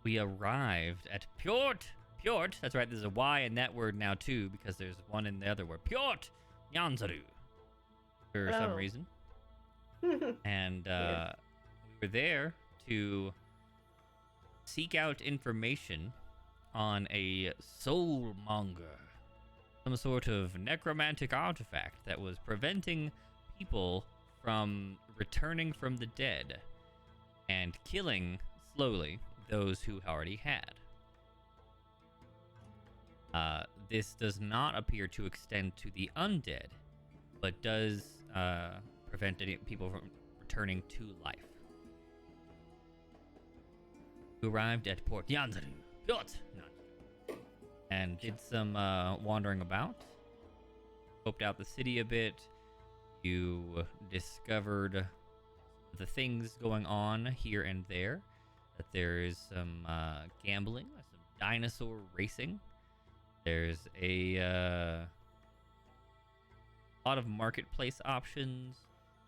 we arrived at Pjort. Pjort, that's right, there's a Y in that word now too, because there's one in the other word. Pjort Nyanzaru. For some reason. And we were there to seek out information on a soul monger. Some sort of necromantic artifact that was preventing people from returning from the dead and killing slowly those who already had. This does not appear to extend to the undead, but does prevent any people from returning to life. We arrived at Port Yanzaru, and did some wandering about. Scoped out the city a bit. You discovered the things going on here and there. That there is some gambling, some dinosaur racing. There's a lot of marketplace options.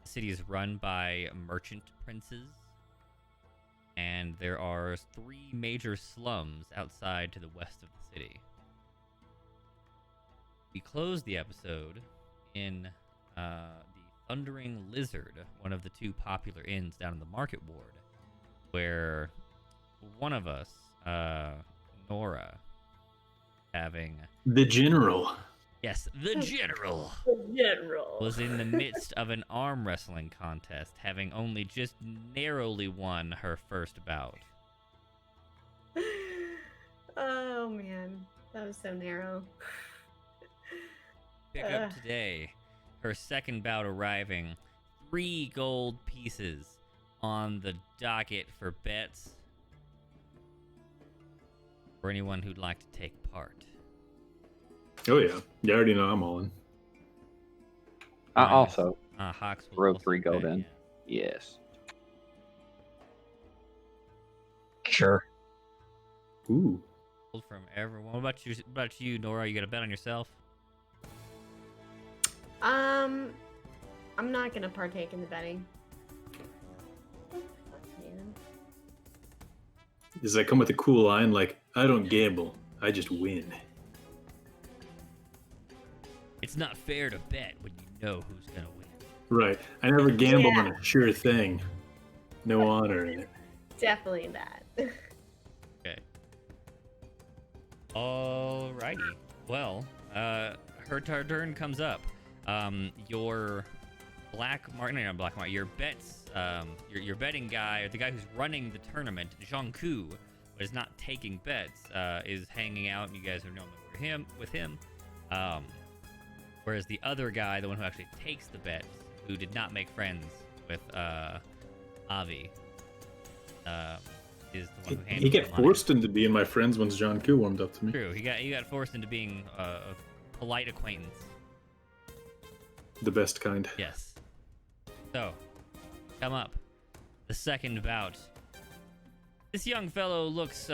The city is run by merchant princes. And there are 3 major slums outside to the west of the city. We closed the episode in the Thundering Lizard, one of the 2 popular inns down in the market ward, where one of us, Nora, having... The General. Yes, the General. The General. Was in the midst of an arm wrestling contest, having only just narrowly won her first bout. Oh, man. That was so narrow. Pick up today. Her second bout arriving. 3 gold pieces on the docket for bets. For anyone who'd like to take part. Oh, yeah. You already know I'm all in. I also Hawks will throw also 3 gold bet, in. yeah. Yes. Sure. Ooh. From everyone. What about you, Nora? You got to bet on yourself? I'm not gonna partake in the betting. Man. Does that come with a cool line like, I don't gamble, I just win? It's not fair to bet when you know who's going to win. Right. I never gamble Yeah. on a sure thing. No honor in it. Definitely that. Okay. Alrighty. Well, her turn comes up. Your your bets, your betting guy, or the guy who's running the tournament, Zhangku, but is not taking bets, is hanging out, and you guys are known with him. Whereas the other guy, the one who actually takes the bets, who did not make friends with Avi, is the one who handles He the got money. forced into being my friends once John Koo warmed up to me. True, he got forced into being a polite acquaintance. The best kind. Yes. So, come up. The second bout. This young fellow looks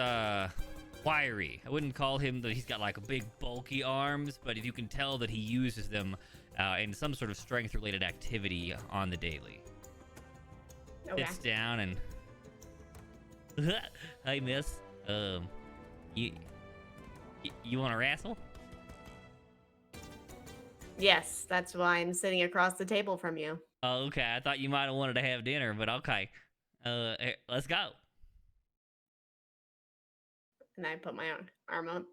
wiry. I wouldn't call him that he's got like big bulky arms, but you can tell that he uses them in some sort of strength-related activity on the daily. Okay. Sits down and hi, miss. You want to wrestle? Yes, that's why I'm sitting across the table from you. Oh, okay. I thought you might have wanted to have dinner, but okay. Here, let's go. And I put my arm up.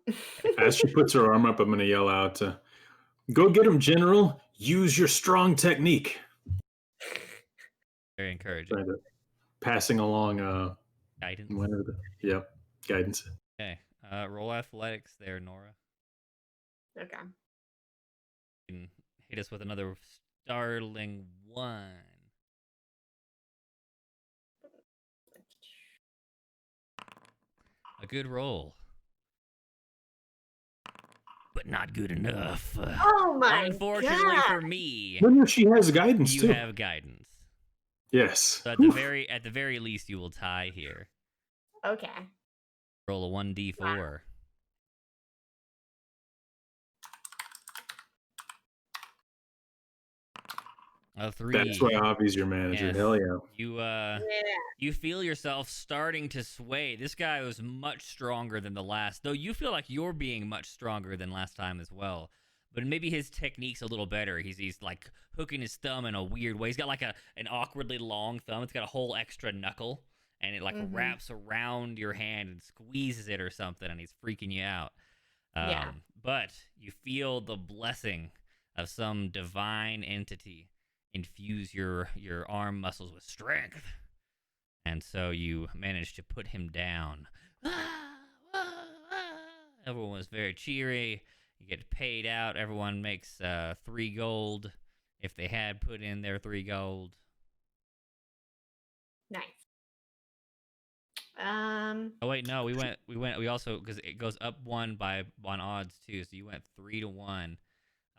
As she puts her arm up, I'm going to yell out, go get him, General. Use your strong technique. Very encouraging. Kind of passing along Guidance. guidance. Okay. Roll athletics there, Nora. Okay. You can hit us with another startling 1. A good roll. But not good enough. Oh my Unfortunately God. for me, No, she has guidance you too. have guidance. Yes. So at the very least, you will tie here. Okay. Roll a 1d4. Wow. A 3. That's why Avi's your manager. Yes. Hell yeah. You feel yourself starting to sway. This guy was much stronger than the last, though you feel like you're being much stronger than last time as well. But maybe his technique's a little better. He's like hooking his thumb in a weird way. He's got like an awkwardly long thumb. It's got a whole extra knuckle, and it like wraps around your hand and squeezes it or something, and he's freaking you out. Yeah. But you feel the blessing of some divine entity infuse your arm muscles with strength. And so you managed to put him down. Everyone was very cheery. You get paid out. Everyone makes 3 gold if they had put in their 3 gold. Nice. Oh wait, no, we also, because it goes up 1 on odds too. So you went 3 to 1.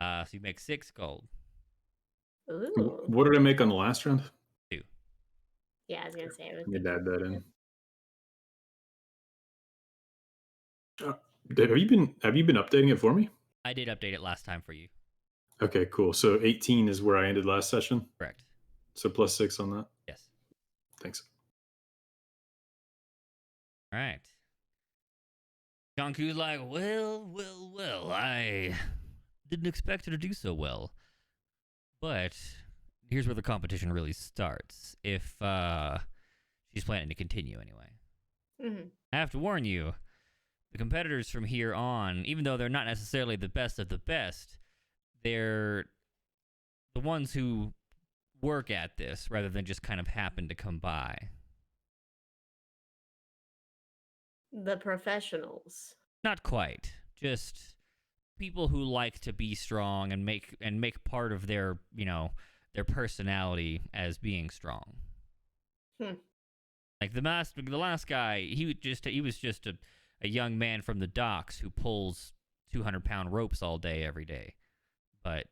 So you make 6 gold. Ooh. What did I make on the last round? 2. Yeah, I was gonna say it was. You add that in. Have you been updating it for me? I did update it last time for you. Okay, cool. So 18 is where I ended last session. Correct. So +6 on that. Yes. Thanks. All right. Jonku's like, well, I didn't expect her to do so well. But here's where the competition really starts. If she's planning to continue anyway. Mm-hmm. I have to warn you, the competitors from here on, even though they're not necessarily the best of the best, they're the ones who work at this rather than just kind of happen to come by. The professionals. Not quite. Just people who like to be strong and make part of their, their personality as being strong. Like the last guy, he was just a young man from the docks who pulls 200-pound ropes all day every day. But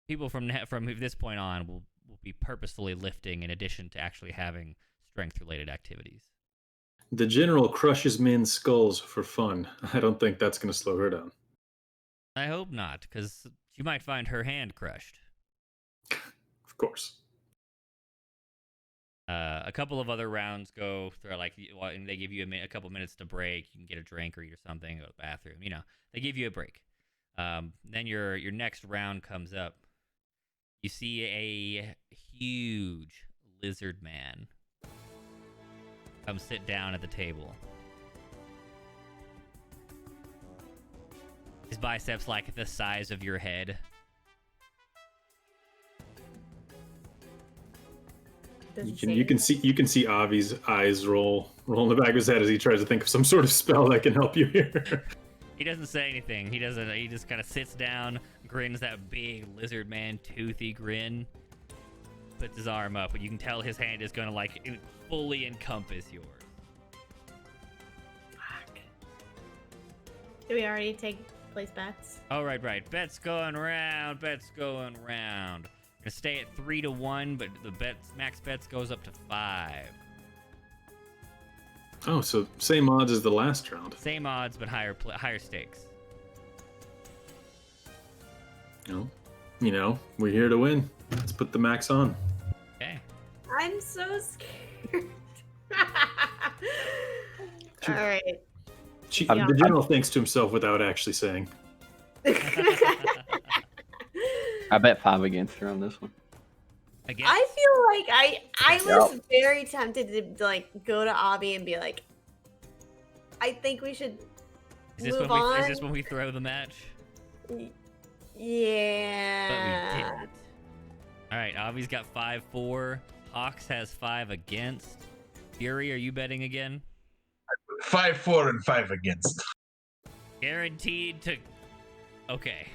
people from this point on will be purposefully lifting in addition to actually having strength-related activities. The general crushes men's skulls for fun. I don't think that's going to slow her down. I hope not, because you might find her hand crushed. Of course. A couple of other rounds go through, like, they give you a couple minutes to break. You can get a drink or eat or something, go to the bathroom. They give you a break. Then your next round comes up. You see a huge lizard man come sit down at the table. His biceps like the size of your head. You can see Avi's eyes roll in the back of his head as he tries to think of some sort of spell that can help you here. He doesn't say anything. He just kind of sits down, grins that big lizard man toothy grin, puts his arm up, and you can tell his hand is gonna fully encompass yours. Fuck. Do we already place bets? Oh, right. Bets going round. Gonna stay at 3 to 1, but the max bets goes up to 5. Oh, so same odds as the last round. Same odds, but higher stakes. We're here to win. Let's put the max on. Okay. I'm so scared. All right. The general thinks to himself without actually saying. I bet 5 against her on this one. Again? I feel like I was very tempted to go to Abby and be like, I think we should move on. Is this when we throw the match? Yeah. But we didn't. All right, Avi's got 5-4. Hawks has 5 against. Fury, are you betting again? 5-4 and 5 against. Guaranteed to. Okay.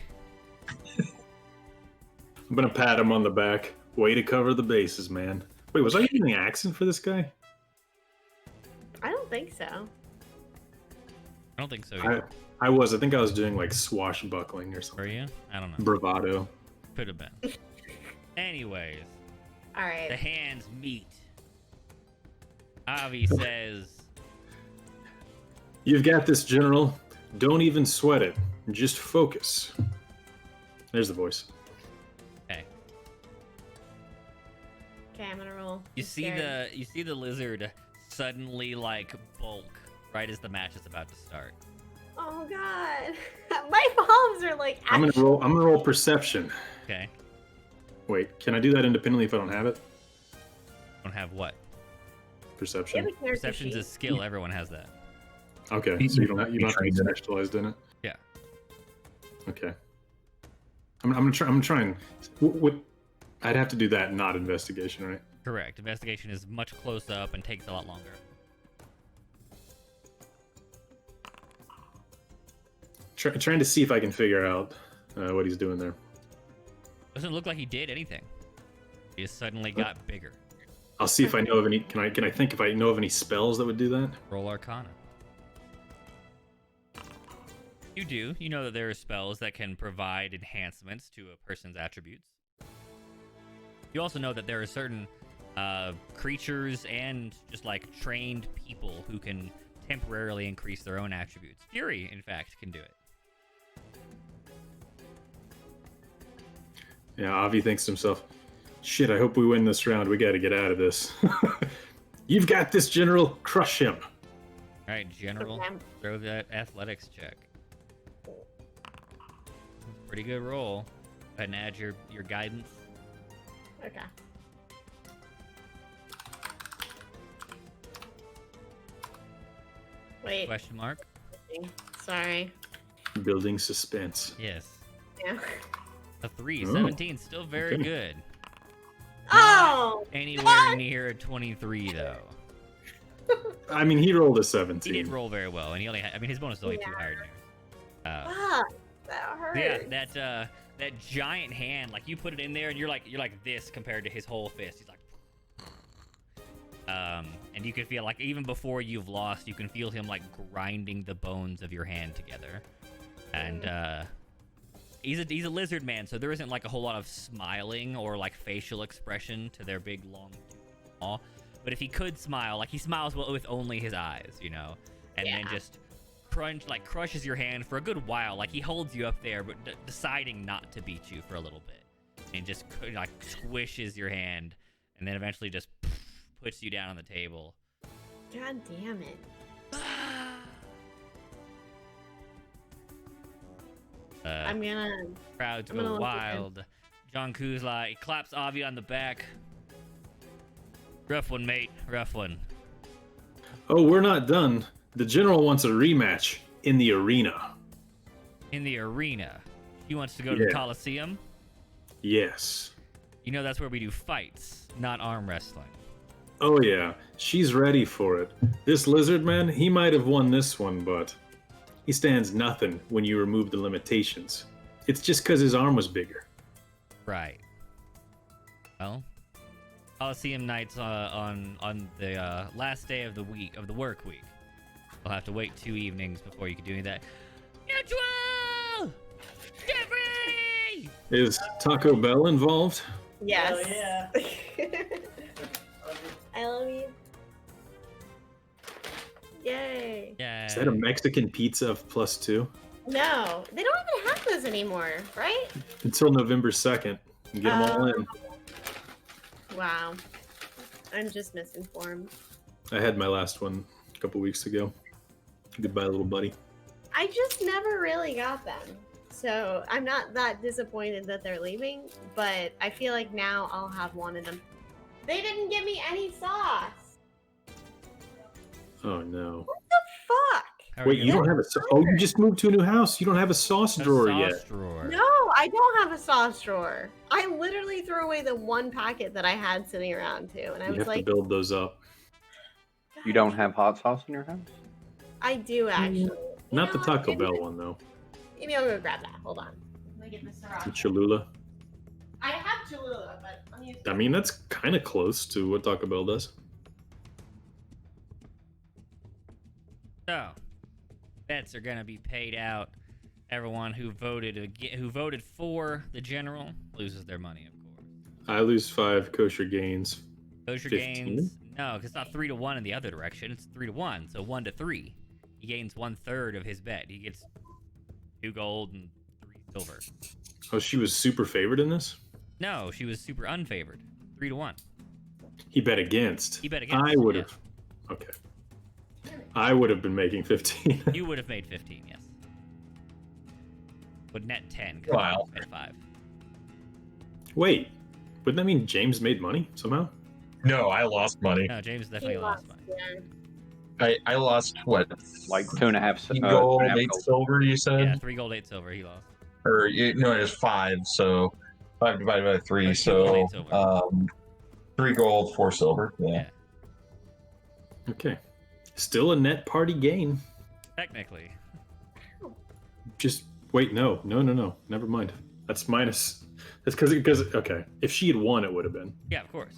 I'm gonna pat him on the back. Way to cover the bases, man. Wait, was I using the accent for this guy? I don't think so. I don't think so either. I was. I think I was doing swashbuckling or something. Were you? I don't know. Bravado. Could have been. Anyways. All right. The hands meet. Avi says, You've got this, General. Don't even sweat it. Just focus. There's the voice. okay. Okay, I'm gonna roll. You I'm see scared. the lizard suddenly like bulk right as the match is about to start. Oh god, my palms are like. I'm gonna roll perception. Okay. Wait, can I do that independently if I don't have it? Don't have what? Perception. Perception's a skill. Everyone has that. Okay, so you don't have to be Trained in it. specialized in it. Yeah. Okay. I'm gonna try. I'm trying. What? I'd have to do that, not investigation, right? Correct. Investigation is much close up and takes a lot longer. Trying to see if I can figure out what he's doing there. Doesn't look like he did anything. He just suddenly got bigger. I'll see if I know of any. Can I think if I know of any spells that would do that? Roll Arcana. You do. You know that there are spells that can provide enhancements to a person's attributes. You also know that there are certain creatures and just like trained people who can temporarily increase their own attributes. Fury, in fact, can do it. Yeah, Avi thinks to himself, "Shit, I hope we win this round. We got to get out of this." You've got this, General. Crush him. All right, General, Okay. throw that athletics check. Pretty good roll. Go ahead and add your guidance. Okay. Wait. Question mark? Sorry. Building suspense. Yes. Yeah. A 3. Oh. 17, still very Okay. good. Oh! Anywhere near a 23, though. I mean, he rolled a He 17. did roll very well, and he only had, I mean, his bonus is only 2 Yeah. higher than yours. Fuck, that hurts. Yeah, that giant hand, like you put it in there, and you're like this compared to his whole fist. He's like, and you can feel like even before you've lost, you can feel him like grinding the bones of your hand together, and he's a lizard man, so there isn't like a whole lot of smiling or like facial expression to their big long jaw. But if he could smile, like he smiles with only his eyes, you know, and then Yeah. just crushes your hand for a good while. Like he holds you up there, but deciding not to beat you for a little bit, and just like squishes your hand, and then eventually just puts you down on the table. God damn it. I'm gonna. Crowds I'm gonna go look wild. John Kuzla, he claps Avi on the back. Rough one, mate. Rough one. Oh, we're not done. The General wants a rematch in the arena. In the arena. He wants to go to the Yeah. Coliseum. Yes. You know that's where we do fights, not arm wrestling. Oh yeah, she's ready for it. This lizard man, he might have won this one, but he stands nothing when you remove the limitations. It's just because his arm was bigger. Right. Well, Coliseum nights on the last day of the work week. We'll have to wait 2 evenings before you can do any of that. Neutral! Jeffrey! Is Taco Bell involved? Yes. Hell yeah. I love you. Yay. Yeah. Is that a Mexican pizza of +2? No, they don't even have those anymore, right? Until November 2nd. Get them all in. Wow. I'm just misinformed. I had my last one a couple weeks ago. Goodbye, little buddy. I just never really got them. So I'm not that disappointed that they're leaving, but I feel like now I'll have one of them. They didn't give me any sauce. Oh no. Fuck. How are Wait, you don't have a oh, you just moved to a new house. You don't have a sauce drawer sauce yet. drawer. No, I don't have a sauce drawer. I literally threw away the one packet that I had sitting around too, and I You was have to like, build those up. You don't have hot sauce in your house? I do actually. Not the You know what? Taco Maybe- Bell one though. Maybe I'll go grab that. Hold on. Let me get this The around. Cholula. I have Cholula, but I'm using. I mean, that's kind of close to what Taco Bell does. So, bets are gonna be paid out. Everyone who voted for the general loses their money, of course. I lose 5 kosher gains. Kosher 15? gains, no, because it's not 3-1 in the other direction. It's 3-1, so 1-3. He gains 1/3 of his bet. He gets 2 gold and 3 silver. Oh, she was super favored in this? No, she was super unfavored. 3-1. He bet against. He bet against. I would yeah. have. Okay. I would have been making 15. You would have made 15, yes. Would net 10. 'Cause Wow. you made 5. Wait, wouldn't that mean James made money somehow? No, I lost money. No, James definitely lost money. Yeah. I lost what? Like 2.5 3 2.5 gold, 8 gold. silver. You said, Yeah, 3 gold, 8 silver. He lost. or no, it was 5. So 5 divided by 3. Or 2 gold, So 8 silver. 3 gold, 4 silver. Yeah. Yeah. Okay. Still a net party gain. Technically. Just wait, no. Never mind. That's minus. That's because okay. If she had won, it would have been. Yeah, of course.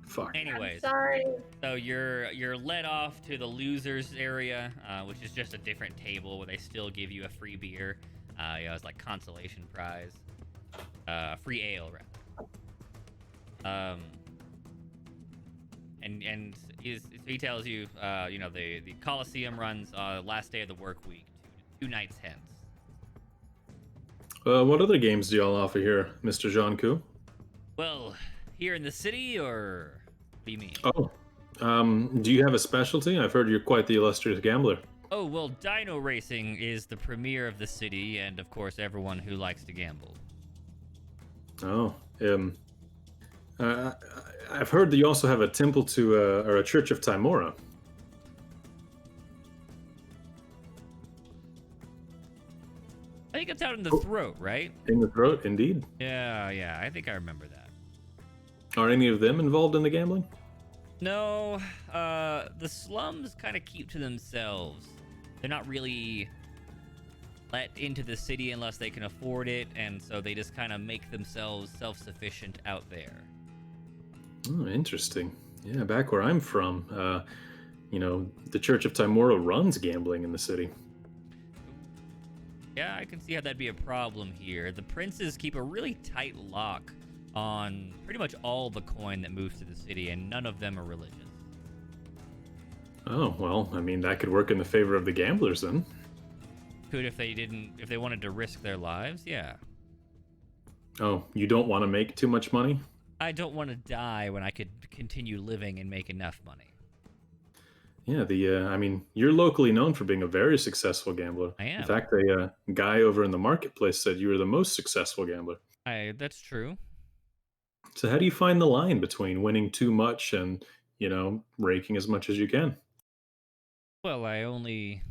Fuck. Anyways, Sorry. so you're led off to the losers area, which is just a different table where they still give you a free beer. It's like consolation prize, free ale rather. And he tells you, the Coliseum runs last day of the work week, 2 nights hence. What other games do y'all offer here, Mr. Jean-Coup? Well, here in the city, or what do you mean? Oh, do you have a specialty? I've heard you're quite the illustrious gambler. Oh, well, dino racing is the premier of the city, and of course, everyone who likes to gamble. Oh, I've heard that you also have a temple to, or a church of Timora. I think it's out in the throat, right? In the throat, indeed. Yeah, I think I remember that. Are any of them involved in the gambling? No, the slums kind of keep to themselves. They're not really let into the city unless they can afford it, and so they just kind of make themselves self-sufficient out there. Oh, interesting. Yeah, back where I'm from, the Church of Timora runs gambling in the city. Yeah, I can see how that'd be a problem here. The princes keep a really tight lock on pretty much all the coin that moves to the city, and none of them are religious. Oh, well, I mean, that could work in the favor of the gamblers then. Could if they wanted to risk their lives, yeah. Oh, you don't want to make too much money? I don't want to die when I could continue living and make enough money. Yeah, you're locally known for being a very successful gambler. I am. In fact, a guy over in the marketplace said you were the most successful gambler. That's true. So how do you find the line between winning too much and, raking as much as you can? Well, I only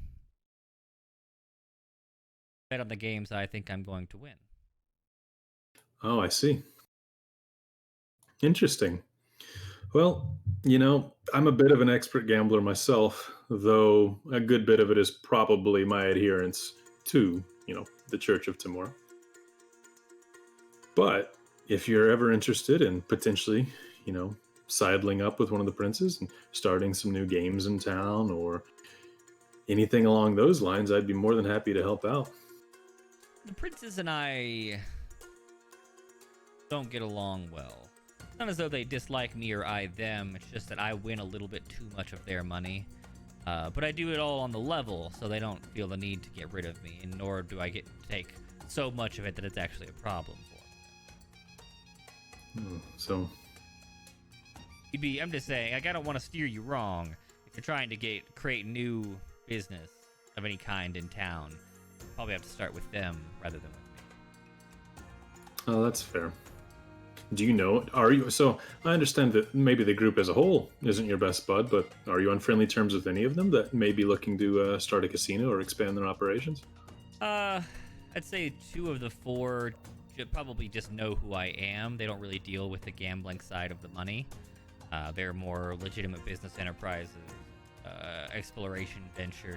bet on the games I think I'm going to win. Oh, I see. Interesting. Well, I'm a bit of an expert gambler myself, though a good bit of it is probably my adherence to, the Church of Timor. But if you're ever interested in potentially, sidling up with one of the princes and starting some new games in town or anything along those lines, I'd be more than happy to help out. The princes and I don't get along well. Not as though they dislike me or I them, it's just that I win a little bit too much of their money. But I do it all on the level, so they don't feel the need to get rid of me, and nor do I get to take so much of it that it's actually a problem for them. So... I'm just saying, I don't want to steer you wrong. If you're trying to create new business of any kind in town, you probably have to start with them rather than with me. Oh, that's fair. Do you know, so I understand that maybe the group as a whole isn't your best bud, but are you on friendly terms with any of them that may be looking to start a casino or expand their operations? I'd say 2 of the 4 probably just know who I am. They don't really deal with the gambling side of the money. They're more legitimate business enterprises, exploration ventures,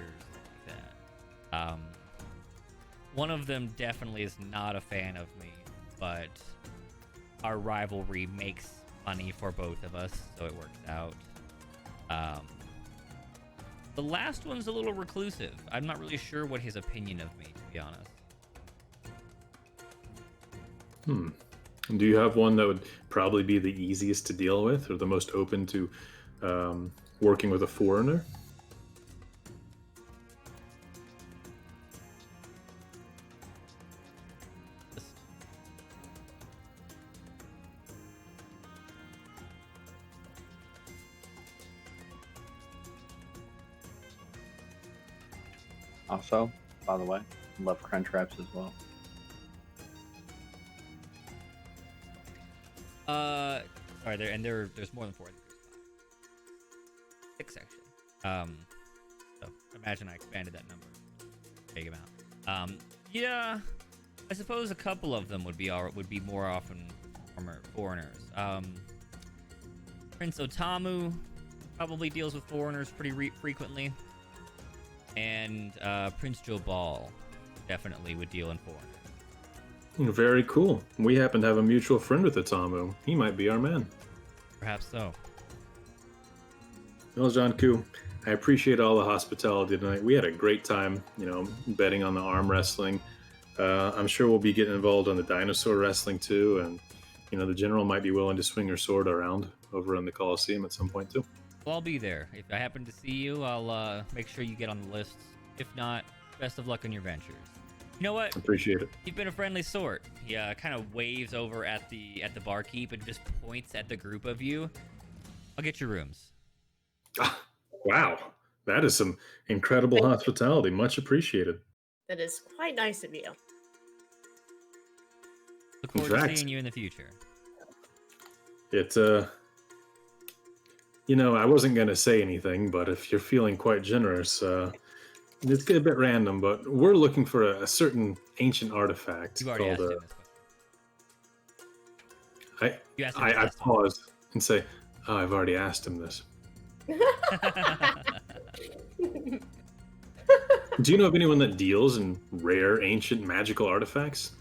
like that. One of them definitely is not a fan of me, but our rivalry makes money for both of us, so it works out. The last one's a little reclusive. I'm not really sure what his opinion of me, to be honest. Do you have one that would probably be the easiest to deal with or the most open to working with a foreigner? Also, by the way, love crunch wraps as well. Sorry, there's more than 4. I think there's 5. 6 actually. So imagine I expanded that number. Big amount. Yeah, I suppose a couple of them would be more often foreigners. Prince Otamu probably deals with foreigners pretty frequently, and Prince Jobal definitely would deal in foreigners. Very cool. We happen to have a mutual friend with Otamu. He might be our man. Perhaps so. Well, Janku, I appreciate all the hospitality tonight. We had a great time, betting on the arm wrestling. I'm sure we'll be getting involved on the dinosaur wrestling too, and the general might be willing to swing her sword around over in the Coliseum at some point too. Well, I'll be there. If I happen to see you, I'll make sure you get on the list. If not, best of luck on your ventures. You know what? Appreciate it. You've been a friendly sort. He kind of waves over at the barkeep and just points at the group of you. I'll get your rooms. Wow, that is some incredible hospitality. Much appreciated. That is quite nice of you. Look forward to seeing you in the future. I wasn't going to say anything, but if you're feeling quite generous, it's a bit random, but we're looking for a certain ancient artifact. You've already asked him this question. I pause and say, I've already asked him this. Do you know of anyone that deals in rare, ancient, magical artifacts?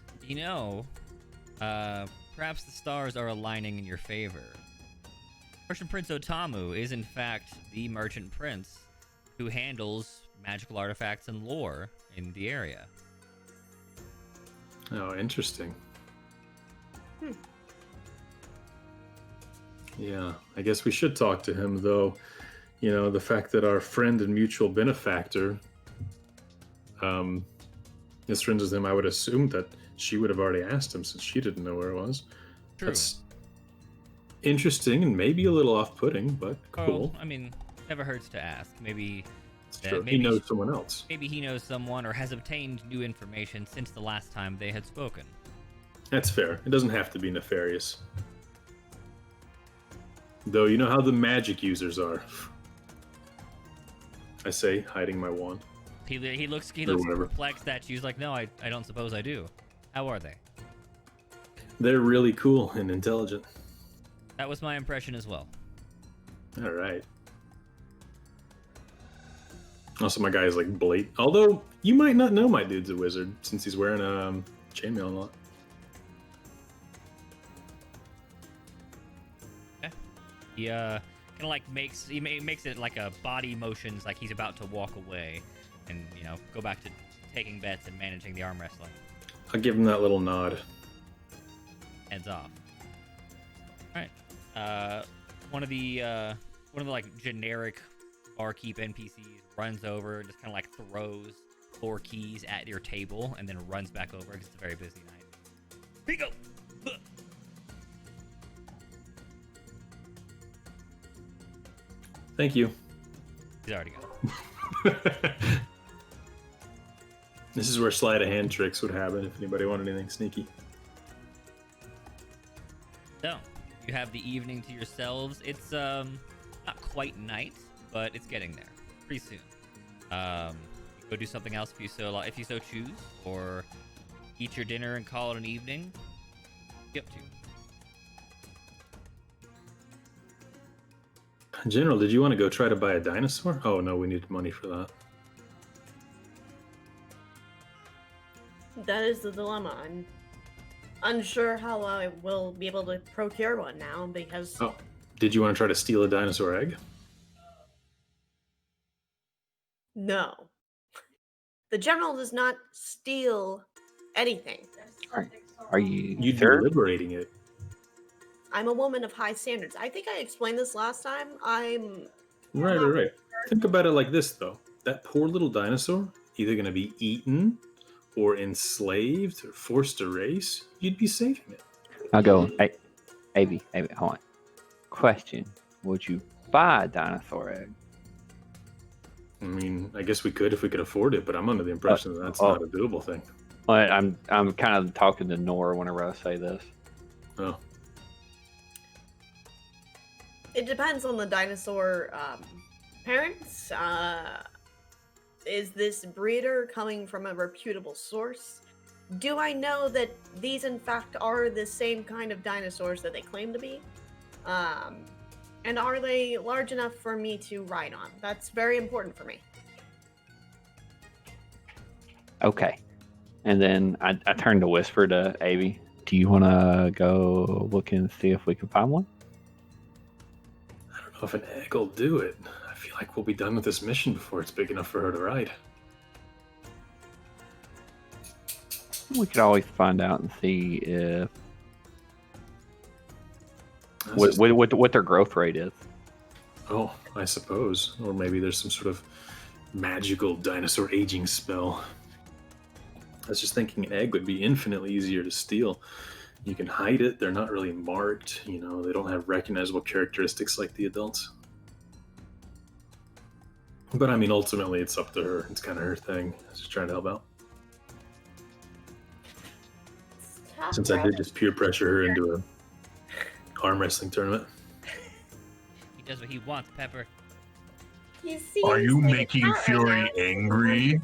Perhaps the stars are aligning in your favor. Merchant Prince Otamu is, in fact, the merchant prince who handles magical artifacts and lore in the area. Oh, interesting. Yeah, I guess we should talk to him, though. The fact that our friend and mutual benefactor is friends with him, I would assume that she would have already asked him since she didn't know where it was. True. That's interesting and maybe a little off-putting, but cool. Never hurts to ask. Maybe he knows someone else. Maybe he knows someone or has obtained new information since the last time they had spoken. That's fair. It doesn't have to be nefarious. Though you know how the magic users are. I say, hiding my wand. He looks perplexed at you. He's like, no, I don't suppose I do. How are they? They're really cool and intelligent. That was my impression as well. All right. Also, my guy is like blatant. Although, you might not know my dude's a wizard since he's wearing a chainmail a lot. Okay. He kind of like makes it like a body motions, like he's about to walk away, and go back to taking bets and managing the arm wrestling. I'll give him that little nod. Heads off. All right. One of the like generic barkeep NPCs runs over, just kind of like throws 4 keys at your table, and then runs back over because it's a very busy night. Here you go. Thank you. He's already got it. This is where sleight of hand tricks would happen if anybody wanted anything sneaky. So, you have the evening to yourselves. It's not quite night, but it's getting there pretty soon. You can go do something else if you so choose, or eat your dinner and call it an evening. Get up to. General, did you want to go try to buy a dinosaur? Oh no, we need money for that. That is the dilemma. I'm unsure how I will be able to procure one now because... Oh, did you want to try to steal a dinosaur egg? No. The general does not steal anything. Are you You'd be sure? liberating it. I'm a woman of high standards. I think I explained this last time. Right. Think about it like this, though. That poor little dinosaur, either going to be eaten or enslaved or forced to race. You'd be saving it. I'll go. Hey, Avy, hold on. Question. Would you buy a dinosaur egg? I mean, I guess we could if we could afford it, but I'm under the impression that that's not a doable thing. But I'm kind of talking to Nora whenever I say this. Oh, It depends on the dinosaur parents. Is this breeder coming from a reputable source? Do I know that these, in fact, are the same kind of dinosaurs that they claim to be? And are they large enough for me to ride on? That's very important for me. Okay. And then I turned to whisper to Avi, do you want to go look and see if we can find one? I don't know if an egg will do it. I feel like we'll be done with this mission before it's big enough for her to ride. We could always find out and see if what their growth rate is. Oh, I suppose. Or maybe there's some sort of magical dinosaur aging spell. I was just thinking an egg would be infinitely easier to steal. You can hide it, they're not really marked, they don't have recognizable characteristics like the adults. But I mean, ultimately, it's up to her. It's kind of her thing. I was just trying to help out. Since I did just peer pressure her into a arm wrestling tournament. He does what he wants, Pepper. Are you making Fury angry?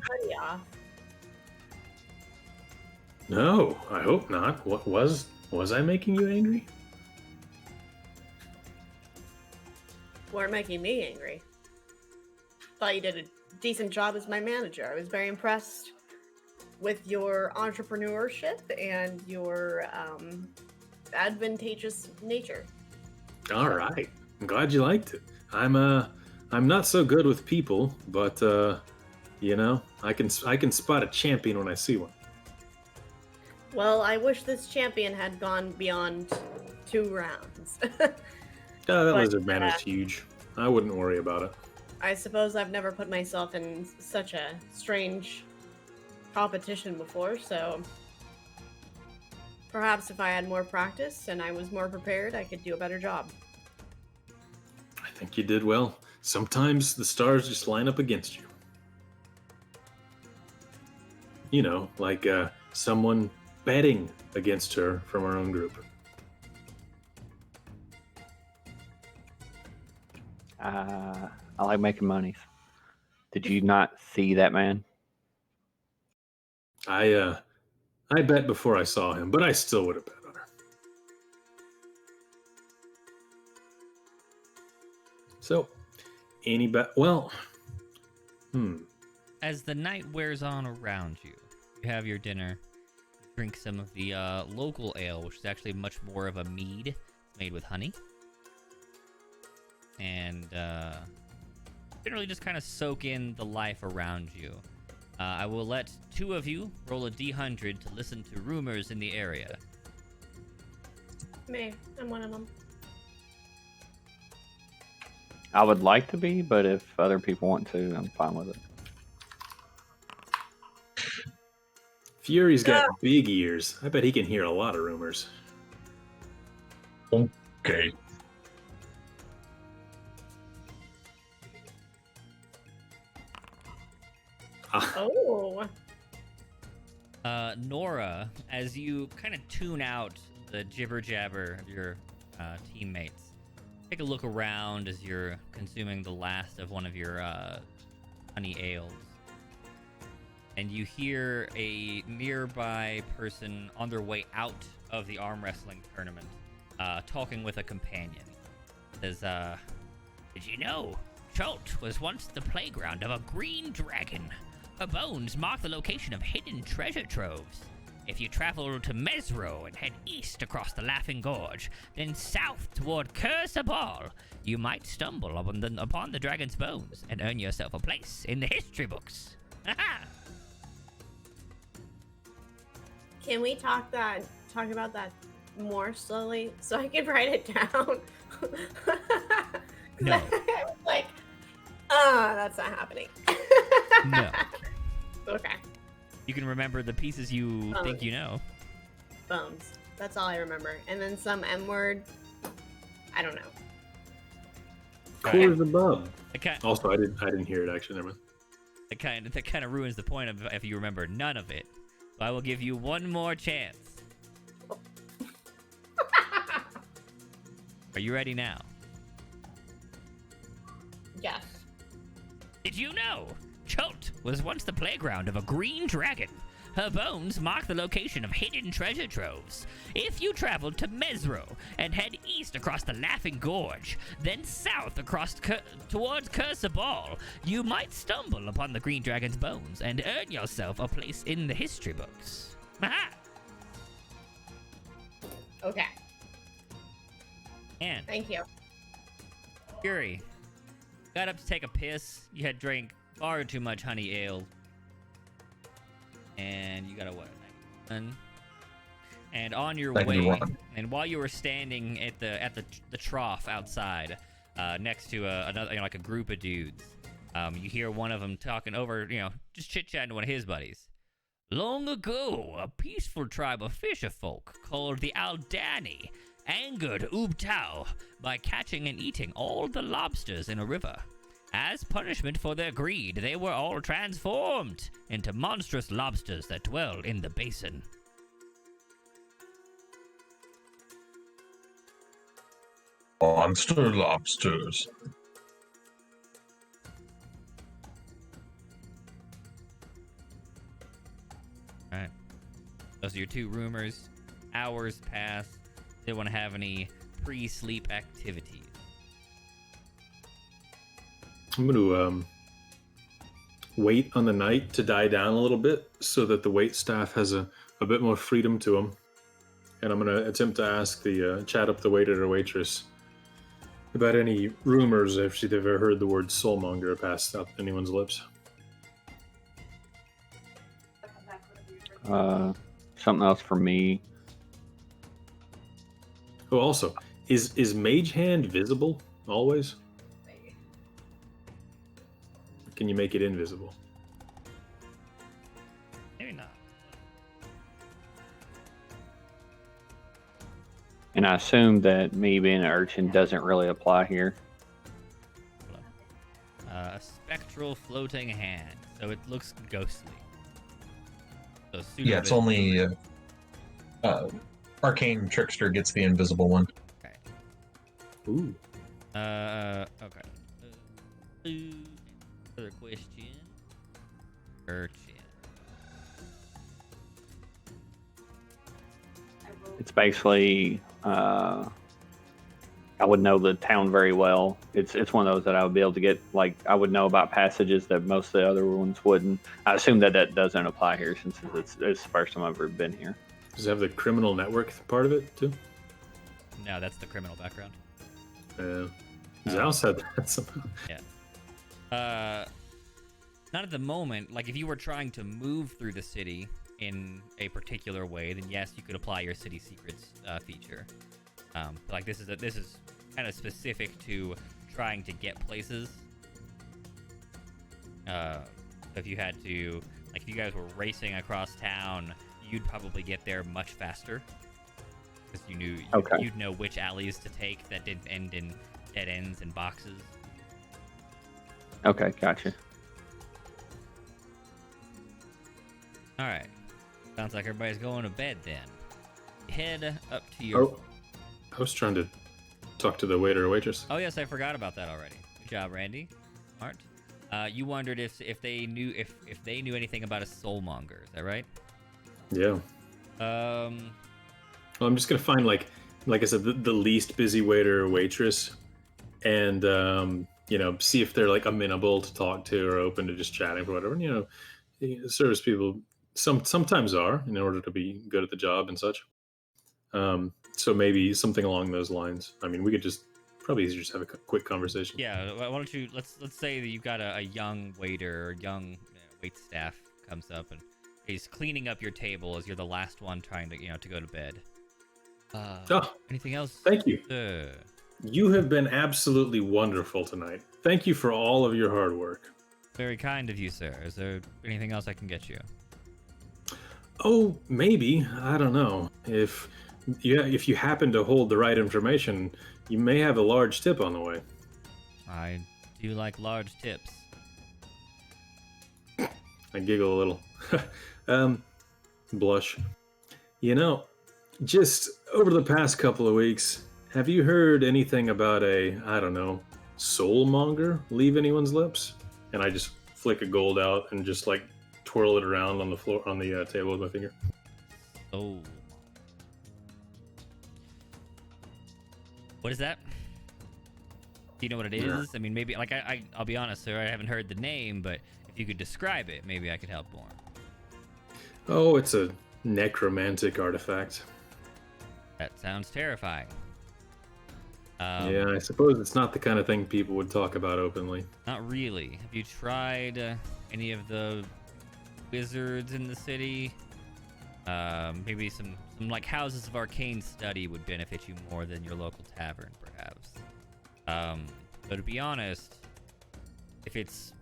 No, I hope not. What was I making you angry? Weren't making me angry. Thought you did a decent job as my manager. I was very impressed with your entrepreneurship and your advantageous nature. All right, I'm glad you liked it. I'm not so good with people, but I can spot a champion when I see one. Well, I wish this champion had gone beyond 2 rounds. That lizard man is huge. I wouldn't worry about it. I suppose I've never put myself in such a strange competition before, so perhaps if I had more practice and I was more prepared, I could do a better job. I think you did well. Sometimes the stars just line up against you. Like someone betting against her from our own group. I like making monies. Did you not see that man? I bet before I saw him, but I still would have bet on her. So, any bet? Well, As the night wears on around you, you have your dinner, drink some of the local ale, which is actually much more of a mead made with honey. And generally just kind of soak in the life around you. I will let 2 of you roll a D100 to listen to rumors in the area. Me, I'm one of them. I would like to be, but if other people want to, I'm fine with it. Fury's got big ears. I bet he can hear a lot of rumors. Okay. Oh. Nora, as you kind of tune out the jibber jabber of your teammates, take a look around as you're consuming the last of one of your honey ales, and you hear a nearby person on their way out of the arm wrestling tournament talking with a companion. Says, did you know Chult was once the playground of a green dragon? Her bones mark the location of hidden treasure troves. If you travel to Mesro and head east across the Laughing Gorge, then south toward Curse Ball, you might stumble upon the dragon's bones and earn yourself a place in the history books. Can we talk about that more slowly so I can write it down? No. I was like, that's not happening. No. Okay. You can remember the pieces you think you know. Bones. That's all I remember. And then some M word. I don't know. Core of the bub. Okay. Also, I didn't hear it actually. Never mind. that kind of ruins the point of if you remember none of it. So I will give you one more chance. Are you ready now? Yes. Did you know Chult was once the playground of a green dragon? Her bones mark the location of hidden treasure troves. If you travel to Mesro and head east across the Laughing Gorge, then south across towards Cursor Ball, you might stumble upon the green dragon's bones and earn yourself a place in the history books. Aha! Okay. And Thank you. Fury, got up to take a piss. You had drank far too much honey ale. And you got a what? And on your Thank you, way, Ron. and while you were standing at the trough outside, next to another, like a group of dudes, you hear one of them talking over, just chit chatting to one of his buddies. Long ago, a peaceful tribe of fisher folk called the Aldani angered Ubtao by catching and eating all the lobsters in a river. As punishment for their greed, they were all transformed into monstrous lobsters that dwell in the basin. Monster lobsters. Alright. Those are your two rumors. Hours pass. Didn't want to have any pre-sleep activities. I'm going to wait on the night to die down a little bit so that the wait staff has a bit more freedom to them. And I'm going to attempt to ask chat up the waiter or waitress about any rumors if they've ever heard the word soulmonger pass out anyone's lips. Something else for me. Oh, also, is Mage Hand visible always? Can you make it invisible? Maybe not. And I assume that me being an urchin doesn't really apply here. A spectral floating hand, so it looks ghostly. So Yeah, it's only Arcane Trickster gets the invisible one. Okay. Ooh. Okay. Other question. Urchin. It's basically, I would know the town very well. It's one of those that I would be able to get, like, I would know about passages that most of the other ones wouldn't. I assume that doesn't apply here since it's the first time I've ever been here. Does it have the criminal network part of it, too? No, that's the criminal background. Zaus had that somehow. Yeah. Not at the moment. Like, if you were trying to move through the city in a particular way, then yes, you could apply your city secrets feature. But like this is kind of specific to trying to get places. If you had to, like, if you guys were racing across town, you'd probably get there much faster because you'd know which alleys to take that didn't end in dead ends and boxes. Okay, gotcha. All right. Sounds like everybody's going to bed then. Head up to your... Oh, I was trying to talk to the waiter or waitress. Oh, yes, I forgot about that already. Good job, Randy. Smart. You wondered if they knew anything about a soulmonger. Is that right? Yeah. Well, I'm just gonna find like I said, the least busy waiter or waitress, and see if they're like amenable to talk to or open to just chatting or whatever. And, service people sometimes are in order to be good at the job and such. So maybe something along those lines. I mean, we could probably easier just have a quick conversation. Yeah. Why don't you let's say that you've got a young waiter or young wait staff comes up and he's cleaning up your table as you're the last one trying to go to bed. Anything else? Thank you. You have been absolutely wonderful tonight. Thank you for all of your hard work. Very kind of you, sir. Is there anything else I can get you? Oh, maybe. I don't know. If you happen to hold the right information, you may have a large tip on the way. I do like large tips. I giggle a little. um, Blush. You know, just over the past couple of weeks, have you heard anything about a, I don't know, soulmonger leave anyone's lips? And I just flick a gold out and just like twirl it around on the floor, on the table with my finger. Oh. What is that? Do you know what it is? Yeah. I mean, maybe, like, I'll be honest, sir, I haven't heard the name, but if you could describe it, maybe I could help more. Oh, it's a necromantic artifact. That sounds terrifying. Yeah, I suppose it's not the kind of thing people would talk about openly. Not really. Have you tried any of the wizards in the city? Maybe some like houses of arcane study would benefit you more than your local tavern, perhaps. But to be honest, if it's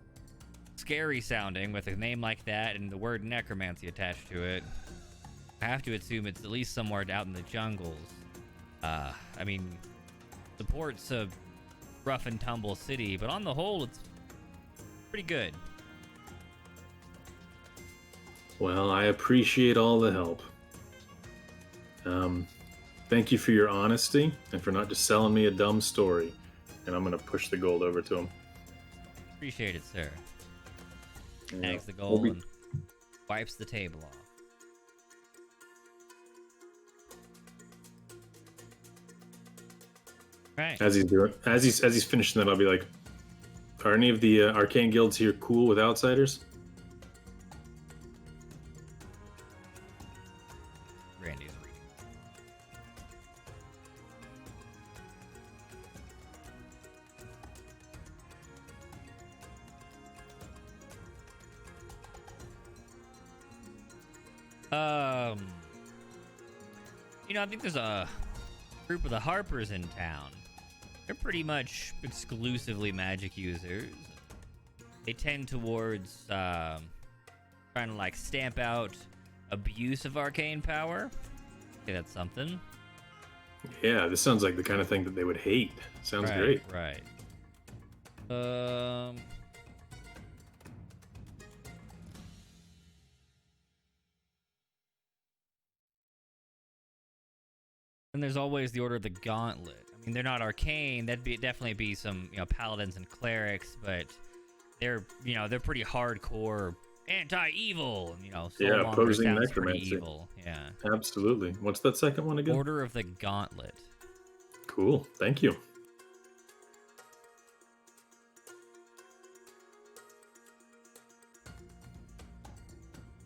scary sounding with a name like that and the word necromancy attached to it, I have to assume it's at least somewhere out in the jungles. I mean, the port's a rough and tumble city, but on the whole, it's pretty good. Well, I appreciate all the help. Thank you for your honesty and for not just selling me a dumb story. And I'm gonna push the gold over to him. Appreciate it, sir. Yeah. Tags the gold and wipes the table off. Right. As he's finishing that, I'll be like, "Are any of the arcane guilds here cool with outsiders?" Randy's reading. I think there's a group of the Harpers in town. They're pretty much exclusively magic users. They tend towards trying to like stamp out abuse of arcane power. Okay, that's something. Yeah, this sounds like the kind of thing that they would hate. Sounds great. Right. And there's always the Order of the Gauntlet. I mean, they're not arcane. That'd definitely be some, paladins and clerics, but they're pretty hardcore anti-evil. Yeah, opposing sounds pretty necromancy. evil. Yeah. Absolutely. What's that second one again? Order of the Gauntlet. Cool. Thank you.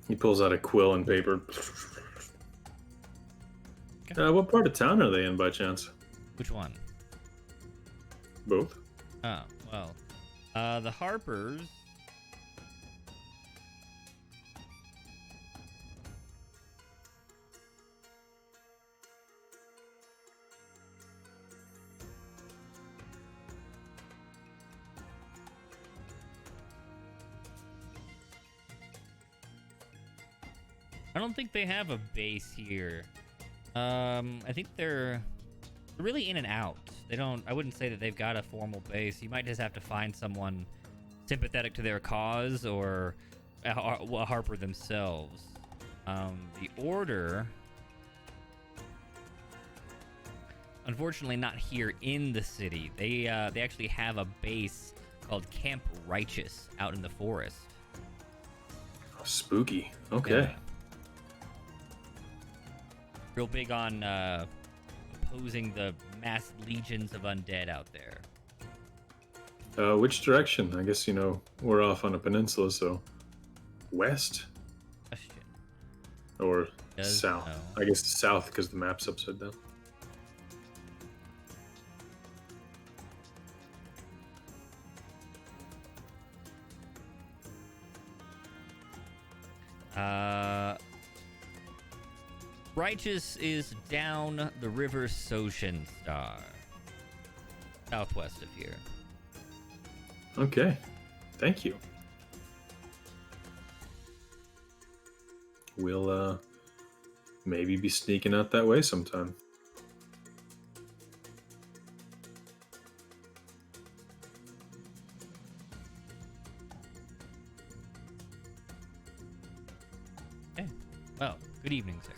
He pulls out a quill and paper. Okay. What part of town are they in by chance? Which one? Both. Oh, well. The Harpers. I don't think they have a base here. I think they're really in and out. I wouldn't say that they've got a formal base. You might just have to find someone sympathetic to their cause or a Harper themselves. The Order, unfortunately not here in the city. They actually have a base called Camp Righteous out in the forest. Oh, spooky. Okay. Yeah. Real big on opposing the mass legions of undead out there. Which direction? I guess, we're off on a peninsula, so west Question. or Does south? know. I guess south because the map's upside down. Righteous is down the river Soshin Star, southwest of here. Okay. Thank you. We'll maybe be sneaking out that way sometime. Good evening, sir.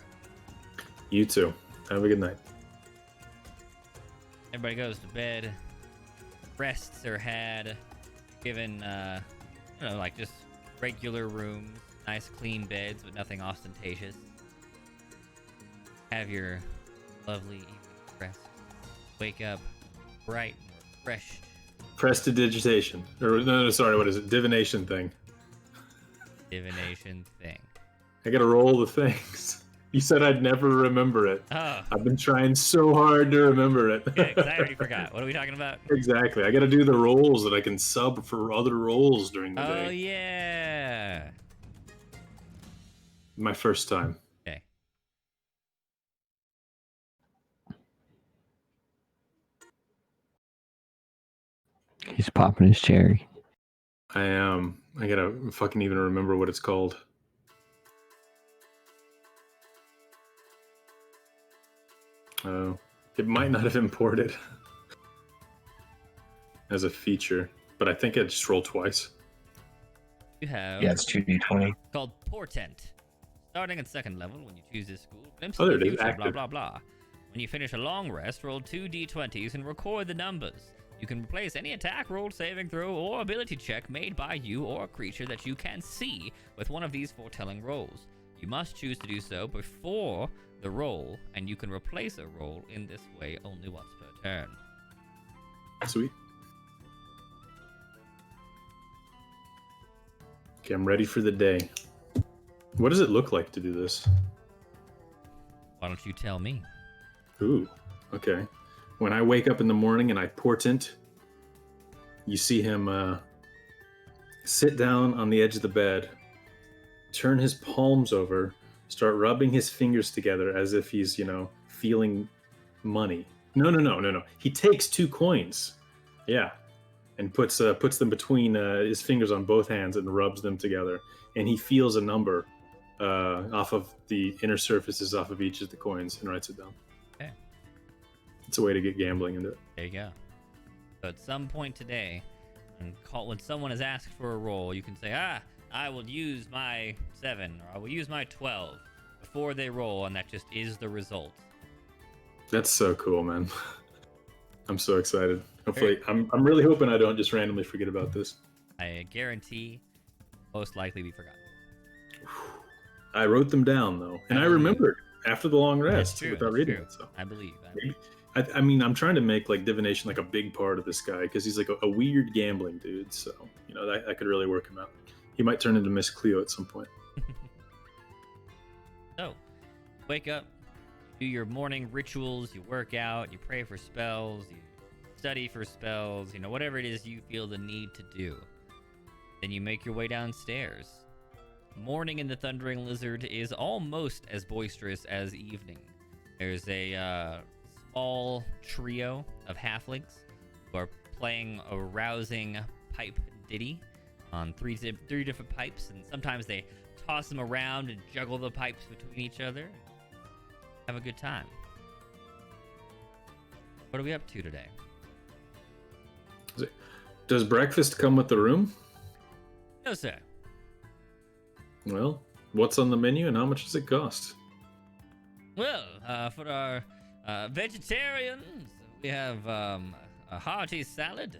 You too. Have a good night. Everybody goes to bed. Rests are had. Given, like just regular rooms. Nice clean beds, but nothing ostentatious. Have your lovely evening rest. Wake up bright and refreshed. Prestidigitation. Or, no, sorry, what is it? Divination thing. Divination thing. I gotta roll the things. You said I'd never remember it. Oh. I've been trying so hard to remember it. Yeah, because I already forgot. What are we talking about? Exactly. I gotta do the rolls that I can sub for other rolls during the Oh, day. yeah. My first time. Okay. He's popping his cherry. I am. I gotta fucking even remember what it's called. Oh, it might not have imported as a feature, but I think I just rolled twice. You have Yeah, it's 2d20. called Portent. Starting at second level, when you choose this school, glimpse Oh, of there the it is, future, blah, active. blah, blah. When you finish a long rest, roll 2 d20s and record the numbers. You can replace any attack, roll, saving throw, or ability check made by you or a creature that you can see with one of these foretelling rolls. You must choose to do so before the roll, and you can replace a roll in this way only once per turn. Sweet. Okay, I'm ready for the day. What does it look like to do this? Why don't you tell me? Ooh, okay. When I wake up in the morning and I portent, you see him sit down on the edge of the bed, turn his palms over, start rubbing his fingers together as if he's, feeling money. No. He takes 2 coins. Yeah. And puts them between his fingers on both hands and rubs them together. And he feels a number off of the inner surfaces off of each of the coins and writes it down. Okay. It's a way to get gambling into it. There you go. So at some point today, when someone has asked for a roll, you can say, I will use my 7, or I will use my 12 before they roll, and that just is the result. That's so cool, man. I'm so excited. Hopefully, I'm really hoping I don't just randomly forget about this. I guarantee most likely we forgot. I wrote them down, though, and I remembered after the long rest true, without that's reading true. it. So I believe. maybe, I mean, I'm trying to make like divination like a big part of this guy because he's like a weird gambling dude. So that could really work him out. He might turn into Miss Cleo at some point. So, wake up, do your morning rituals, you work out, you pray for spells, you study for spells, whatever it is you feel the need to do. Then you make your way downstairs. Morning in the Thundering Lizard is almost as boisterous as evening. There's a small trio of halflings who are playing a rousing pipe ditty on three different pipes, and sometimes they toss them around and juggle the pipes between each other. Have a good time. What are we up to today? Does breakfast come with the room? No, sir. Well, what's on the menu and how much does it cost? Well, for our vegetarians, we have a hearty salad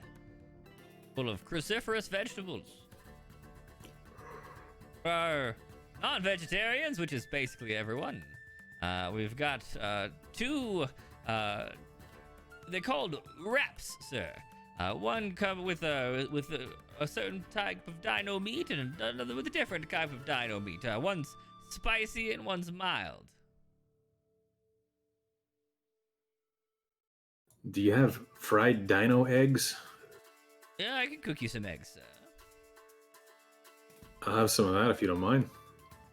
full of cruciferous vegetables. For our non-vegetarians, which is basically everyone, we've got 2, they're called wraps, sir. One covered with a certain type of dino meat and another with a different type of dino meat. One's spicy and one's mild. Do you have fried dino eggs? Yeah, I can cook you some eggs, sir. I'll have some of that if you don't mind.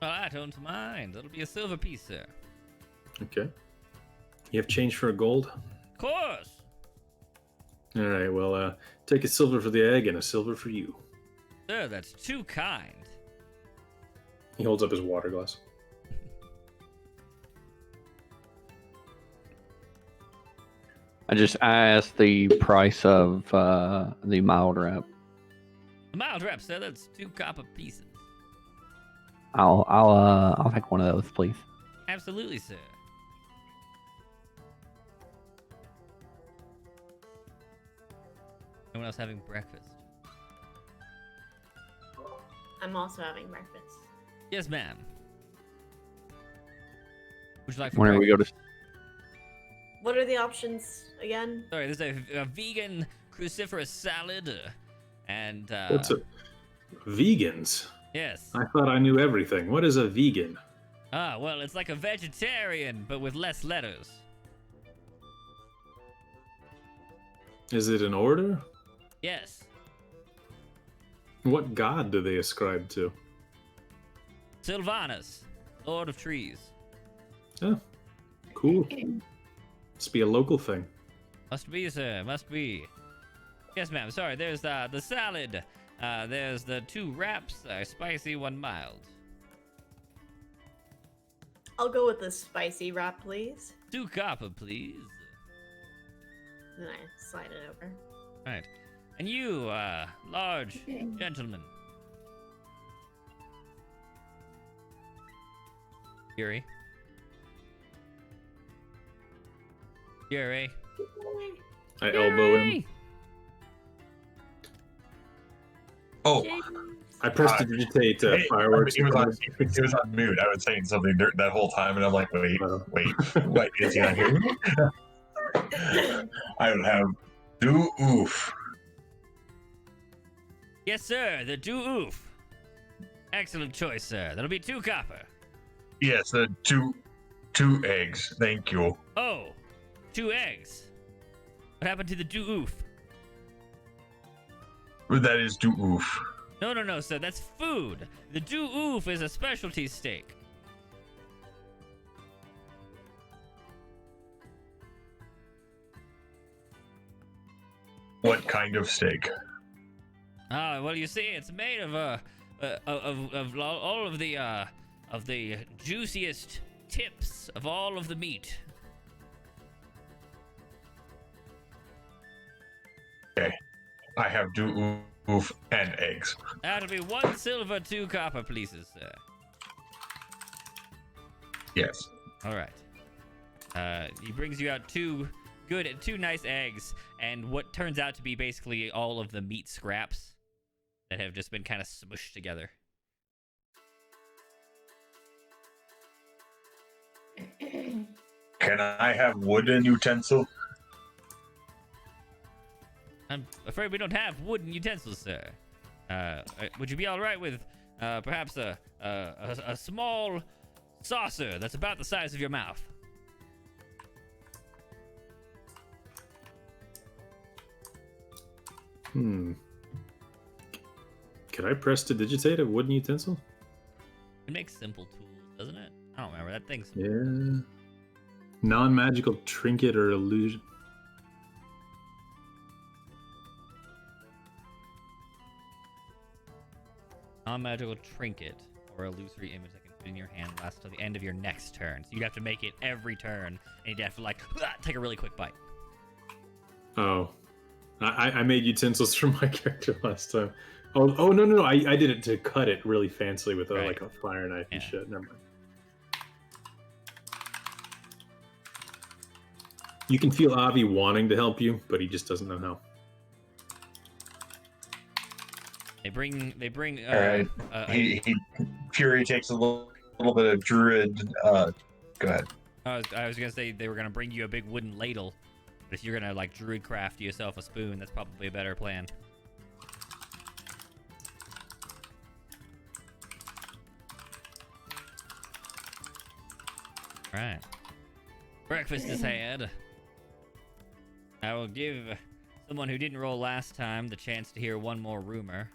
Well, I don't mind. That'll be a silver piece, sir. Okay. You have change for a gold? Of course. All right, well, take a silver for the egg and a silver for you. Sir, that's too kind. He holds up his water glass. I asked the price of the mild wrap. A mild wrap, sir. That's 2 copper pieces. I'll take one of those, please. Absolutely, sir. Anyone else having breakfast? I'm also having breakfast. Yes, ma'am. Would you like for Whenever we go breakfast? to What are the options again? Sorry, there's a vegan cruciferous salad, and What's it? Vegans? yes. I thought I knew everything. What is a vegan? Ah, well, it's like a vegetarian, but with less letters. Is it an order? Yes. What god do they ascribe to? Sylvanus, Lord of Trees. Oh, cool. Must be a local thing. Must be, sir. Must be. Yes, ma'am. Sorry, there's the salad. There's the 2 wraps, spicy, 1 mild. I'll go with the spicy wrap, please. 2 copper, please. And I slide it over. Right. And you, large gentleman. Yuri. Yuri. I elbow him. Yuri! Oh, I prestidigitate hey, fireworks. he was on mute. I was saying something that whole time, and I'm like, wait, what is he on here? I would have do oof. Yes, sir. The do oof. Excellent choice, sir. That'll be 2 copper. Yes, the two eggs. Thank you. Oh, 2 eggs. What happened to the do oof? That is do oof. No, sir. That's food. The do oof is a specialty steak. What kind of steak? Ah, well, you see, it's made of all of the juiciest tips of all of the meat. Okay, I have do oof and eggs. That'll be 1 silver, 2 copper, please, sir. Yes. All right. He brings you out 2 nice eggs, and what turns out to be basically all of the meat scraps that have just been kind of smushed together. Can I have wooden utensil? I'm afraid we don't have wooden utensils, sir. Would you be all right with perhaps a small saucer that's about the size of your mouth? Could I prestidigitate a wooden utensil? It makes simple tools, doesn't it? I don't remember that thing's. Yeah. Non-magical trinket or illusion. Non-magical trinket or illusory image that can fit in your hand lasts till the end of your next turn. So you'd have to make it every turn, and you'd have to like take a really quick bite. Oh, I made utensils for my character last time. Oh no! I did it to cut it really fancily with Right. like a fire knife and Yeah. shit. Never mind. You can feel Avi wanting to help you, but he just doesn't know how. They bring. All right. He Fury takes a little bit of druid. Go ahead. I was gonna say they were gonna bring you a big wooden ladle, but if you're gonna like druid craft yourself a spoon, that's probably a better plan. Right. Breakfast is had. I will give someone who didn't roll last time the chance to hear one more rumor.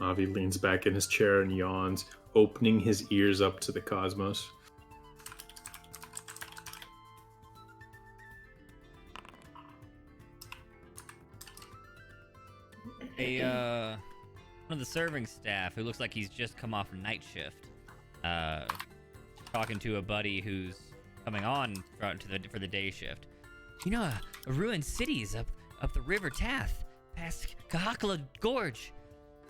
Avi leans back in his chair and yawns, opening his ears up to the cosmos. One of the serving staff who looks like he's just come off night shift, talking to a buddy who's coming on for the day shift. You know, a ruined city's up the river Tath, past Kahakla Gorge.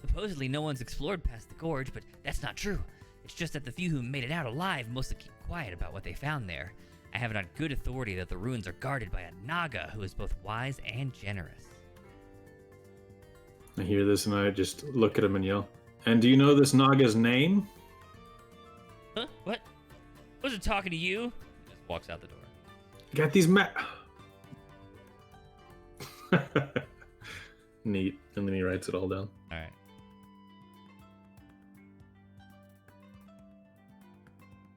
Supposedly no one's explored past the gorge, but that's not true. It's just that the few who made it out alive mostly keep quiet about what they found there. I have it on good authority that the ruins are guarded by a Naga who is both wise and generous. I hear this and I just look at him and yell, "And do you know this Naga's name?" Huh? What? Wasn't talking to you. He just walks out the door. Got these Neat. And then he writes it all down. All right.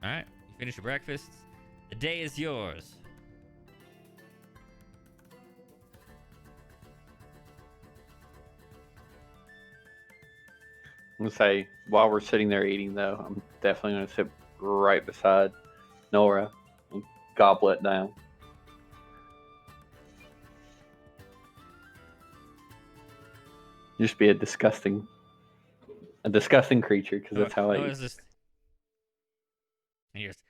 All right. You finish your breakfast. The day is yours. I'm gonna say while we're sitting there eating, though, I'm definitely gonna sit right beside Nora and goblet down. Just be a disgusting creature, because that's how I Oh, eat. is this? And he goes,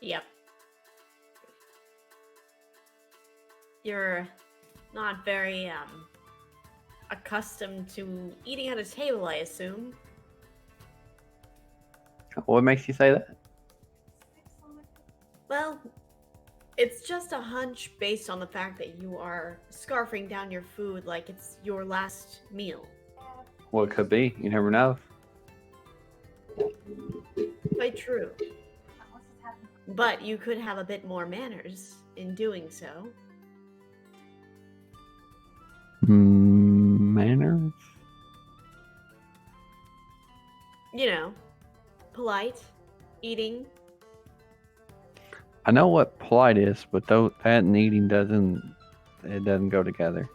Yep. You're not very accustomed to eating at a table, I assume. What makes you say that? Well, it's just a hunch based on the fact that you are scarfing down your food like it's your last meal. Well, it could be. You never know. Quite true. But you could have a bit more manners in doing so. Manners? You know, polite, eating. I know what polite is, but that and eating doesn't go together.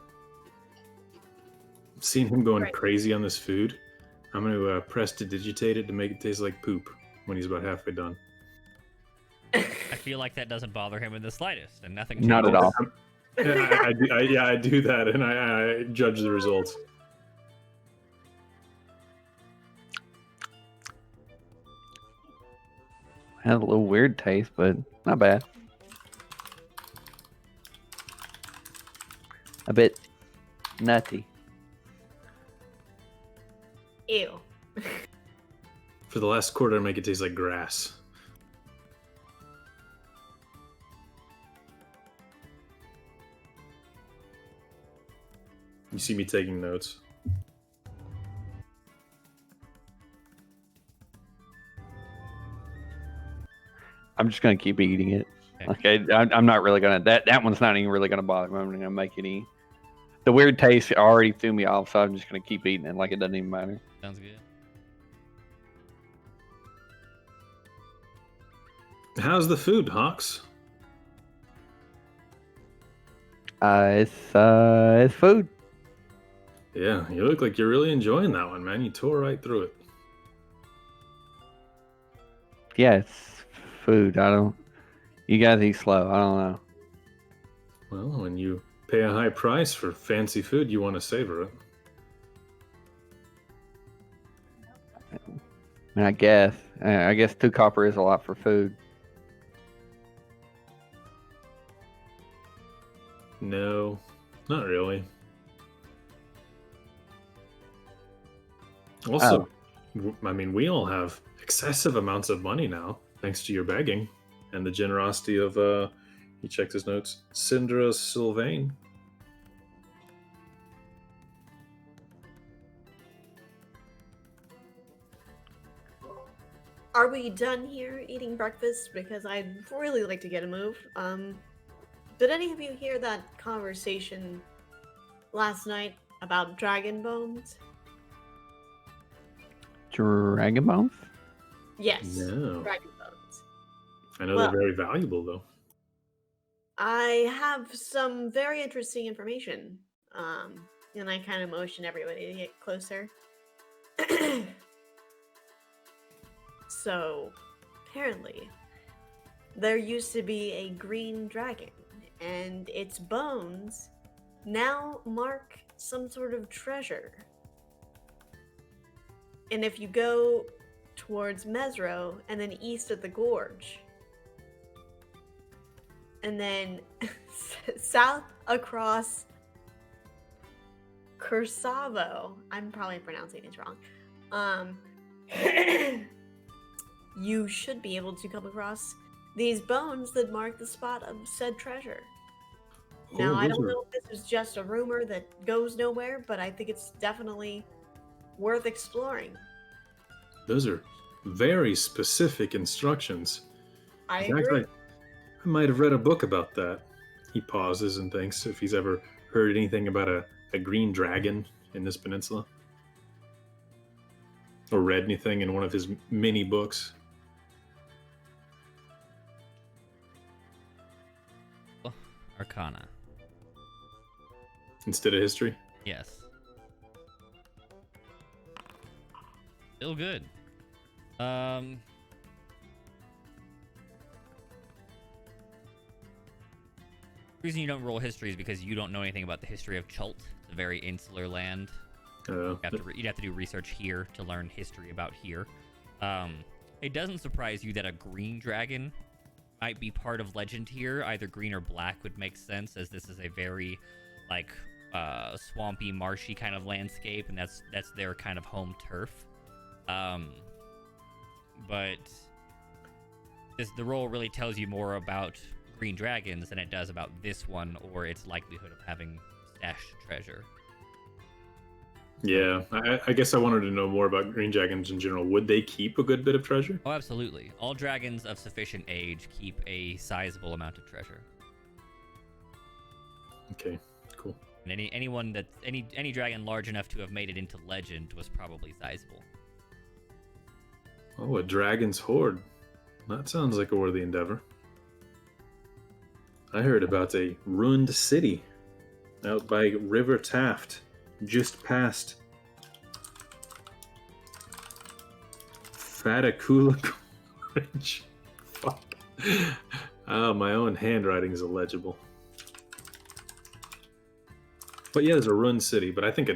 Seeing him going Right. crazy on this food, I'm going to prestidigitate it to make it taste like poop when he's about halfway done. I feel like that doesn't bother him in the slightest, and nothing. Not at changes. all. I do that, and I judge the results. Had a little weird taste, but not bad. A bit nutty. Ew. For the last quarter, I make it taste like grass. You see me taking notes. I'm just gonna keep eating it. Okay. Okay, I'm not really gonna. That one's not even really gonna bother me. I'm gonna make it eat. The weird taste already threw me off, so I'm just gonna keep eating it like it doesn't even matter. Sounds good. How's the food, Hawks? It's food. Yeah, you look like you're really enjoying that one, man. You tore right through it. Yeah, it's food. You guys eat slow. I don't know. Well, when you pay a high price for fancy food, you want to savor it. And I guess 2 copper is a lot for food. No, not really. Also, I mean, we all have excessive amounts of money now, thanks to your begging and the generosity of, he checked his notes, Syndra Sylvain. Are we done here eating breakfast? Because I'd really like to get a move. Did any of you hear that conversation last night about dragon bones? Dragon bones? Yes. No. Dragon bones. I know Well- they're very valuable, though. I have some very interesting information. And I kind of motion everybody to get closer. So, apparently, there used to be a green dragon, and its bones now mark some sort of treasure. And if you go towards Mesro and then east of the gorge, and then south across Cursavo, I'm probably pronouncing it wrong. You should be able to come across these bones that mark the spot of said treasure. Now, I don't know if this is just a rumor that goes nowhere, but I think it's definitely worth exploring. Those are very specific instructions. I In fact, agree. I might have read a book about that. He pauses and thinks if he's ever heard anything about a green dragon in this peninsula. Or read anything in one of his mini books. Arcana. Instead of history? Yes. Still good. The reason you don't roll history is because you don't know anything about the history of Chult. It's a very insular land. You'd have to do research here to learn history about here. It doesn't surprise you that a green dragon might be part of legend here. Either green or black would make sense, as this is a very like swampy, marshy kind of landscape, and that's their kind of home turf. But the role really tells you more about green dragons than it does about this one or its likelihood of having stashed treasure. Yeah, I guess I wanted to know more about green dragons in general. Would they keep a good bit of treasure? Oh, absolutely. All dragons of sufficient age keep a sizable amount of treasure. Okay, cool. And any dragon large enough to have made it into legend was probably sizable. Oh, a dragon's hoard. That sounds like a worthy endeavor. I heard about a ruined city out by River Taft, just past Fatakula Ridge. Fuck. Oh, my own handwriting is illegible. But yeah, there's a ruined city, but I think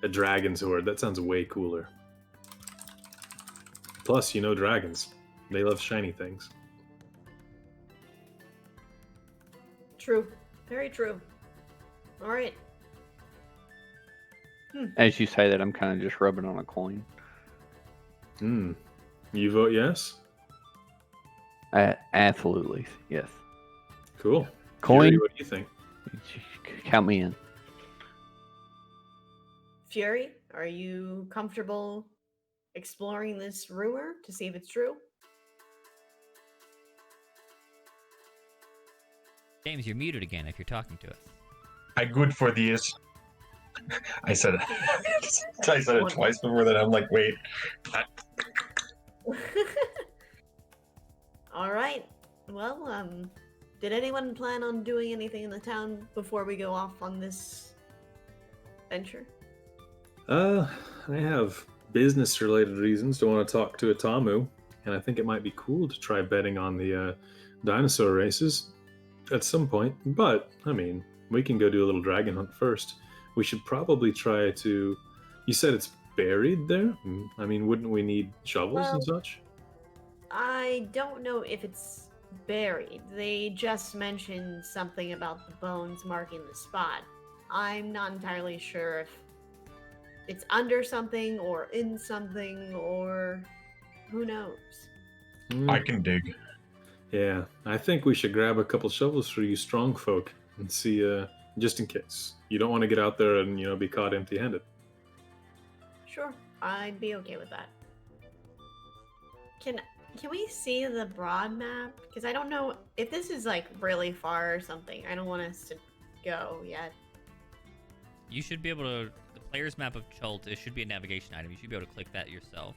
a dragon's hoard, that sounds way cooler. Plus, you know dragons. They love shiny things. True. Very true. All right. As you say that, I'm kind of just rubbing on a coin. You vote yes? Absolutely, yes. Cool. Coin? Fury, what do you think? Count me in. Fury, are you comfortable exploring this rumor to see if it's true? James, you're muted again if you're talking to us. I good for these. I said it. I said it twice before that. I'm like, wait. All right. Well, did anyone plan on doing anything in the town before we go off on this venture? I have business-related reasons to want to talk to Atamu, and I think it might be cool to try betting on the dinosaur races at some point. But, I mean, we can go do a little dragon hunt first. We should probably try to... You said it's buried there? I mean, wouldn't we need shovels and such? I don't know if it's buried. They just mentioned something about the bones marking the spot. I'm not entirely sure if it's under something or in something or who knows. I can dig. Yeah, I think we should grab a couple shovels for you strong folk and see, just in case. You don't want to get out there and, be caught empty-handed. Sure, I'd be okay with that. Can we see the broad map? Because I don't know if this is like really far or something. I don't want us to go yet. You should be able to... The player's map of Chult, it should be a navigation item. You should be able to click that yourself.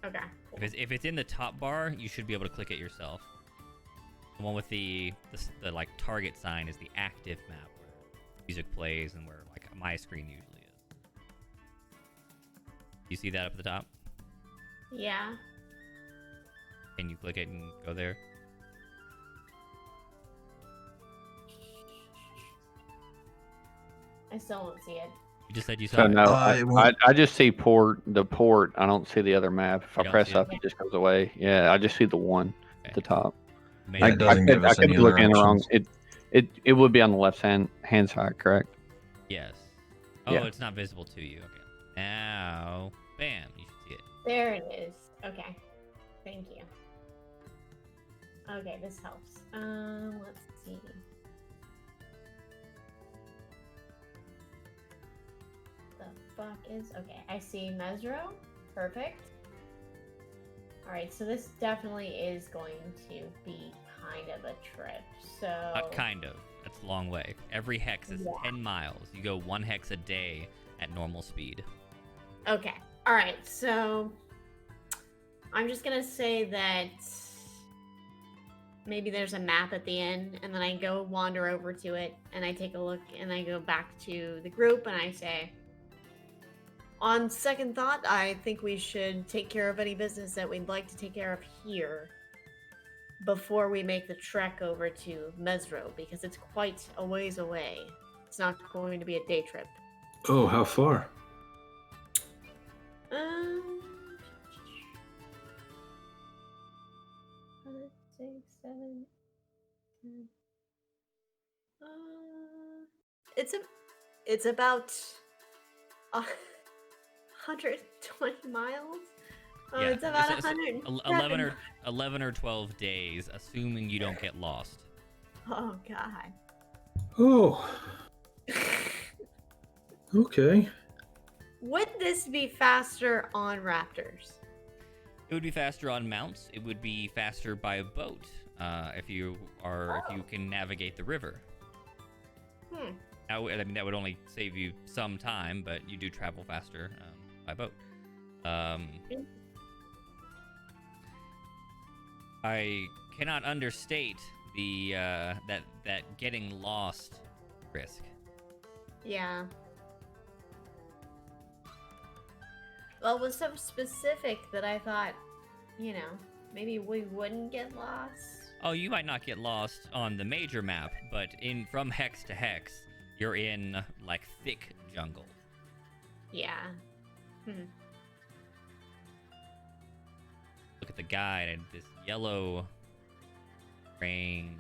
Okay. If it's in the top bar, you should be able to click it yourself. The one with the like target sign is the active map where music plays and where like my screen usually is. You see that up at the top? Yeah. Can you click it and go there? I still don't see it. You just said you saw So it. no, I just see the port. I don't see the other map. If You I don't press see it? up, it just goes away. Yeah, I just see the one at the top. Maybe. Yeah, it doesn't give us I could any be looking other wrong. options. It would be on the left hand side, correct? Yes. Oh, Yeah. it's not visible to you. Okay. Now, bam, you should see it. There it is. Okay. Thank you. Okay, this helps. Let's see. The fuck is okay? I see Mesro. Perfect. All right, so this definitely is going to be kind of a trip. So Not kind of. That's a long way. Every hex is Yeah. 10 miles. You go 1 hex a day at normal speed. Okay. All right. So I'm just gonna say that maybe there's a map at the end, and then I go wander over to it, and I take a look, and I go back to the group, and I say, on second thought, I think we should take care of any business that we'd like to take care of here before we make the trek over to Mesro, because it's quite a ways away. It's not going to be a day trip. Oh, how far? 6, 7, 10. It's about 120 miles. Yeah, It's about it's 100. 11 or 12 days, assuming you don't get lost. Oh God. Oh. Okay. Would this be faster on Raptors? It would be faster on mounts. It would be faster by boat, if you can navigate the river. Now, I mean, that would only save you some time, but you do travel faster by boat. I cannot understate the that getting lost risk. Yeah. Well, it was so specific that I thought, maybe we wouldn't get lost. Oh, you might not get lost on the major map, but from hex to hex, you're in like thick jungle. Yeah. Look at the guide and this yellow rain.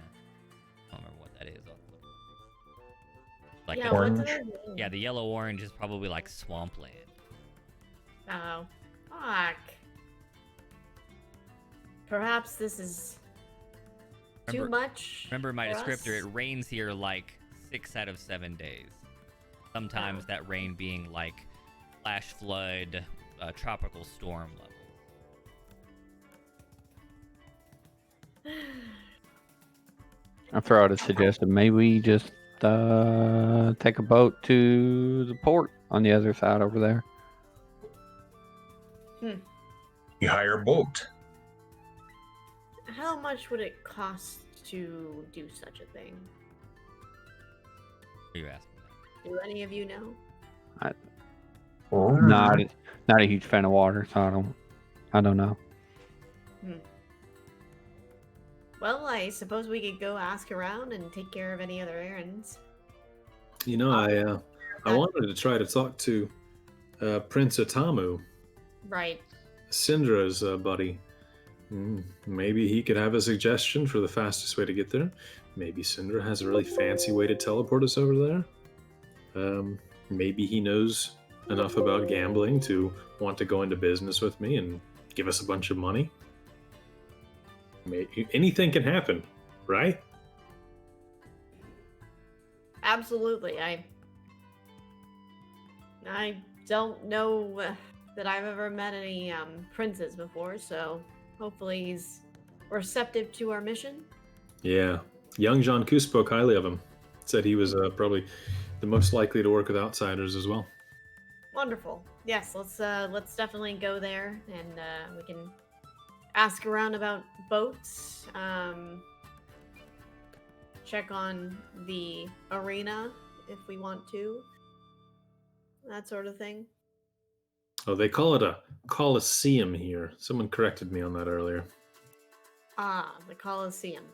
I don't remember what that is. Like Yeah, the, what orange. do they mean? yeah, the yellow orange is probably like swampland. Oh, fuck. Perhaps this is too much. Remember my for descriptor, us? it rains here like 6 out of 7 days. Sometimes that rain being like flash flood, tropical storm level. I'll throw out a suggestion. Maybe we just take a boat to the port on the other side over there. You hire a boat. How much would it cost to do such a thing? Are you asking that? Do any of you know? Not a huge fan of water, so I don't know. Well, I suppose we could go ask around and take care of any other errands. I wanted to try to talk to Prince Atamu, Right. Syndra's buddy. Maybe he could have a suggestion for the fastest way to get there. Maybe Syndra has a really fancy way to teleport us over there. Maybe he knows enough about gambling to want to go into business with me and give us a bunch of money. Anything can happen, right? Absolutely. I don't know that I've ever met any princes before, so hopefully he's receptive to our mission. Yeah. Young Janku spoke highly of him. Said he was probably the most likely to work with outsiders as well. Wonderful. Yes, let's definitely go there, and we can ask around about boats. Check on the arena if we want to. That sort of thing. Oh, they call it a coliseum here. Someone corrected me on that earlier. Ah, the Colosseum.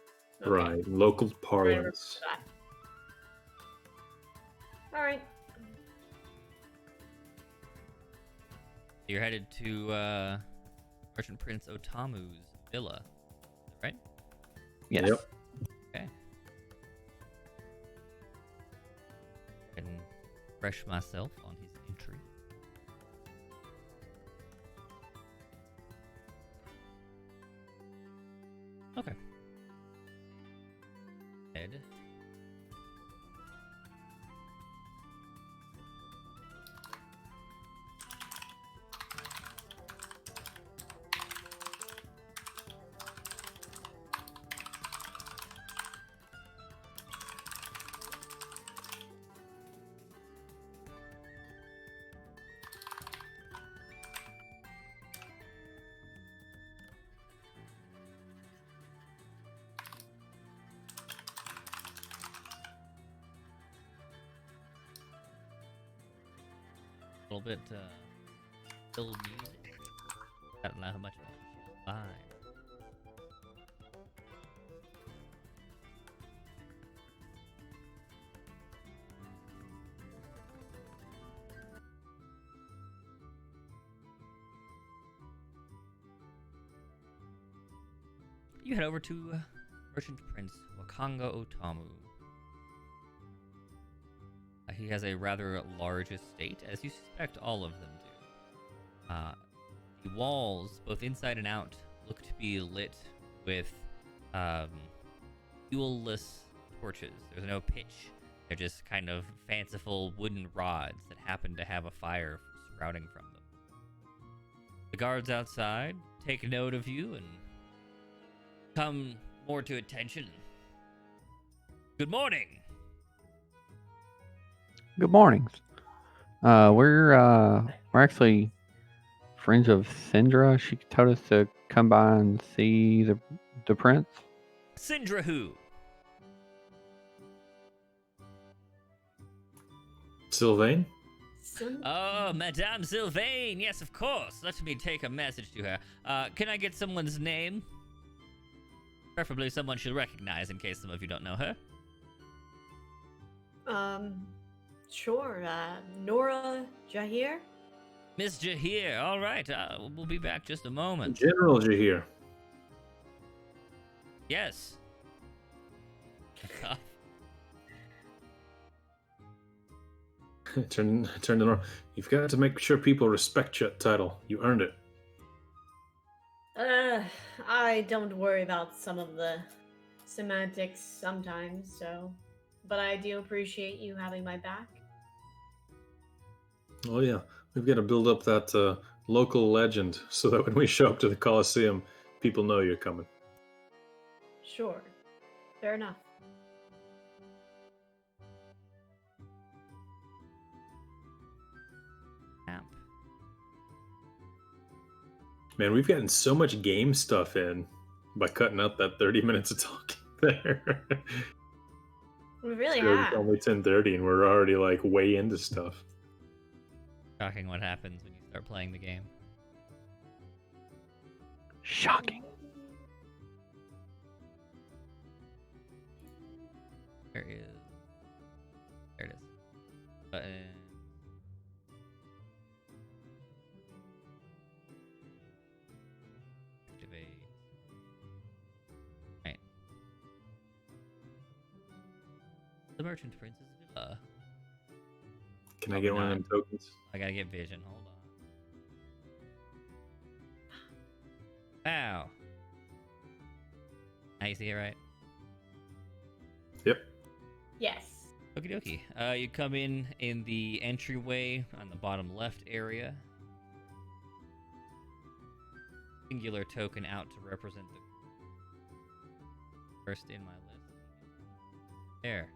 Okay. Right. Local Right, parlance. All right. You're headed to Merchant Prince Otamu's villa, right? Yes. Yep. Okay. And refresh myself on his entry. Okay. Ed. A little bit chill music. I don't know how much of a chill vibe. You head over to Merchant Prince Wakanga Otamu. He has a rather large estate, as you suspect all of them do. The walls, both inside and out, look to be lit with fuel-less torches. There's no pitch. They're just kind of fanciful wooden rods that happen to have a fire sprouting from them. The guards outside take note of you and come more to attention. Good morning. Good mornings. We're actually friends of Syndra. She told us to come by and see the prince. Syndra who? Sylvain? Oh, Madame Sylvain. Yes, of course. Let me take a message to her. Can I get someone's name? Preferably someone she'll recognize in case some of you don't know her. Sure. Nora Jahir? Miss Jahir. All right. We'll be back just a moment. General Jahir. Yes. Turn to Nora. You've got to make sure people respect your title. You earned it. I don't worry about some of the semantics sometimes, so... But I do appreciate you having my back. Oh yeah, we've got to build up that local legend so that when we show up to the Coliseum, people know you're coming. Sure. Fair enough. Amp. Man, we've gotten so much game stuff in by cutting out that 30 minutes of talking there. We really Sure, have. it's only 10:30 and we're already like way into stuff. Shocking what happens when you start playing the game. Shocking. There it is. Button. Activate. Right. The Merchant Prince's Villa. Can I get one of them tokens? I gotta get vision. Hold on. Wow. Now you see it right? Yep. Yes. Okie dokie. You come in the entryway on the bottom left area. Singular token out to represent the first in my list. There.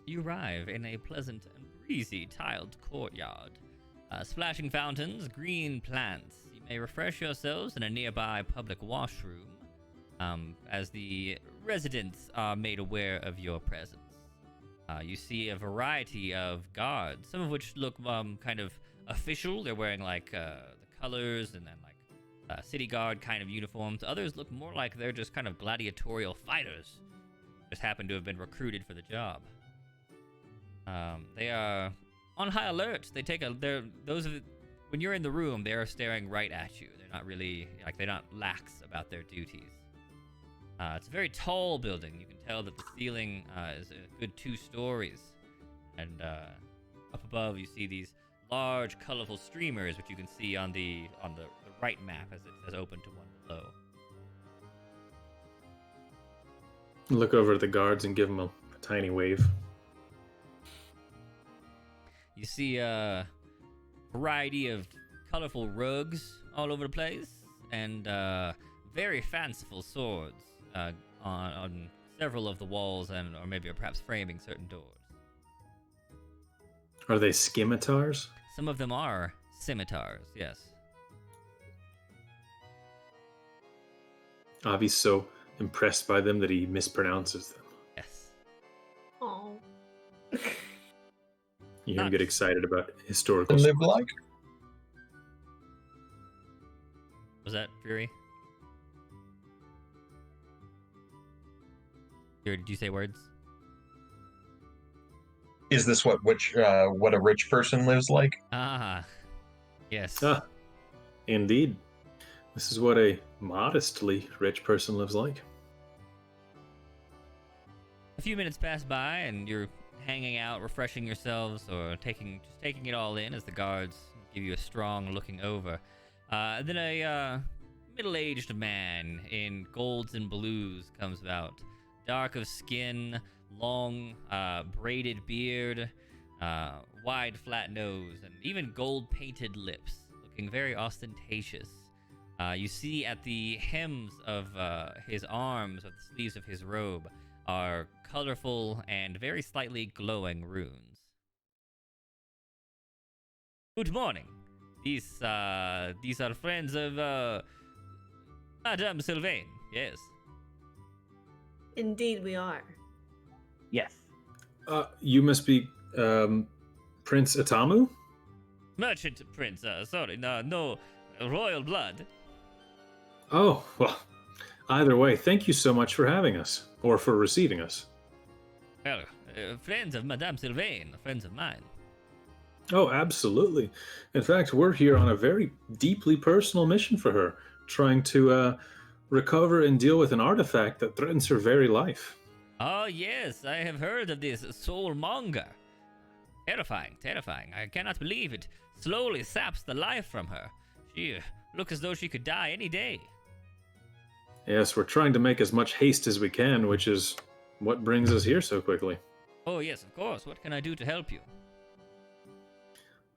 You arrive in a pleasant and breezy tiled courtyard. Splashing fountains, green plants. You may refresh yourselves in a nearby public washroom, as the residents are made aware of your presence. You see a variety of guards, some of which look kind of official. They're wearing like the colors and then like city guard kind of uniforms. Others look more like they're just kind of gladiatorial fighters. Just happen to have been recruited for the job. They are on high alert. When you're in the room, they are staring right at you. They're not really, they're not lax about their duties. It's a very tall building. You can tell that the ceiling is a good 2 stories. And up above, you see these large, colorful streamers, which you can see on the right map as it says open to one below. Look over at the guards and give them a tiny wave. You see a variety of colorful rugs all over the place, and very fanciful swords on several of the walls, or maybe perhaps framing certain doors. Are they scimitars? Some of them are scimitars, yes. Avi's so impressed by them that he mispronounces them. Yes. Oh. You hear him get excited about historical Live swords. like? Was that Fury? Fury, did you say words? Is this what a rich person lives like? Ah, yes. Ah, indeed. This is what a modestly rich person lives like. A few minutes pass by, and you're hanging out, refreshing yourselves, or just taking it all in as the guards give you a strong looking over. Then a middle-aged man in golds and blues comes out, dark of skin, long braided beard, wide flat nose, and even gold-painted lips, looking very ostentatious. You see at the hems of his arms, of the sleeves of his robe, are colorful and very slightly glowing runes. Good morning. These are friends of Madame Sylvain, yes. Indeed, we are. Yes. You must be Prince Atamu? Merchant Prince, sorry, no royal blood. Oh, well, either way, thank you so much for having us, or for receiving us. Well, friends of Madame Sylvain, friends of mine. Oh, absolutely. In fact, we're here on a very deeply personal mission for her, trying to recover and deal with an artifact that threatens her very life. Oh, yes, I have heard of this soulmonger. Terrifying, terrifying. I cannot believe it slowly saps the life from her. She looks as though she could die any day. Yes, we're trying to make as much haste as we can, which is what brings us here so quickly. Oh, yes, of course. What can I do to help you?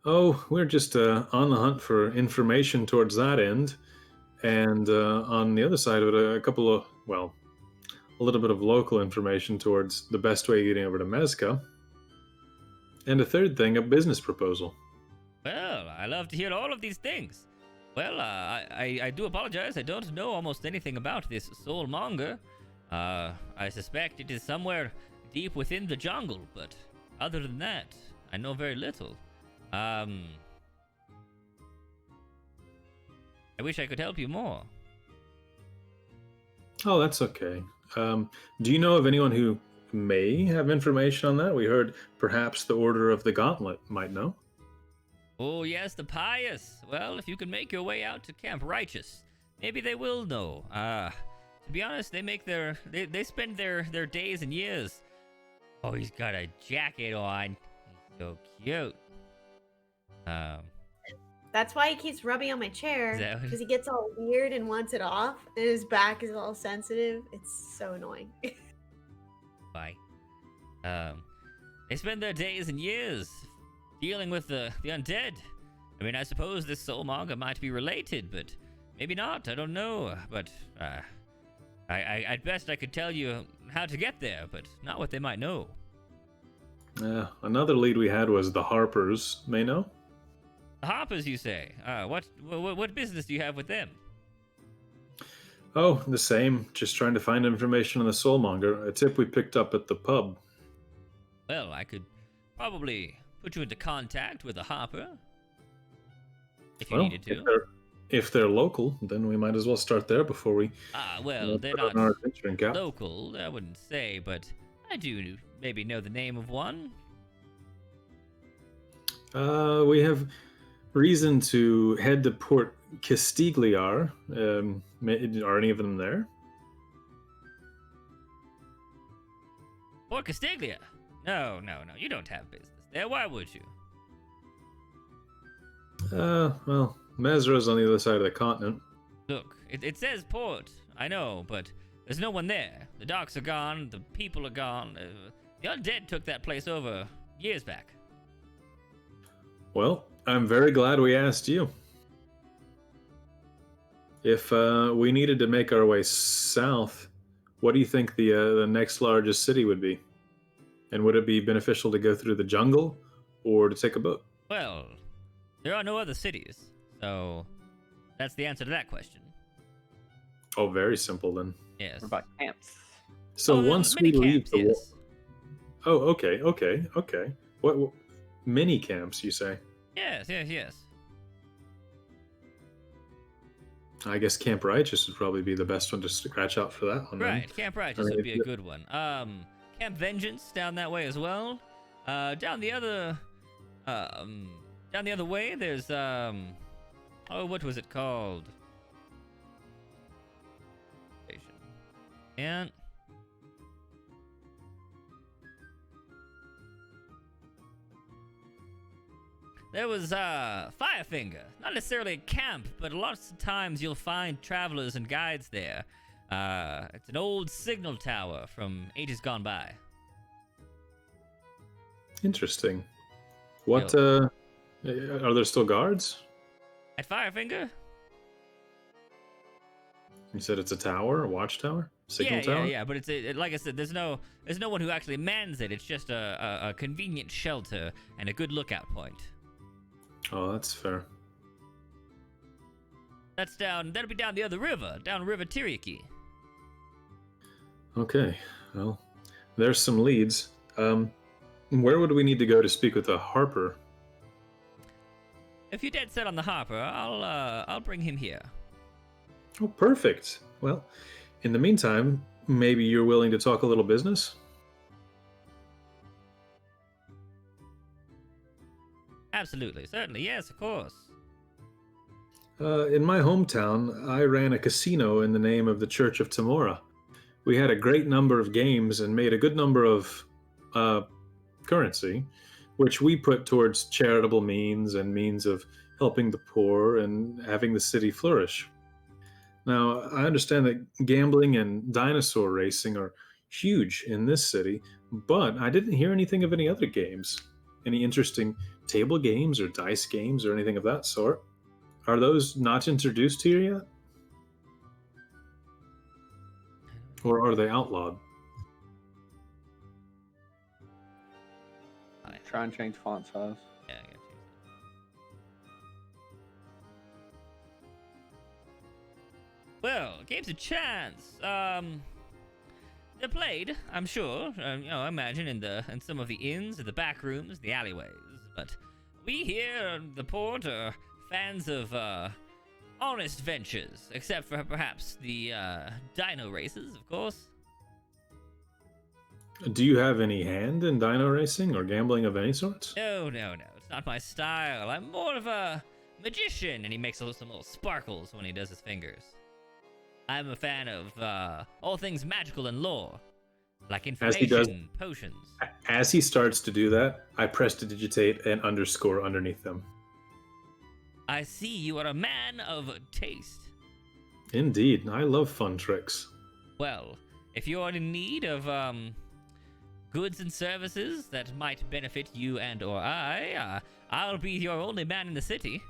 Oh, we're just on the hunt for information towards that end. And on the other side of it, a little bit of local information towards the best way of getting over to Mezca. And a third thing, a business proposal. Well, I love to hear all of these things. Well, I do apologize. I don't know almost anything about this soulmonger. I suspect it is somewhere deep within the jungle, but other than that, I know very little. I wish I could help you more. Oh, that's okay. Do you know of anyone who may have information on that? We heard perhaps the Order of the Gauntlet might know. Oh, yes, the pious. Well, if you can make your way out to Camp Righteous, maybe they will know. To be honest, they spend their days and years. Oh, he's got a jacket on. He's so cute. That's why he keeps rubbing on my chair, Is that what- because he gets all weird and wants it off, and his back is all sensitive. It's so annoying. Why? They spend their days and years dealing with the undead. I mean, I suppose this soulmonger might be related, but maybe not. I don't know. But at best I could tell you how to get there, but not what they might know. Another lead we had was the Harpers may know. The Hoppers, you say? What business do you have with them? Oh, the same. Just trying to find information on the soulmonger. A tip we picked up at the pub. Well, I could probably put you into contact with a Hopper if you needed to. If they're local, then we might as well start there before we. Well, they're put on not our adventuring cap. local, I wouldn't say, but I do maybe know the name of one. We have reason to head to Port Castigliar. Are any of them there? Port Castiglia? No, you don't have business there. Why would you? Well, Mesra's on the other side of the continent. Look, it says port, I know, but there's no one there. The docks are gone, the people are gone. The undead took that place over years back. Well, I'm very glad we asked you. If we needed to make our way south, what do you think the next largest city would be? And would it be beneficial to go through the jungle or to take a boat? Well, there are no other cities, so that's the answer to that question. Oh, very simple then. Yes. What about camps? So Oh, once mini we leave camps, the yes. Oh, okay. What mini camps you say? Yes. I guess Camp Righteous would probably be the best one to scratch out for that one. then. Right, Camp Righteous would be a good one. Camp Vengeance down that way as well. Down the other way, there's oh, what was it called? And there was Firefinger. Not necessarily a camp, but lots of times you'll find travelers and guides there. It's an old signal tower from ages gone by. Interesting. What are there still guards? At Firefinger? You said it's a tower, a watchtower, signal tower. Yeah. But it's like I said, there's no one who actually mans it. It's just a convenient shelter and a good lookout point. Oh, that's fair. That'll be down the other river, down River Tiriki. Okay, well, there's some leads. Where would we need to go to speak with the Harper? If you're dead set on the Harper, I'll bring him here. Oh, perfect. Well, in the meantime, maybe you're willing to talk a little business? Absolutely, certainly, yes, of course. In my hometown, I ran a casino in the name of the Church of Tamora. We had a great number of games and made a good number of currency, which we put towards charitable means and means of helping the poor and having the city flourish. Now, I understand that gambling and dinosaur racing are huge in this city, but I didn't hear anything of any other games. Any interesting table games or dice games or anything of that sort? Are those not introduced here yet? Or are they outlawed? Try and change font size. Yeah, I got you. Well, game's a chance. They're played, I'm sure. I imagine in some of the inns, the back rooms, the alleyways. But we here at the port are fans of honest ventures, except for perhaps the dino races, of course. Do you have any hand in dino racing or gambling of any sort? No, it's not my style. I'm more of a magician, and he makes some little sparkles when he does his fingers. I'm a fan of all things magical and lore, like information, potions. As he starts to do that, I prestidigitate an underscore underneath them. I see you are a man of taste. Indeed, I love fun tricks. Well, if you're in need of goods and services that might benefit you and or I'll be your only man in the city.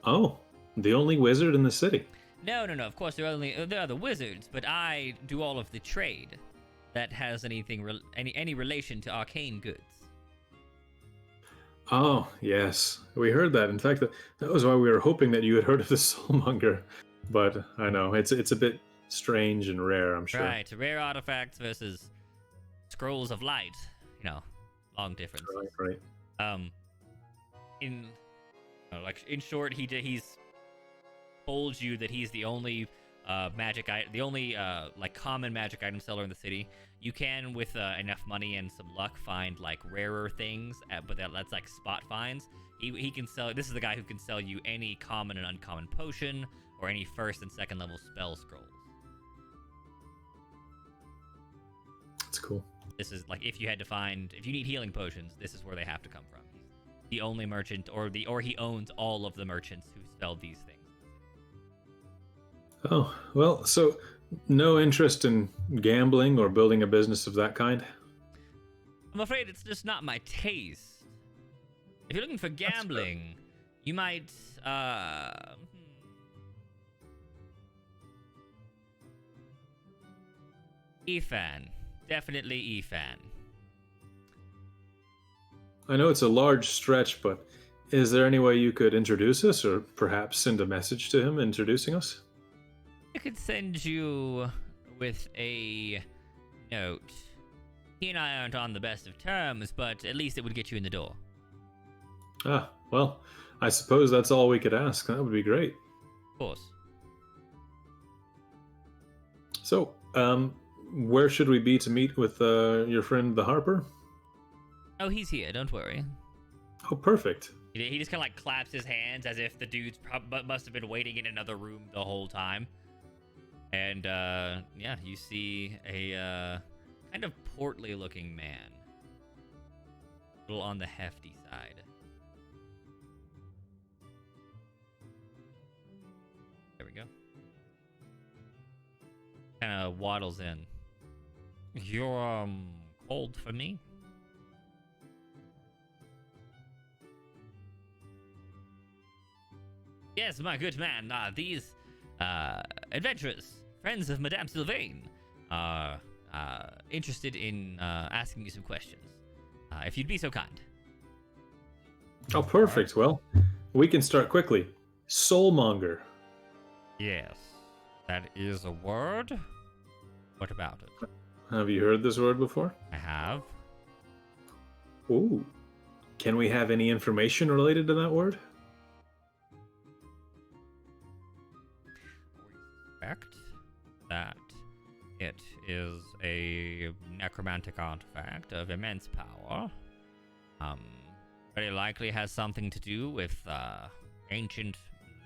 Oh, the only wizard in the city. No. Of course, there are the wizards, but I do all of the trade that has any relation to arcane goods. Oh, yes. We heard that. In fact, that was why we were hoping that you had heard of the Soulmonger. But I know, it's a bit strange and rare, I'm sure. Right, rare artifacts versus scrolls of light. Long difference. Right. In short, he's told you that he's the only common magic item seller in the city. You can, with enough money and some luck, find like rarer things, but that's like spot finds. He can sell. This is the guy who can sell you any common and uncommon potion or any first and second level spell scrolls. That's cool. This is like if you need healing potions, this is where they have to come from. He's the only merchant, or he owns all of the merchants who sell these things. Oh, well, so no interest in gambling or building a business of that kind? I'm afraid it's just not my taste. If you're looking for gambling, you might, Efan. Definitely Efan. I know it's a large stretch, but is there any way you could introduce us, or perhaps send a message to him introducing us? I could send you with a note. He and I aren't on the best of terms, but at least it would get you in the door. Ah, well, I suppose that's all we could ask. That would be great. Of course. So, where should we be to meet with your friend the Harper? Oh, he's here. Don't worry. Oh, perfect. He just kind of like claps his hands as if the dude's must have been waiting in another room the whole time. And yeah, you see a kind of portly looking man. A little on the hefty side. There we go. Kind of waddles in. You're cold for me? Yes, my good man. These adventurers, friends of Madame Sylvain, are interested in asking you some questions. If you'd be so kind. Oh, perfect. Well, we can start quickly. Soulmonger. Yes, that is a word. What about it? Have you heard this word before? I have. Ooh. Can we have any information related to that word? We suspect that it is a necromantic artifact of immense power. Very likely has something to do with ancient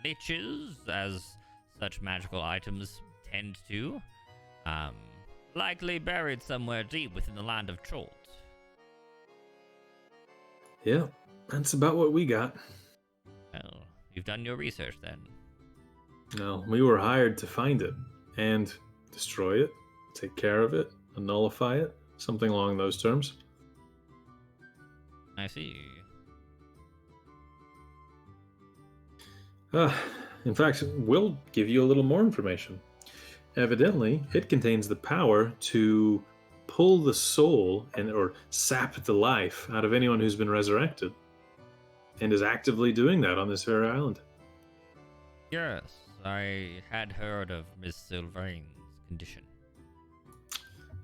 liches, as such magical items tend to. Likely buried somewhere deep within the land of trolls. Yeah, that's about what we got. Well, you've done your research then. No, we were hired to find it and destroy it, take care of it, nullify it, something along those terms. I see. In fact, we'll give you a little more information. Evidently, it contains the power to pull the soul or sap the life out of anyone who's been resurrected, and is actively doing that on this very island. Yes, I had heard of Miss Sylvain's condition.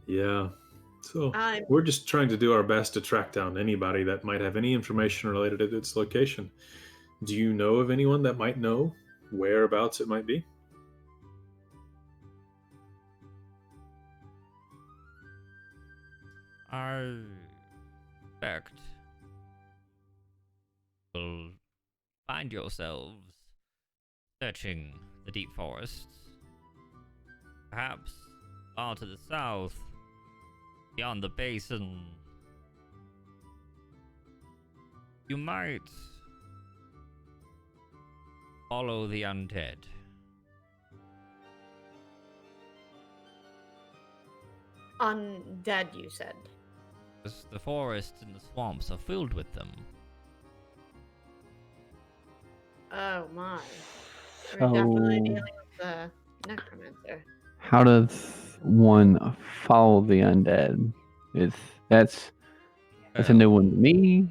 Yeah, so we're just trying to do our best to track down anybody that might have any information related to its location. Do you know of anyone that might know whereabouts it might be? I suspect you'll find yourselves searching the deep forests. Perhaps far to the south, beyond the basin. You might follow the undead. Undead, you said. The forests and the swamps are filled with them. Oh my. We're So- definitely dealing with the necromancer. How does one follow the undead? That's a new one to me.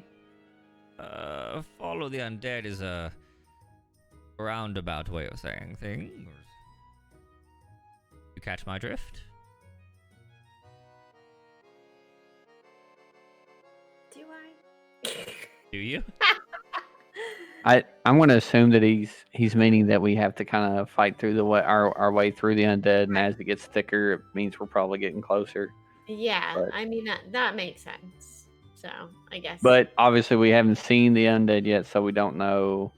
Follow the undead is a roundabout way of saying things. You catch my drift? Do I? Do you? I'm going to assume that he's meaning that we have to kind of fight through our way through the undead, and as it gets thicker, it means we're probably getting closer. Yeah, But- I mean that makes sense. So I guess. But obviously, we haven't seen the undead yet, so we don't know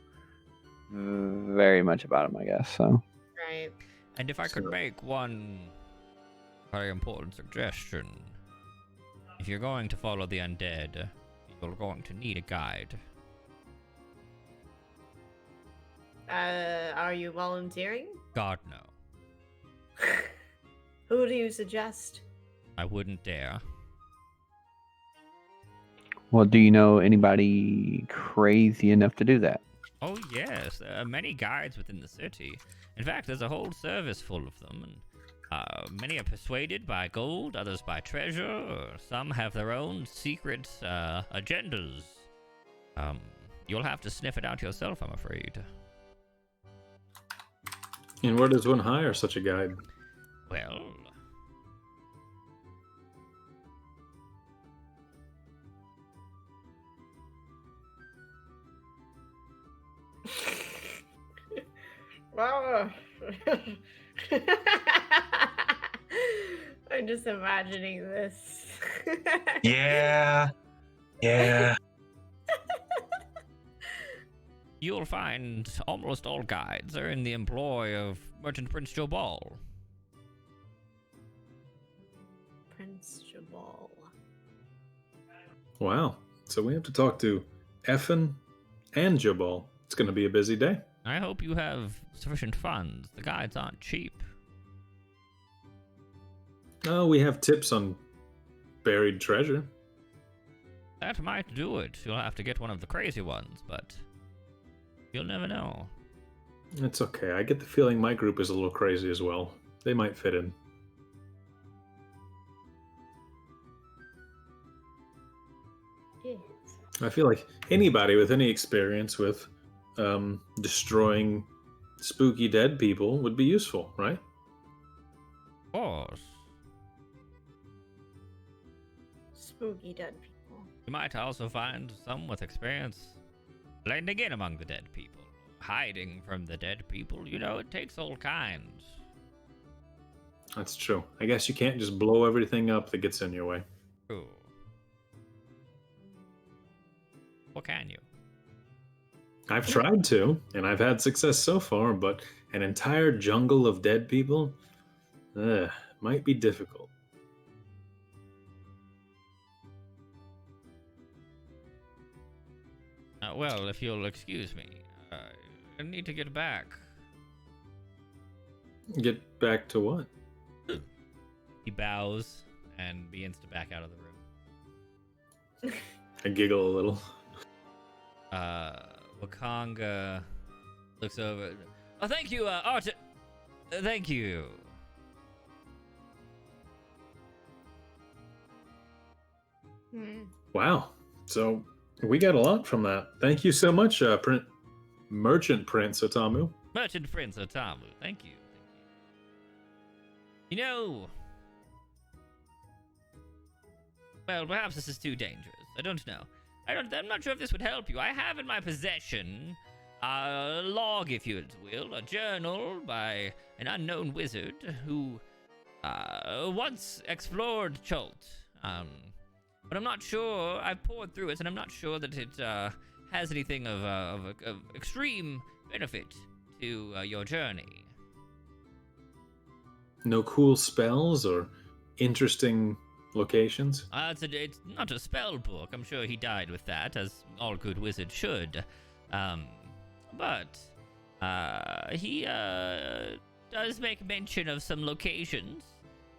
very much about them, I guess. So right. And if I could make one very important suggestion, If you're going to follow the undead, you're going to need a guide. Are you volunteering? God, no. Who do you suggest? I wouldn't dare. Well, do you know anybody crazy enough to do that? Oh, yes. There are many guides within the city. In fact, there's a whole service full of them, and many are persuaded by gold, others by treasure, or some have their own secret agendas. You'll have to sniff it out yourself, I'm afraid. And where does one hire such a guide? Well... Wow. I'm just imagining this. Yeah. Yeah. You'll find almost all guides are in the employ of Merchant Prince Jobal. Prince Jabal. Wow. So we have to talk to Effin and Jabal. It's going to be a busy day. I hope you have sufficient funds. The guides aren't cheap. Oh, we have tips on buried treasure. That might do it. You'll have to get one of the crazy ones, but you'll never know. It's okay. I get the feeling my group is a little crazy as well. They might fit in. Yes. I feel like anybody with any experience with destroying spooky dead people would be useful, right? Of course. Spooky dead people. You might also find some with experience blending in among the dead people, hiding from the dead people. You know, it takes all kinds. That's true. I guess you can't just blow everything up that gets in your way. True. What can you? I've tried to, and I've had success so far, but an entire jungle of dead people might be difficult. Well, if you'll excuse me, I need to get back. Get back to what? He bows and begins to back out of the room. I giggle a little. Wakanga looks over. Oh, thank you, Art. Thank you. Wow. So we got a lot from that. Thank you so much, Merchant Prince Otamu. Merchant Prince Otamu. Thank you. You know, well, perhaps this is too dangerous. I don't know. I'm not sure if this would help you. I have in my possession a log, if you will, a journal by an unknown wizard who once explored Chult. But I'm not sure. I've poured through it, and I'm not sure that it has anything of extreme benefit to your journey. No cool spells or interesting locations? It's not a spell book. I'm sure he died with that, as all good wizards should. But he does make mention of some locations.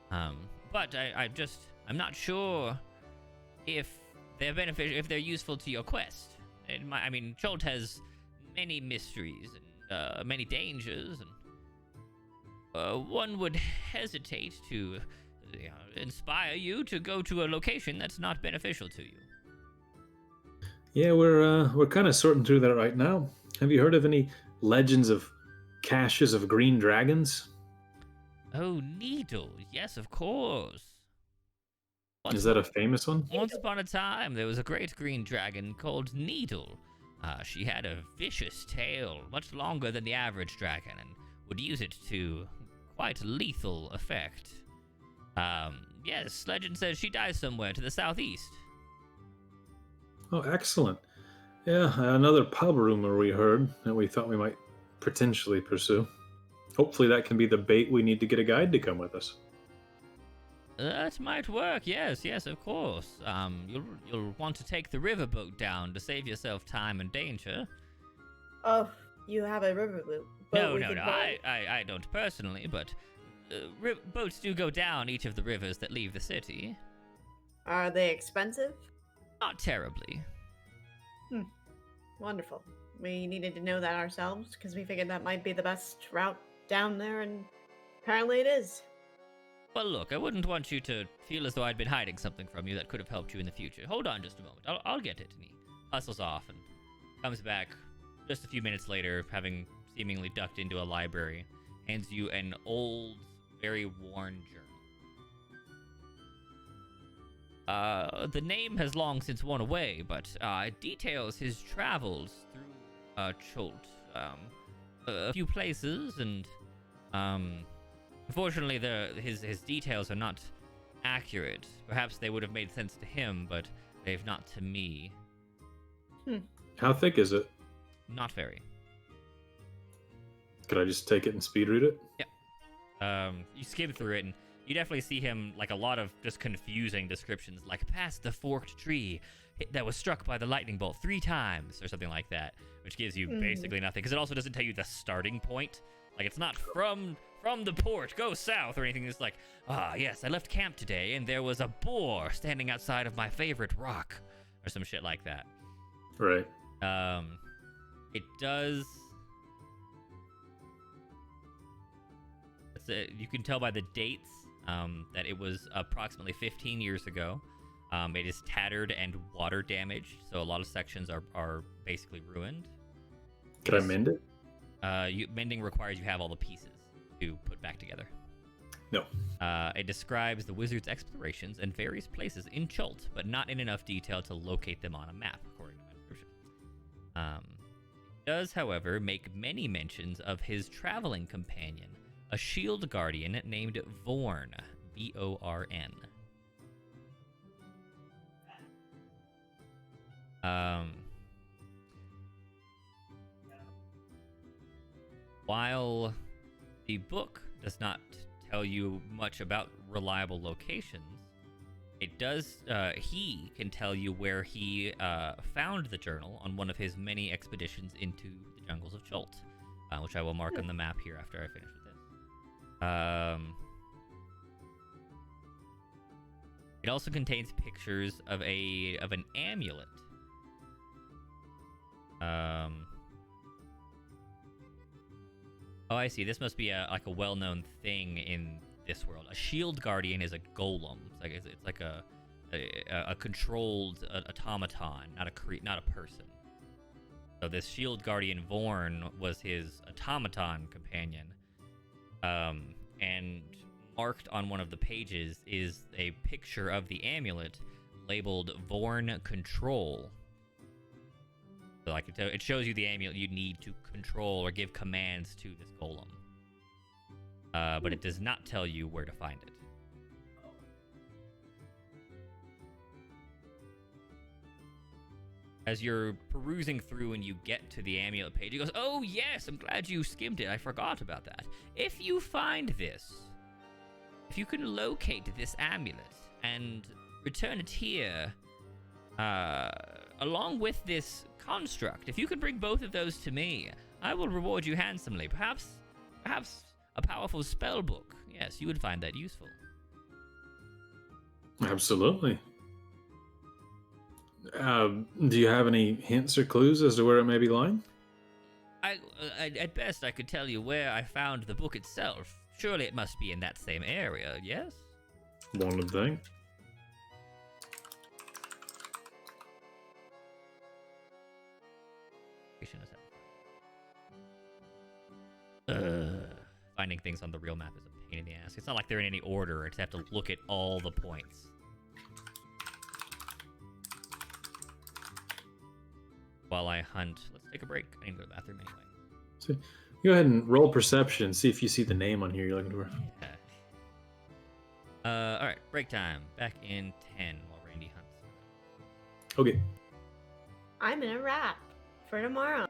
But I'm not sure if they're beneficial, if they're useful to your quest. Chult has many mysteries and many dangers, and one would hesitate to inspire you to go to a location that's not beneficial to you. Yeah, we're kind of sorting through that right now. Have you heard of any legends of caches of green dragons? Oh, Needle. Yes, of course. Is that a famous one? Once upon a time, there was a great green dragon called Needle. She had a vicious tail, much longer than the average dragon, and would use it to quite lethal effect. Yes, legend says she dies somewhere to the southeast. Oh, excellent. Yeah, another pub rumor we heard that we thought we might potentially pursue. Hopefully that can be the bait we need to get a guide to come with us. That might work. Yes, of course. You'll want to take the riverboat down to save yourself time and danger. Oh, you have a river boat. No. I don't personally, but boats do go down each of the rivers that leave the city. Are they expensive? Not terribly. Wonderful. We needed to know that ourselves because we figured that might be the best route down there, and apparently it is. Well, look, I wouldn't want you to feel as though I'd been hiding something from you that could have helped you in the future. Hold on just a moment. I'll get it. And he hustles off and comes back just a few minutes later, having seemingly ducked into a library, hands you an old, very worn journal. The name has long since worn away, but it details his travels through Cholt. A few places, and unfortunately, his details are not accurate. Perhaps they would have made sense to him, but they've not to me. How thick is it? Not very. Could I just take it and speed read it? Yeah. You skim through it, and you definitely see him, like, a lot of just confusing descriptions, like, past the forked tree that was struck by the lightning bolt 3 times, or something like that, which gives you basically nothing, because it also doesn't tell you the starting point. Like, it's not from the port, go south, or anything. It's like, yes, I left camp today, and there was a boar standing outside of my favorite rock, or some shit like that. Right. It does... You can tell by the dates that it was approximately 15 years ago. It is tattered and water damaged, so a lot of sections are basically ruined. Could I mend it? Mending requires you have all the pieces to put back together. No. It describes the wizard's explorations and various places in Cholt, but not in enough detail to locate them on a map, according to my description. It does, however, make many mentions of his traveling companion, a shield guardian named Vorn, Vorn. While the book does not tell you much about reliable locations, it does, he can tell you where he found the journal on one of his many expeditions into the jungles of Cholt, which I will mark on the map here after I finish with this. It also contains pictures of an amulet. Oh, I see. This must be a well-known thing in this world. A shield guardian is a golem. It's like a controlled automaton, not a person. So this shield guardian Vorn was his automaton companion. And marked on one of the pages is a picture of the amulet labeled Vorn Control. So like it shows you the amulet you need to control or give commands to this golem. But it does not tell you where to find it. As you're perusing through and you get to the amulet page, he goes, "Oh yes, I'm glad you skimmed it. I forgot about that. If you find this, if you can locate this amulet and return it here, along with this construct, if you can bring both of those to me, I will reward you handsomely. Perhaps a powerful spell book. Yes, you would find that useful." Absolutely. Do you have any hints or clues as to where it may be lying? At best, I could tell you where I found the book itself. Surely it must be in that same area, yes? One would think. Finding things on the real map is a pain in the ass. It's not like they're in any order. I just have to look at all the points. While I hunt. Let's take a break. I need to go to the bathroom anyway. So, go ahead and roll perception and see if you see the name on here you're looking for. Yeah. Alright, break time. Back in 10 while Randy hunts. Okay. I'm in a wrap for tomorrow.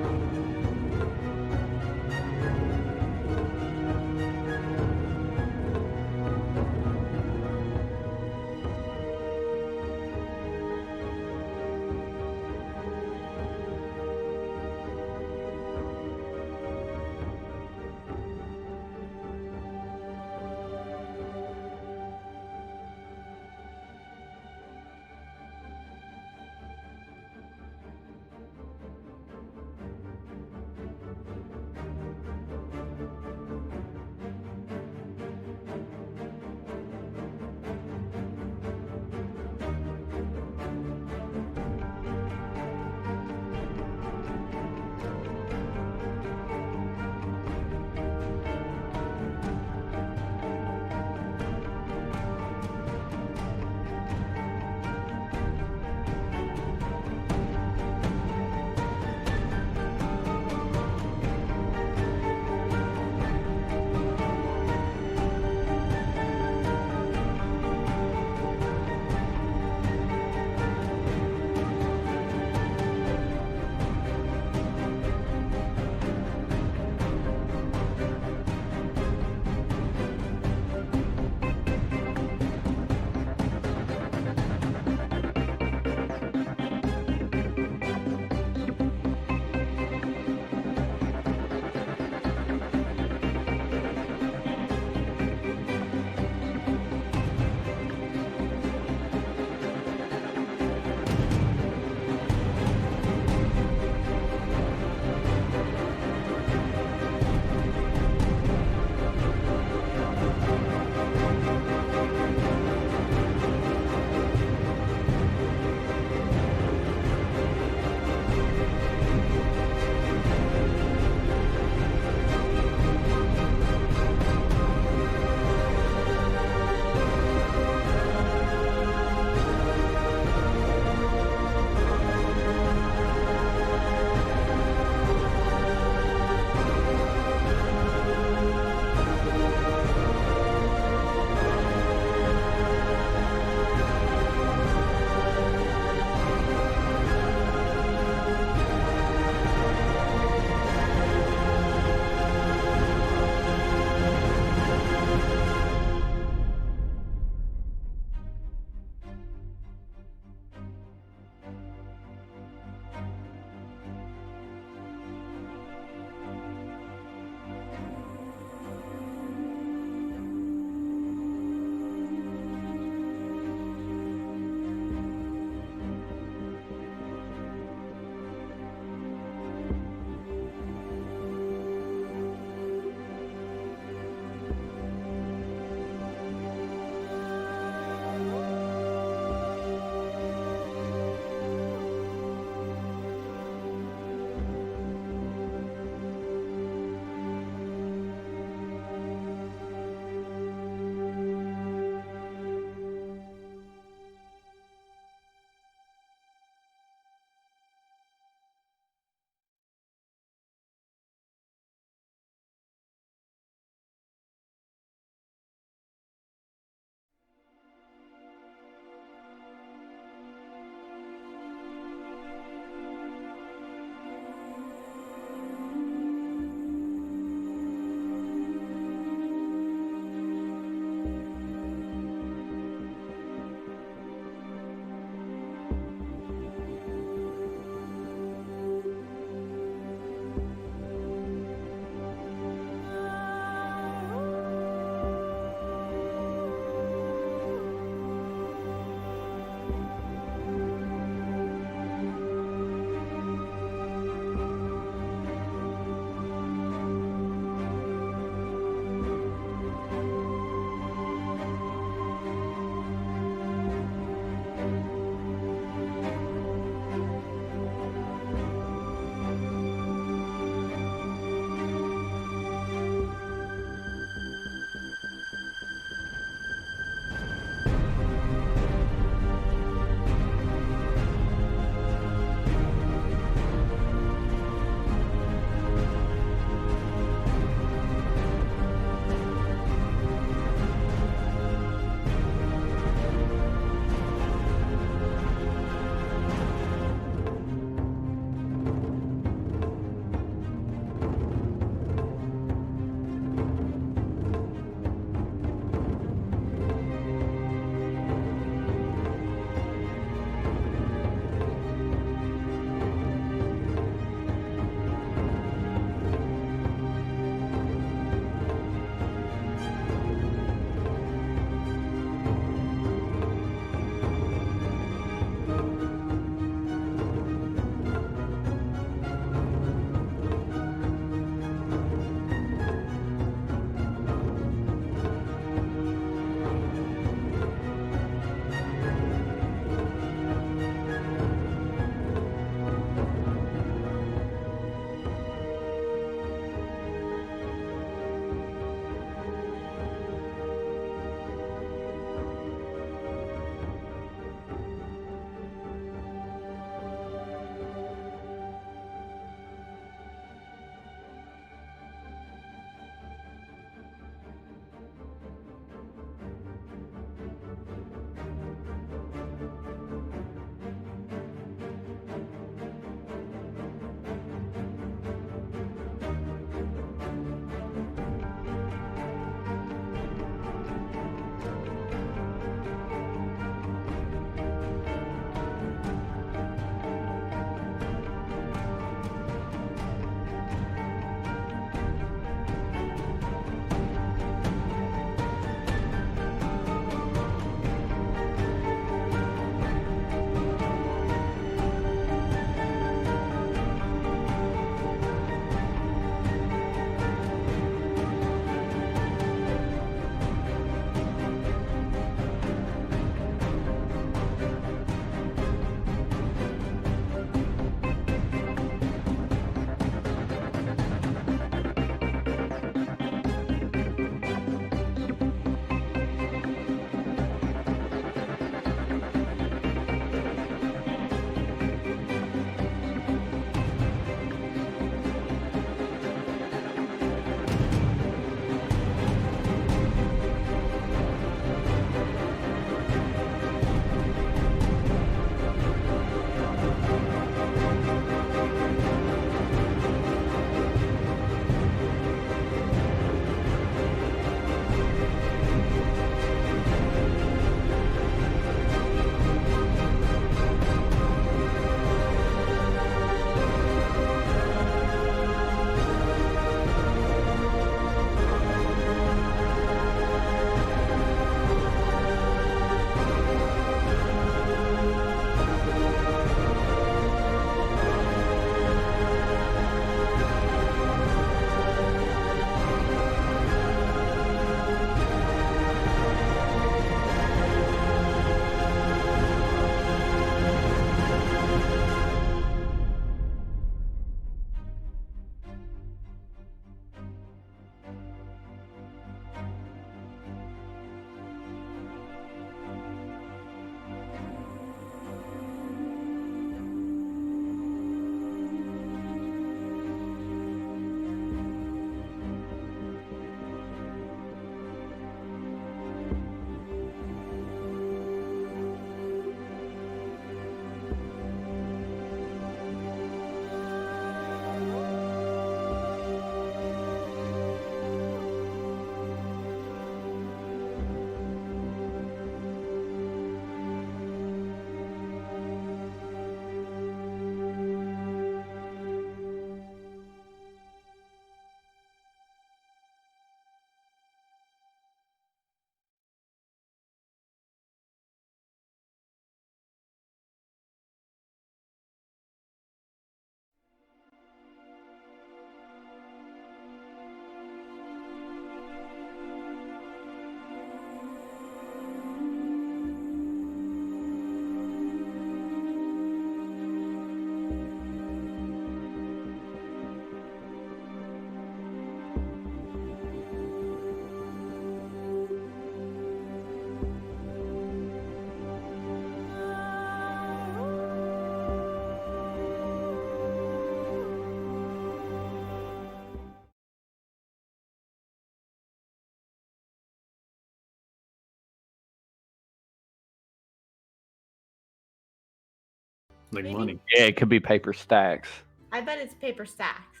like Maybe. money. Yeah, it could be paper stacks. I bet it's paper stacks.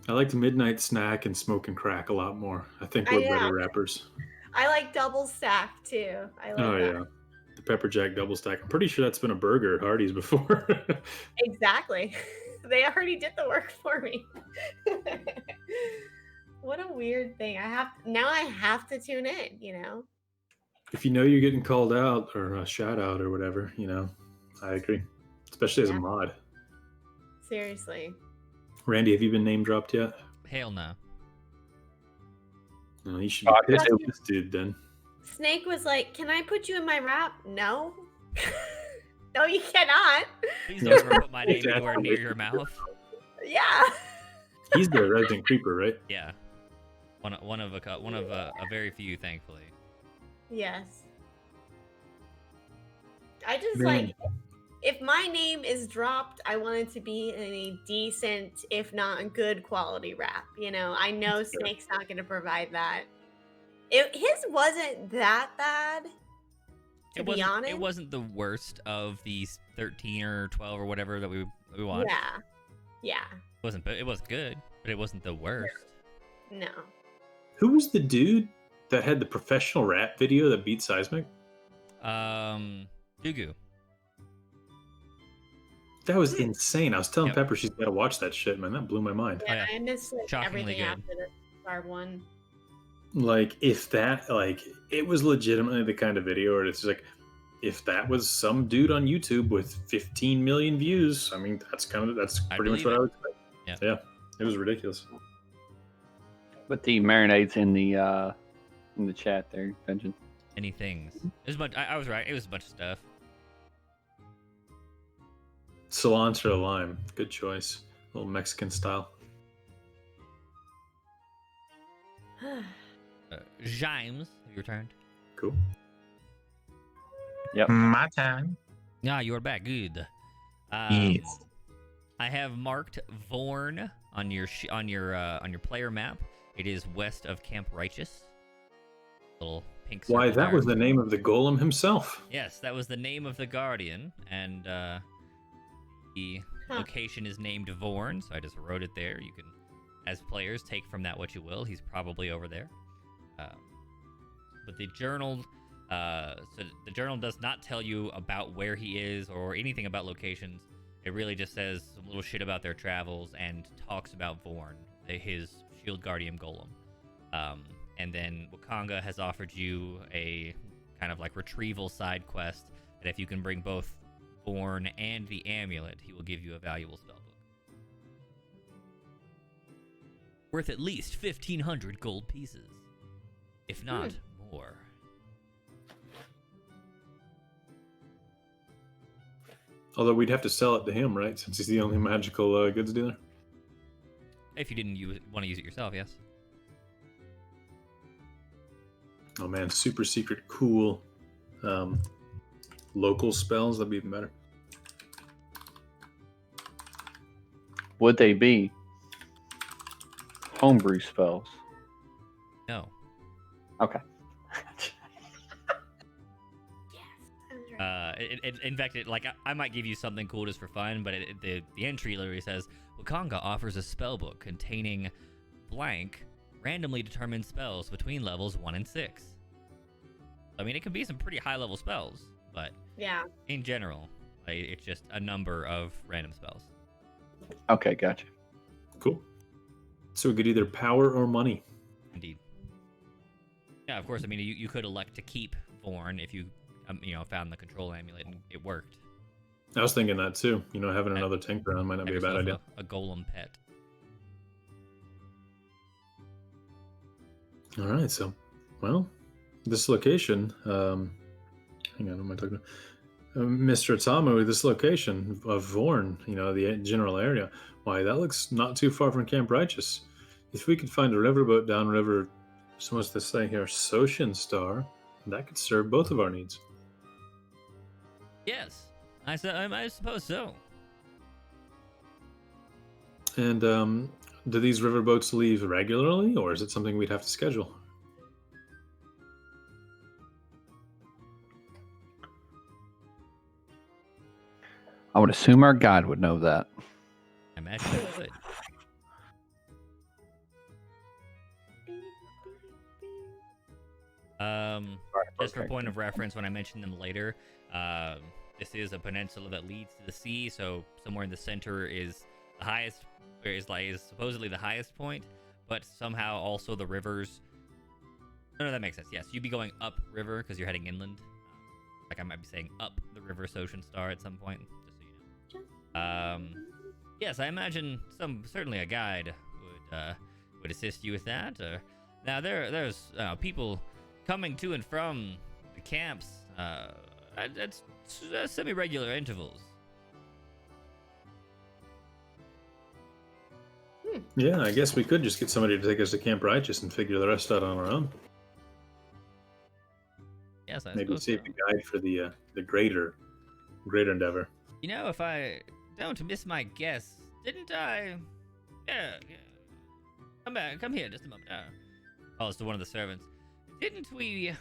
I liked midnight snack and smoking crack a lot more. I think we're Yeah. better rappers. I like double stack too. I like Oh that. yeah, the pepper jack double stack. I'm pretty sure that's been a burger at Hardee's before. Exactly. They already did the work for me. What a weird thing. I have to tune in, you know? If you know you're getting called out or a shout out or whatever, I agree. Especially as a Yeah. mod. Seriously. Randy, have you been name dropped yet? Hell no. No, you should Oh, be I pissed did. at this dude then. Snake was like, "Can I put you in my rap?" No. No, you cannot. Please don't ever put my name anywhere near your mouth. Yeah. He's the resident creeper, right? Yeah. One of a very few, thankfully. Yes. I just Man. like, if my name is dropped, I want it to be in a decent, if not good quality rap. I know That's fair. Snake's not going to provide that. His wasn't that bad, to be honest. It wasn't the worst of these 13 or 12 or whatever that we watched. Yeah. It wasn't good, but it wasn't the worst. No. Who was the dude that had the professional rap video that beat Seismic? Dugu. That was insane. I was telling Yep. Pepper she's got to watch that shit, man. That blew my mind. Yeah, yeah. I missed like, Shockingly everything good. after the Barb one. Like, if that, it was legitimately the kind of video where it's like, if that was some dude on YouTube with 15 million views, I mean, that's I pretty much believe what it. I would expect. Yeah. Yeah. It was ridiculous. But the marinades in the chat there, Dungeon. Many things. It was much. I was right. It was a bunch of stuff. Cilantro lime. Good choice. A little Mexican style. James, have you returned? Cool. My time. Yeah, you're back. Good. Yes. I have marked Vorn on your player map. It is west of Camp Righteous. Little pink circle Why, that there. was the name of the golem himself. Yes, that was the name of the Guardian, and the location is named Vorn, so I just wrote it there. You can, as players, take from that what you will. He's probably over there. But the journal, so the journal does not tell you about where he is or anything about locations. It really just says some little shit about their travels and talks about Vorn, his Shield Guardian Golem. And then Wakanga has offered you a kind of like retrieval side quest that if you can bring both Vorn and the amulet, he will give you a valuable spellbook. Worth at least 1,500 gold pieces. If not more. Although we'd have to sell it to him, right? Since he's the only magical goods dealer. If you didn't want to use it yourself, yes. Oh man, super secret, cool local spells. That'd be even better. Would they be homebrew spells? No. Okay. In fact, I might give you something cool just for fun, but the entry literally says Wakanga offers a spellbook containing blank randomly determined spells between levels 1 and 6. I mean, it can be some pretty high level spells, but Yeah. in general, it's just a number of random spells. Okay, gotcha. Cool. So we could either power or money. Indeed. Yeah, of course. I mean, you could elect to keep Vorn if you found the control amulet and it worked. I was thinking that too. Having another tank around might not be a Have bad yourself idea. A golem pet. All right, so, well, this location, hang on, what am I talking about? Mr. Atamu, this location of Vorn, the general area, why, that looks not too far from Camp Righteous. If we could find a riverboat downriver, so what's this thing here, Soshin Star, that could serve both of our needs. Yes, I suppose so. And do these riverboats leave regularly, or is it something we'd have to schedule? I would assume our guide would know that. I imagine it would. Just for point of reference, when I mention them later, this is a peninsula that leads to the sea, so somewhere in the center is the highest, or is supposedly the highest point, but somehow also the rivers. No, that makes sense. Yes, you'd be going up river because you're heading inland. Like I might be saying up the river Ocean Star at some point, just so you know. Yes, I imagine certainly a guide would assist you with that. Now there's people coming to and from the camps at semi-regular intervals. Yeah, I guess we could just get somebody to take us to Camp Righteous and figure the rest out on our own. Yes, I Maybe suppose save so. the guide for the greater endeavor. You know, if I don't miss my guess, didn't I? Yeah. Come here just a moment. Calls to one of the servants. Didn't we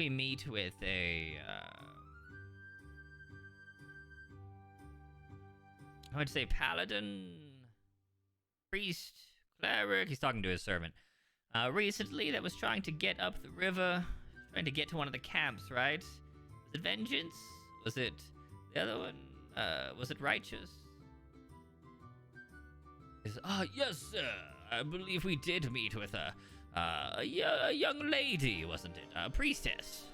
meet with a I would say paladin, priest, cleric? He's talking to his servant. Recently that was trying to get up the river, trying to get to one of the camps, right? Was it Vengeance? Was it the other one? Was it Righteous? Yes, sir. I believe we did meet with her. A young lady, wasn't it? A priestess.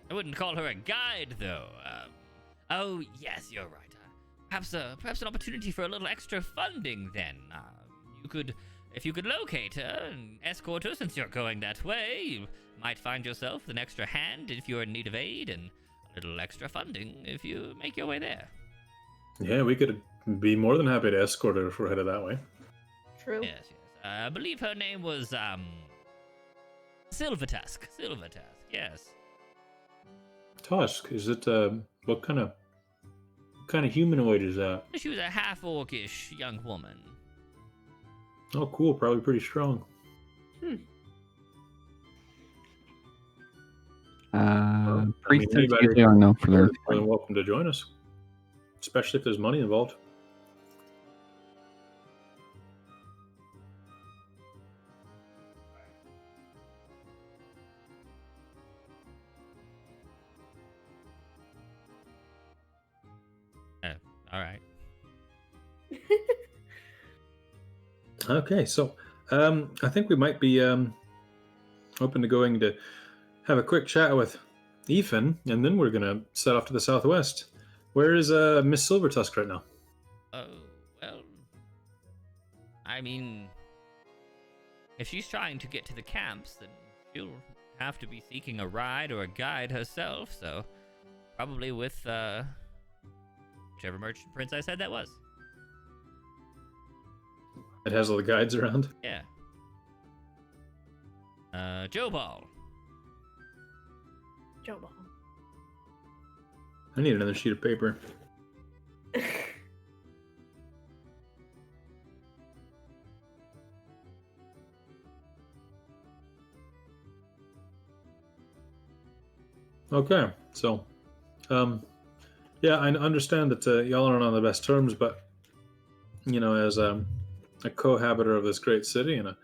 I wouldn't call her a guide, though. Oh, yes, you're right. Perhaps an opportunity for a little extra funding, then. If you could locate her and escort her, since you're going that way, you might find yourself with an extra hand if you're in need of aid, and a little extra funding if you make your way there. Yeah, we could be more than happy to escort her if we're headed that way. True. Yes. I believe her name was, Silvertusk, yes. Tusk, is it, what kind of humanoid is that? She was a half-orcish young woman. Oh, cool, probably pretty strong. Priests anybody- usually are known for their. You're more than welcome to join us, especially if there's money involved. All right. Okay, so I think we might be open to going to have a quick chat with Ethan, and then we're gonna set off to the southwest. Where is Miss Silvertusk right now? Oh, well, I mean, if she's trying to get to the camps, then she'll have to be seeking a ride or a guide herself, so probably with whichever merchant prince I said that was. It has all the guides around. Yeah. Joe Ball. Joe Ball. I need another sheet of paper. Okay, so, yeah, I understand that y'all aren't on the best terms, but, you know, as a cohabiter of this great city and a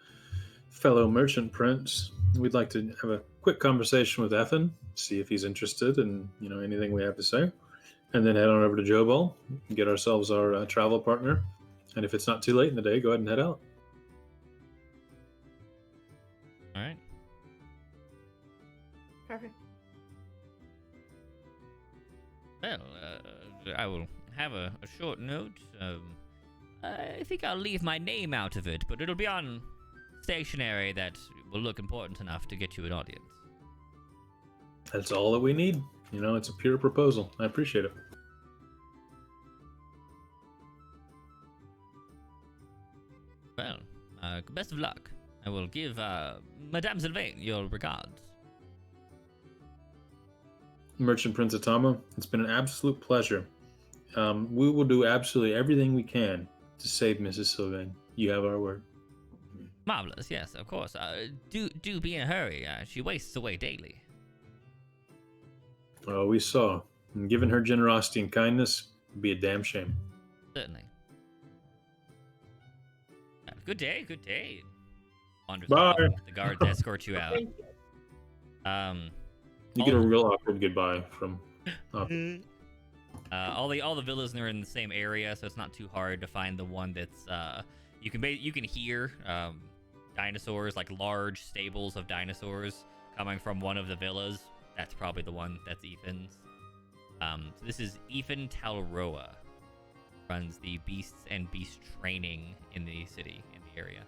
fellow merchant prince, we'd like to have a quick conversation with Ethan, see if he's interested in, you know, anything we have to say, and then head on over to Jobal, get ourselves our travel partner, and if it's not too late in the day, go ahead and head out. All right. Perfect. Well, I will have a short note. I think I'll leave my name out of it, but it'll be on stationery that will look important enough to get you an audience. That's all that we need. You know, it's a pure proposal. I appreciate it. Well, best of luck. I will give Madame Sylvain your regards. Merchant Prince Atama, it's been an absolute pleasure. We will do absolutely everything we can to save Mrs. Sylvain. You have our word. Marvelous, yes, of course. Do be in a hurry. She wastes away daily. Oh, we saw. And given her generosity and kindness, it'd be a damn shame. Certainly. Good day, good day. Wanders Bye. off. The guards escort you out. Thank you. You get a real awkward goodbye from. All the villas are in the same area, so it's not too hard to find the one that's you can hear dinosaurs, like large stables of dinosaurs coming from one of the villas. That's probably the one that's Ethan's. So this is Ethan Talroa, runs the beasts and beast training in the city, in the area.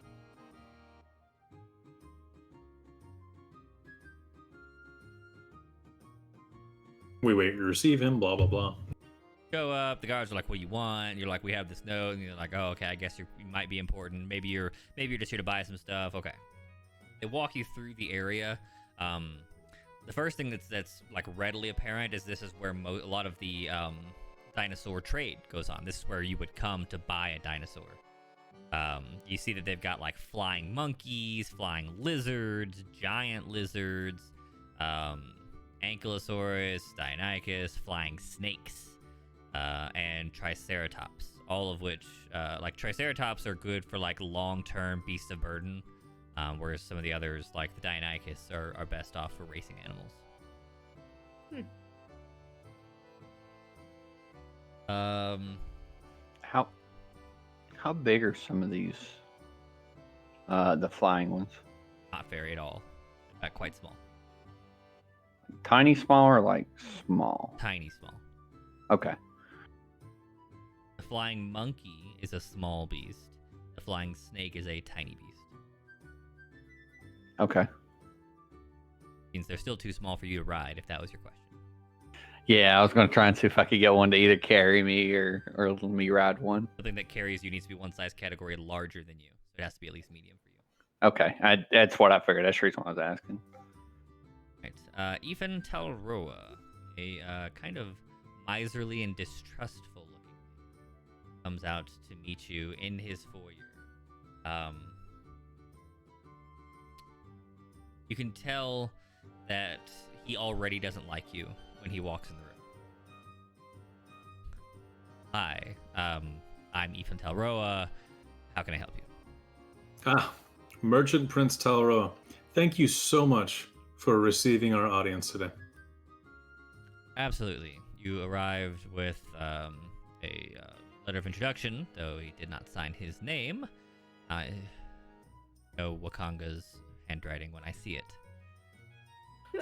We wait to receive him. Blah blah blah. Show up. The guards are like, "What do you want?" And you're like, "We have this note." And you're like, "Oh, okay. I guess you might be important. Maybe you're just here to buy some stuff." Okay. They walk you through the area. The first thing that's like readily apparent is this is where a lot of the dinosaur trade goes on. This is where you would come to buy a dinosaur. You see that they've got like flying monkeys, flying lizards, giant lizards, Ankylosaurus, Deinonychus, flying snakes, and Triceratops. All of which, like Triceratops, are good for like long-term beasts of burden, whereas some of the others, like the Deinonychus, are best off for racing animals. How big are some of these? The flying ones. Not very at all. Quite small. Tiny, small, or like small? Tiny small. Okay. The flying monkey is a small beast. The flying snake is a tiny beast. Okay. Means they're still too small for you to ride, if that was your question. Yeah, I was gonna try and see if I could get one to either carry me or let me ride one. Something that carries you needs to be one size category larger than you. So it has to be at least medium for you. Okay, that's what I figured. That's the reason why I was asking. Right. Ethan Talroa, a kind of miserly and distrustful looking man, comes out to meet you in his foyer. You can tell that he already doesn't like you when he walks in the room. Hi, I'm Ethan Talroa. How can I help you? Ah, Merchant Prince Talroa. Thank you so much for receiving our audience today. Absolutely. You arrived with a letter of introduction, though he did not sign his name. I know Wakanga's handwriting when I see it.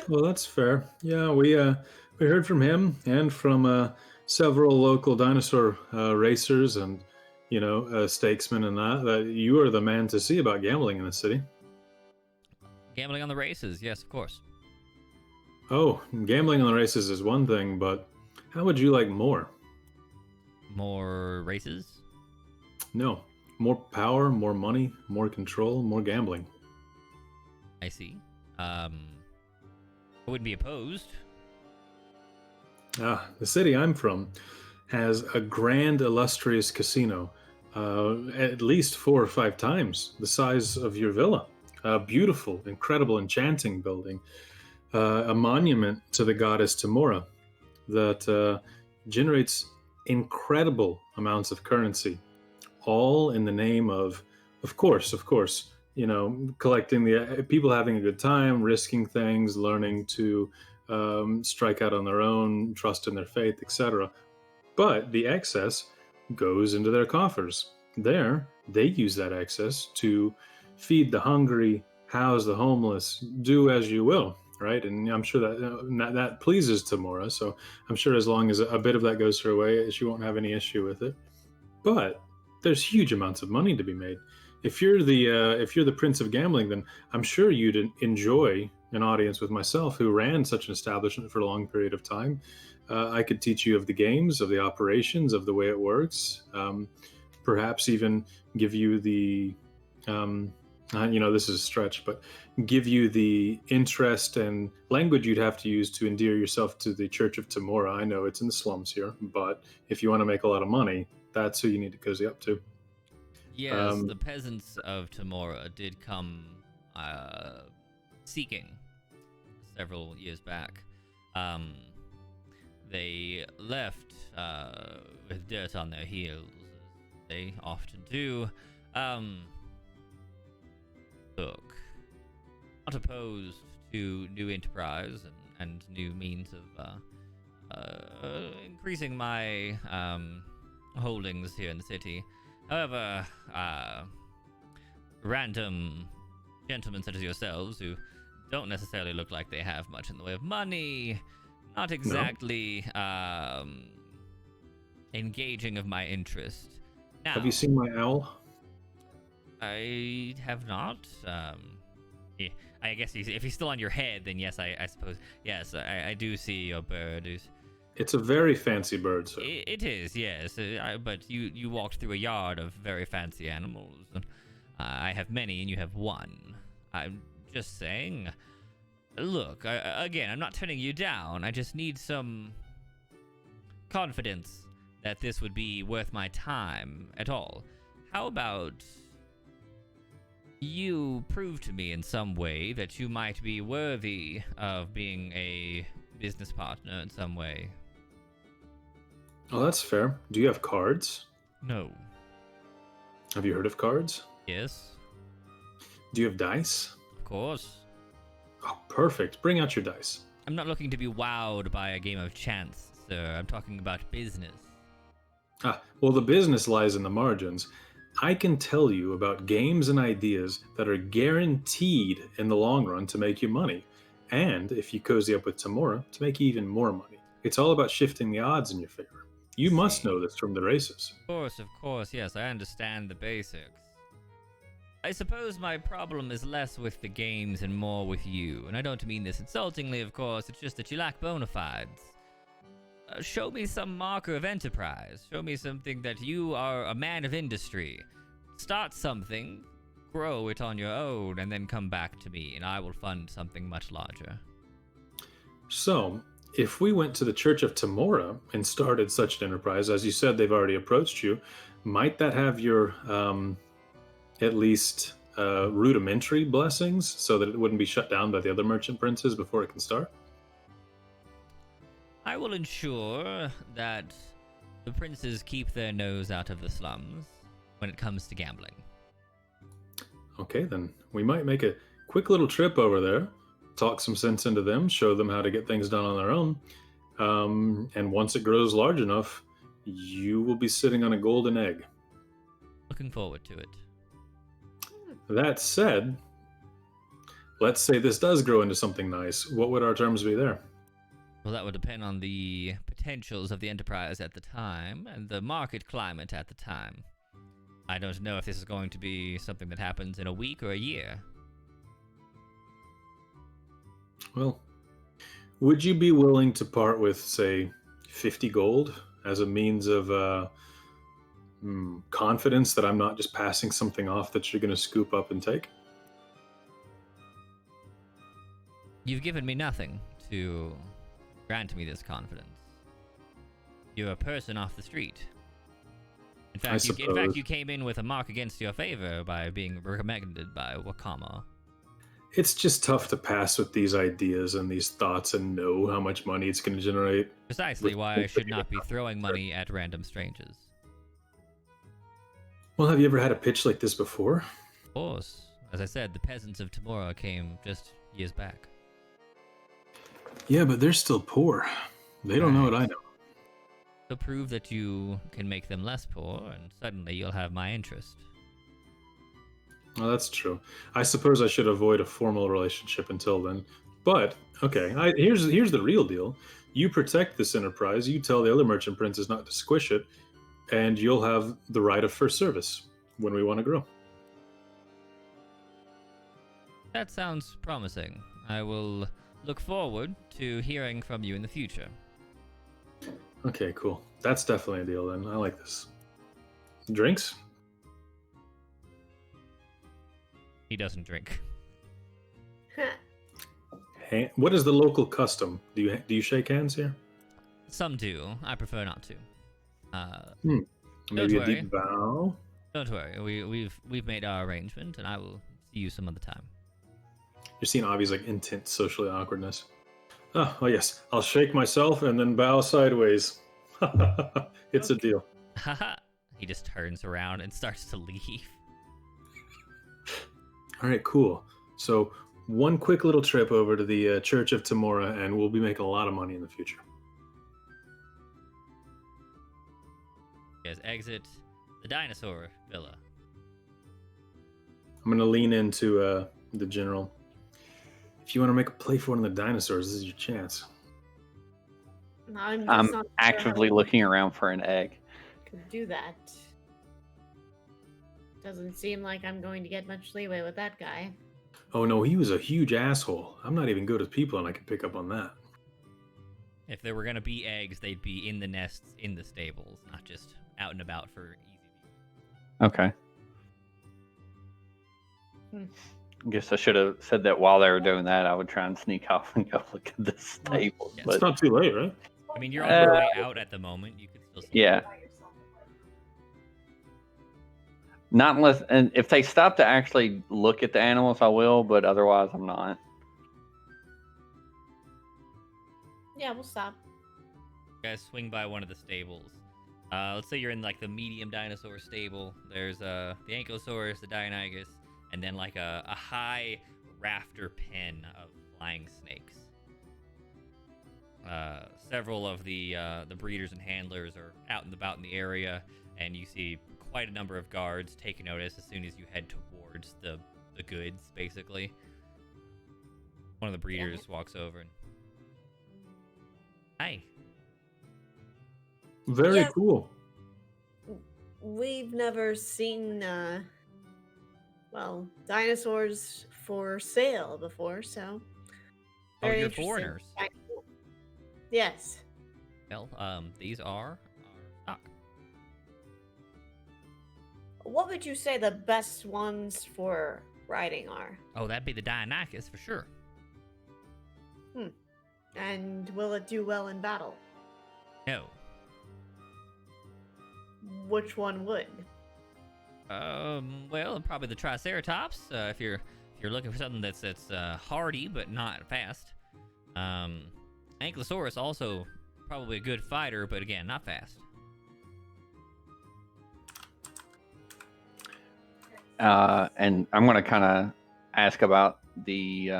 Well, that's fair. Yeah, we heard from him and from several local dinosaur racers and statesmen and that you are the man to see about gambling in the city. Gambling on the races, yes, of course. Oh, gambling on the races is one thing, but how would you like more? More races? No, more power, more money, more control, more gambling. I see. I wouldn't be opposed. The city I'm from has a grand, illustrious casino, at least 4 or 5 times the size of your villa. A beautiful, incredible, enchanting building. A monument to the goddess Tamora that generates incredible amounts of currency, all in the name of course, collecting the people having a good time, risking things, learning to strike out on their own, trust in their faith, etc. But the excess goes into their coffers. There, they use that excess to feed the hungry, house the homeless, do as you will, right? And I'm sure that pleases Tamora. So I'm sure as long as a bit of that goes her way, she won't have any issue with it. But there's huge amounts of money to be made. If you're the prince of gambling, then I'm sure you'd enjoy an audience with myself, who ran such an establishment for a long period of time. I could teach you of the games, of the operations, of the way it works. Perhaps even give you the, this is a stretch, but give you the interest and language you'd have to use to endear yourself to the Church of Tamora. I know it's in the slums here, but if you want to make a lot of money, that's who you need to cozy up to. Yes, the peasants of Tamora did come seeking several years back. They left with dirt on their heels, as they often do. Look, not opposed to new enterprise and new means of increasing my holdings here in the city. However, random gentlemen such as yourselves, who don't necessarily look like they have much in the way of money, not exactly engaging of my interest. Now, Have you seen my owl? I have not. I guess if he's still on your head, then yes, I suppose. Yes, I do see your bird. It's a very fancy bird, sir. It is, yes. But you walked through a yard of very fancy animals. I have many, and you have one. I'm just saying. Look, again, I'm not turning you down. I just need some confidence that this would be worth my time at all. How about you prove to me in some way that you might be worthy of being a business partner in some way? Oh, that's fair. Do you have cards? No. Have you heard of cards? Yes. Do you have dice? Of course. Oh, perfect. Bring out your dice. I'm not looking to be wowed by a game of chance, sir. I'm talking about business. Well, the business lies in the margins. I can tell you about games and ideas that are guaranteed in the long run to make you money. And if you cozy up with Tamora, to make you even more money. It's all about shifting the odds in your favor. You must know this from the races. Of course, yes, I understand the basics. I suppose my problem is less with the games and more with you, and I don't mean this insultingly, of course, it's just that you lack bona fides. Show me some marker of enterprise. Show me something that you are a man of industry. Start something, grow it on your own, and then come back to me, and I will fund something much larger. So, if we went to the Church of Tamora and started such an enterprise, as you said, they've already approached you, might that have your, at least, rudimentary blessings so that it wouldn't be shut down by the other merchant princes before it can start? I will ensure that the princes keep their nose out of the slums when it comes to gambling. Okay, then we might make a quick little trip over there, talk some sense into them, show them how to get things done on their own. And once it grows large enough, you will be sitting on a golden egg. Looking forward to it. That said, let's say this does grow into something nice. What would our terms be there? Well, that would depend on the potentials of the enterprise at the time and the market climate at the time. I don't know if this is going to be something that happens in a week or a year. Well, would you be willing to part with, say, 50 gold as a means of confidence that I'm not just passing something off that you're going to scoop up and take? You've given me nothing to grant me this confidence. You're a person off the street. In fact, you came in with a mark against your favor by being recommended by Wakama. It's just tough to pass with these ideas and these thoughts and know how much money it's going to generate. Precisely why I should not be throwing money at random strangers. Well, have you ever had a pitch like this before? Of course. As I said, the peasants of Tamora came just years back. Yeah, but they're still poor. They don't know what I know. So prove that you can make them less poor, and suddenly you'll have my interest. Well, that's true. I suppose I should avoid a formal relationship until then. But, okay, here's the real deal. You protect this enterprise, you tell the other merchant princes not to squish it, and you'll have the right of first service when we want to grow. That sounds promising. I will look forward to hearing from you in the future. Okay, cool. That's definitely a deal then. I like this. Drinks? He doesn't drink. What is the local custom? Do you shake hands here? Some do. I prefer not to. Maybe a worry. deep bow? Don't worry, we've made our arrangement, and I will see you some other time. You're seeing Avi's like intense socially awkwardness. Oh yes, I'll shake myself and then bow sideways. It's a deal. Haha. He just turns around and starts to leave. All right, cool. So one quick little trip over to the Church of Tamora, and we'll be making a lot of money in the future. You guys exit the dinosaur villa. I'm gonna lean into the general. If you want to make a play for one of the dinosaurs, this is your chance. I'm just I'm not actively sure looking around for an egg. how to do that. Doesn't seem like I'm going to get much leeway with that guy. Oh no, he was a huge asshole. I'm not even good with people, and I can pick up on that. If there were gonna be eggs, they'd be in the nests in the stables, not just out and about for easy view. Okay. I guess I should have said that while they were doing that. I would try and sneak off and go look at the stables. Yes. It's not too late, right? I mean, you're on your way out at the moment. You could still see. Yeah. Not unless, and if they stop to actually look at the animals, I will. But otherwise, I'm not. Yeah, we'll stop. You guys swing by one of the stables. Let's say you're in like the medium dinosaur stable. There's the Ankylosaurus, the Deinonychus, and then like a high rafter pen of flying snakes. Several of the breeders and handlers are out and about in the area, and you see quite a number of guards take notice as soon as you head towards the goods, basically. One of the breeders walks over and... Hi. Very Yeah. cool. We've never seen, dinosaurs for sale before, so. Oh, very you're interesting. foreigners. Yes. Well, these are our stock. What would you say the best ones for riding are? Oh, that'd be the Deinonychus for sure. And will it do well in battle? No. Which one would? Well, probably the Triceratops. If you're looking for something that's hardy but not fast. Ankylosaurus also probably a good fighter, but again, not fast. And I'm going to kind of ask about the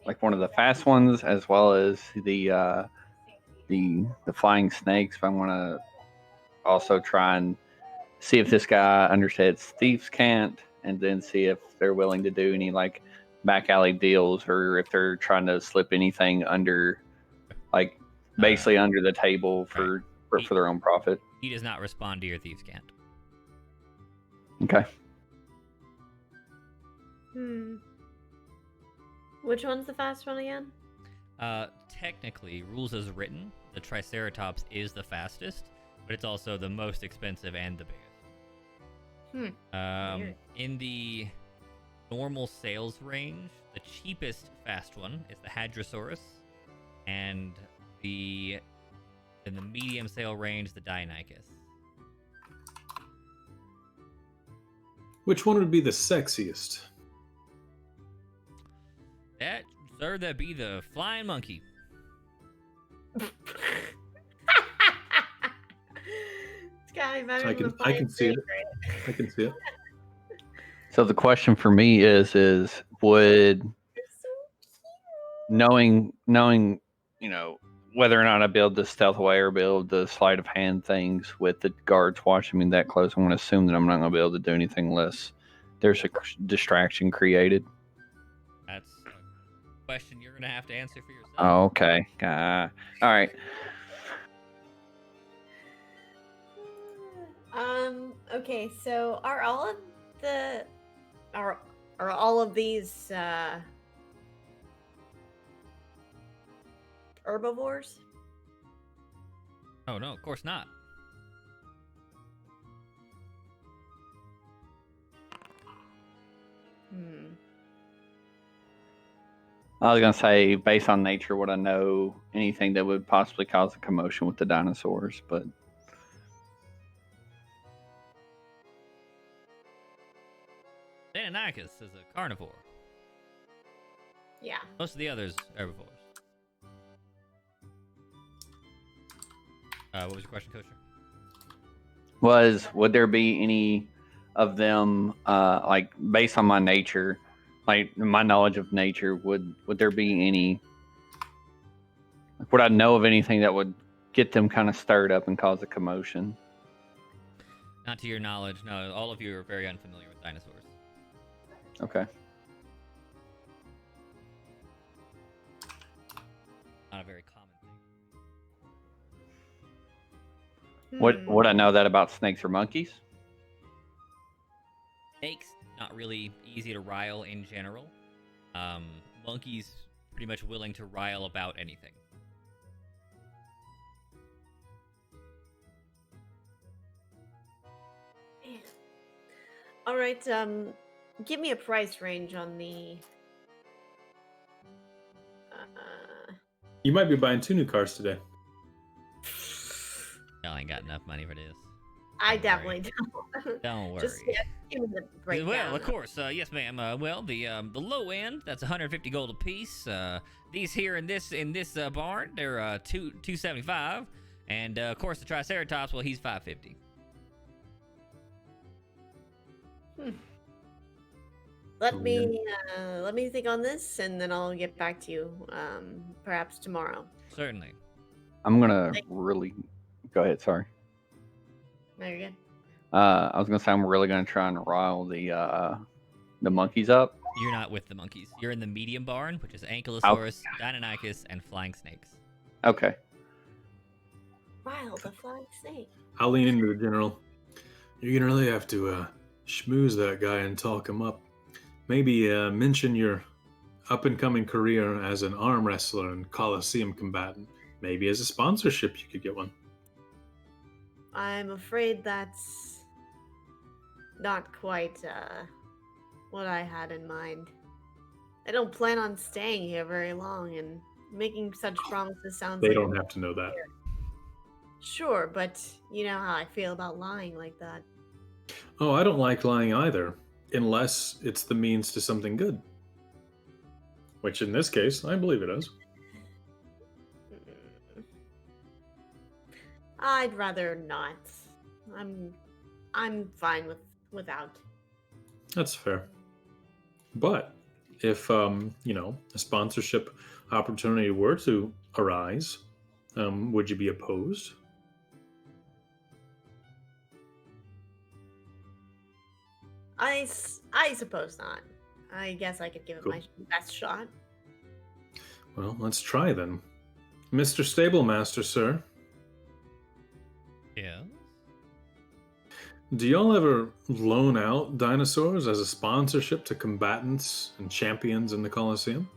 like one of the fast ones, as well as the flying snakes. But I want to also try and see if this guy understands thieves' cant, and then see if they're willing to do any like back alley deals, or if they're trying to slip anything under, like basically under the table for their own profit. He does not respond to your thieves' cant. Okay. Which one's the fast one again? Technically, rules as written, the Triceratops is the fastest, but it's also the most expensive and the biggest. Weird. In the normal sales range, the cheapest fast one is the Hadrosaurus, and in the medium sale range, the Deinonychus. Which one would be the sexiest? That, sir, that'd be the flying monkey. It's gotta be better I than can the I can flying see it. snake, I can see it. So the question for me is would knowing whether or not I build the stealth away or build the sleight of hand things with the guards watching me that close, I'm going to assume that I'm not going to be able to do anything unless there's a distraction created. That's a question you're gonna have to answer for yourself. Oh, okay. All right. Okay, so are all of these herbivores? Oh no, of course not. I was going to say, based on nature, would I know anything that would possibly cause a commotion with the dinosaurs? But Shenanigans is a carnivore. Yeah. Most of the others are herbivores. What was your question, Kosher? Would there be any of them, like based on my nature, like my knowledge of nature, would there be any? Would I know of anything that would get them kind of stirred up and cause a commotion? Not to your knowledge, no. All of you are very unfamiliar with dinosaurs. Okay. Not a very common thing. Would I know that about snakes or monkeys? Snakes, not really easy to rile in general. Monkeys, pretty much willing to rile about anything. Man. All right, give me a price range on the. You might be buying 2 new cars today. Y'all ain't got enough money for this. I Don't definitely worry. don't. Don't worry. Just give me the breakdown. Well, of course, yes, ma'am. Well, the low end, that's 150 gold apiece. These here in this barn, they're 275, and of course the Triceratops, well, he's 550. Let me think on this, and then I'll get back to you. Perhaps tomorrow. Certainly. I'm gonna really go ahead. Sorry. No, you're good. I was gonna say I'm really gonna try and rile the monkeys up. You're not with the monkeys. You're in the medium barn, which is Ankylosaurus, Deinonychus, and flying snakes. Okay. Rile the flying snake. I'll lean into the general. You're gonna really have to schmooze that guy and talk him up. Maybe mention your up-and-coming career as an arm wrestler and Coliseum combatant. Maybe as a sponsorship you could get one. I'm afraid that's not quite what I had in mind. I don't plan on staying here very long, and making such promises sounds They like don't have to know that. Sure, but you know how I feel about lying like that. Oh, I don't like lying either, unless it's the means to something good. Which in this case, I believe it is. I'd rather not. I'm fine without. That's fair. But if a sponsorship opportunity were to arise, would you be opposed? I suppose not. I guess I could give it Cool. my best shot. Well, let's try then. Mr. Stablemaster, sir, Yeah. do y'all ever loan out dinosaurs as a sponsorship to combatants and champions in the Coliseum?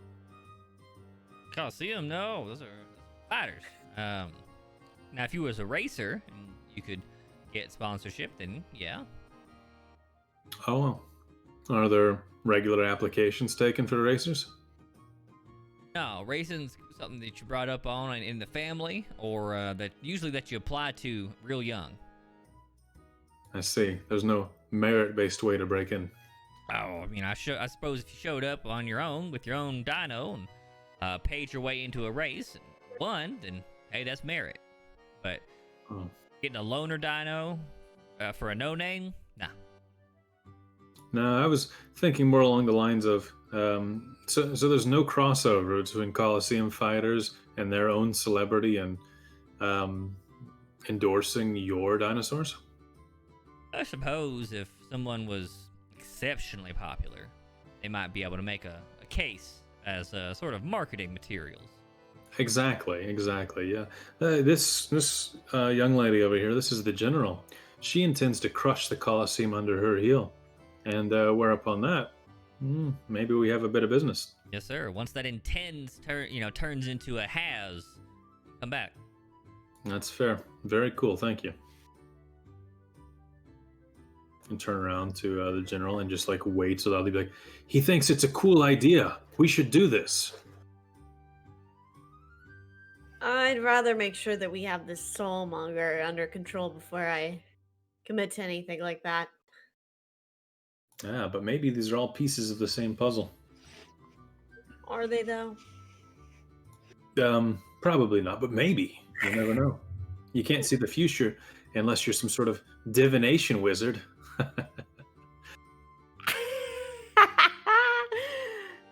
Coliseum? No, those are fighters. Now, if you was a racer and you could get sponsorship, then yeah. Oh, are there regular applications taken for racers? No, racing's something that you brought up on in the family, or that you apply to real young. I see. There's no merit-based way to break in. Oh, I mean, I suppose if you showed up on your own with your own dino and paid your way into a race and won, then hey, that's merit. But Oh. getting a loner dino for a no-name, nah. No, I was thinking more along the lines of so there's no crossover between Coliseum fighters and their own celebrity and endorsing your dinosaurs. I suppose if someone was exceptionally popular, they might be able to make a case as a sort of marketing materials. Exactly. Yeah. This young lady over here, this is the general. She intends to crush the Coliseum under her heel, and whereupon that, maybe we have a bit of business. Yes, sir. Once that turns into a has, come back. That's fair. Very cool. Thank you. And turn around to the general and just like wait so that they'll be like, he thinks it's a cool idea. We should do this. I'd rather make sure that we have this soulmonger under control before I commit to anything like that. Ah, but maybe these are all pieces of the same puzzle. Are they though? Probably not, but maybe. You never know. You can't see the future unless you're some sort of divination wizard.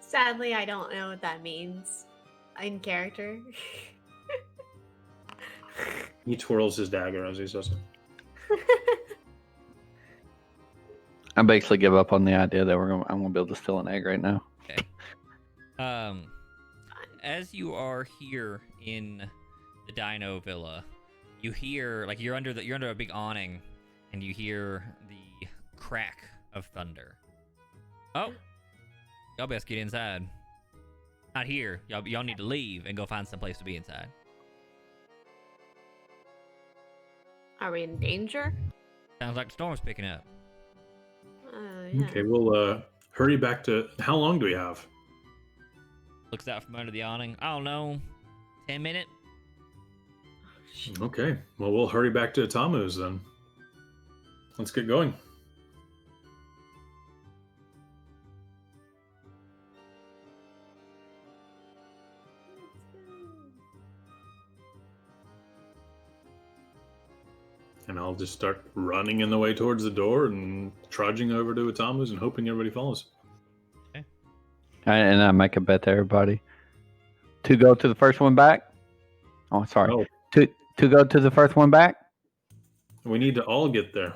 Sadly, I don't know what that means in character. He twirls his dagger as he says it. I basically give up on the idea that I'm gonna be able to steal an egg right now. Okay. As you are here in the Dino Villa, you hear like you're under a big awning, and you hear the crack of thunder. Oh, y'all best get inside. Not here. Y'all need to leave and go find some place to be inside. Are we in danger? Sounds like the storm's picking up. Yeah. Okay, we'll hurry back to. How long do we have? Looks out from under the awning. I don't know, 10 minutes. Okay, well, we'll hurry back to Atamu's then. Let's get going. And I'll just start running in the way towards the door and trudging over to Atamu's and hoping everybody follows. And I make a bet to everybody to go to the first one back. Oh, sorry. Oh, To go to the first one back. we need to all get there.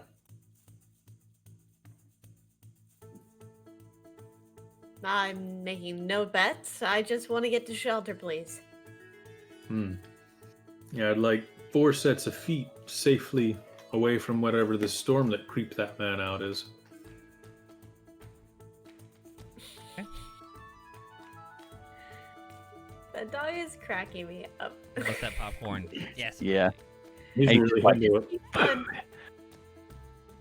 I'm making no bets. I just want to get to shelter, please. Yeah, I'd like 4 sets of feet safely away from whatever the storm that creeped that man out is. That dog is cracking me up. What's that popcorn? Yes. Yeah. He's Hey, really what- into it. Fun.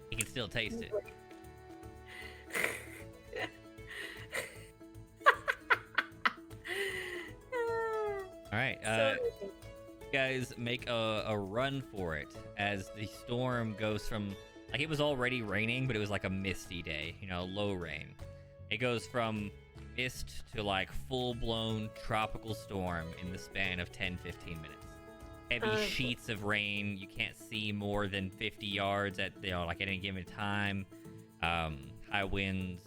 You can still taste it. All right. You guys make a run for it as the storm goes from like it was already raining, but it was like a misty day, low rain. It goes from mist to like full-blown tropical storm in the span of 10-15 minutes. Heavy sheets of rain. You can't see more than 50 yards at like at any given time. High winds,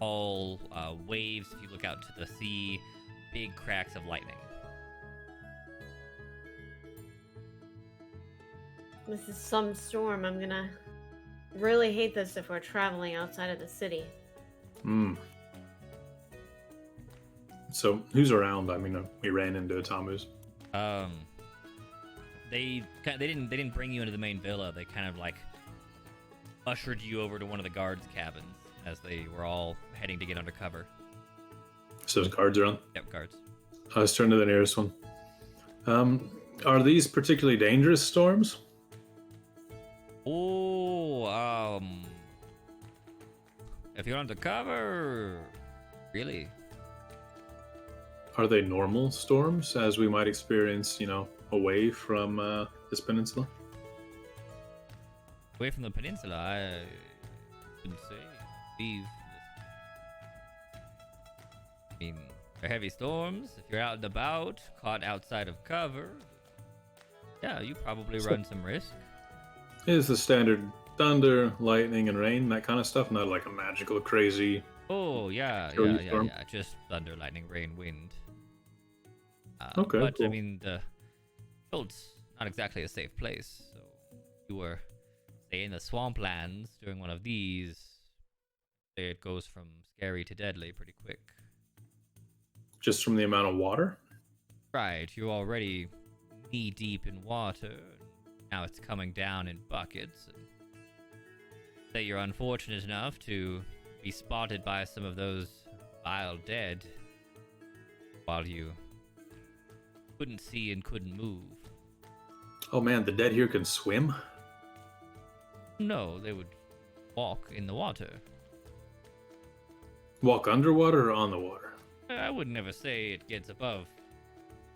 all waves. If you look out to the sea, big cracks of lightning. This is some storm. I'm gonna really hate this if we're traveling outside of the city. So, who's around? I mean, we ran into Atamu's. They didn't bring you into the main villa. They kind of like ushered you over to one of the guards' cabins as they were all heading to get under cover. So, there's guards around? Yep, guards. Let's turn to the nearest one. Are these particularly dangerous storms? Oh, if you're under cover, really? Are they normal storms, as we might experience, away from this peninsula? Away from the peninsula, I wouldn't say. I mean, they're heavy storms. If you're out and about, caught outside of cover, yeah, you probably run some risk. Is the standard thunder, lightning, and rain, that kind of stuff, not like a magical, crazy... Oh, yeah. Just thunder, lightning, rain, wind. Okay, but, cool. I mean, the world's not exactly a safe place, so you were, say, in the swamplands during one of these, say it goes from scary to deadly pretty quick. Just from the amount of water? Right, you're already knee-deep in water, now it's coming down in buckets. And say you're unfortunate enough to be spotted by some of those vile dead while you couldn't see and couldn't move. Oh man, the dead here can swim? No, they would walk in the water. Walk underwater or on the water? I would never say it gets above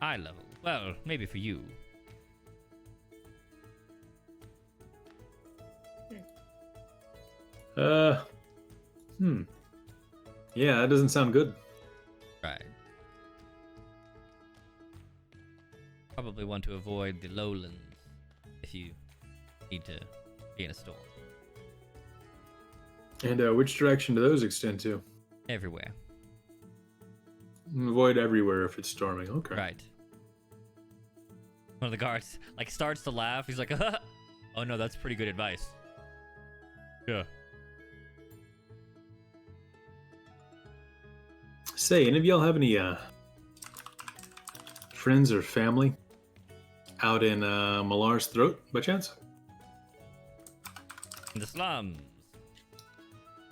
eye level. Well, maybe for you. Yeah, that doesn't sound good. Right. Probably want to avoid the lowlands if you need to be in a storm. And which direction do those extend to? Everywhere. Avoid everywhere if it's storming. Okay. Right. One of the guards like starts to laugh. He's like, "Oh no, that's pretty good advice." Yeah. Say, any of y'all have any friends or family out in Malar's throat by chance? In the slums.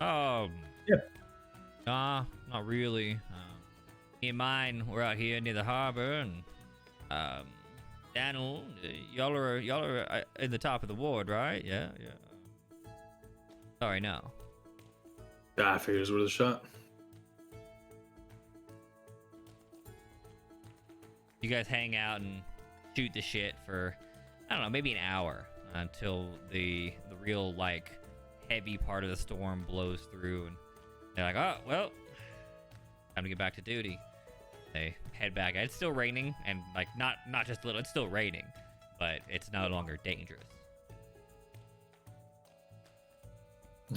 Yeah. Nah, not really. Me and mine, we're out here near the harbor, and Daniel, y'all are in the top of the ward, right? Yeah. Sorry, no. I figures worth a shot. You guys hang out and shoot the shit for, I don't know, maybe an hour until the real like heavy part of the storm blows through, and they're like, "Oh well, time to get back to duty." They head back. It's still raining, and like not just a little. It's still raining, but it's no longer dangerous.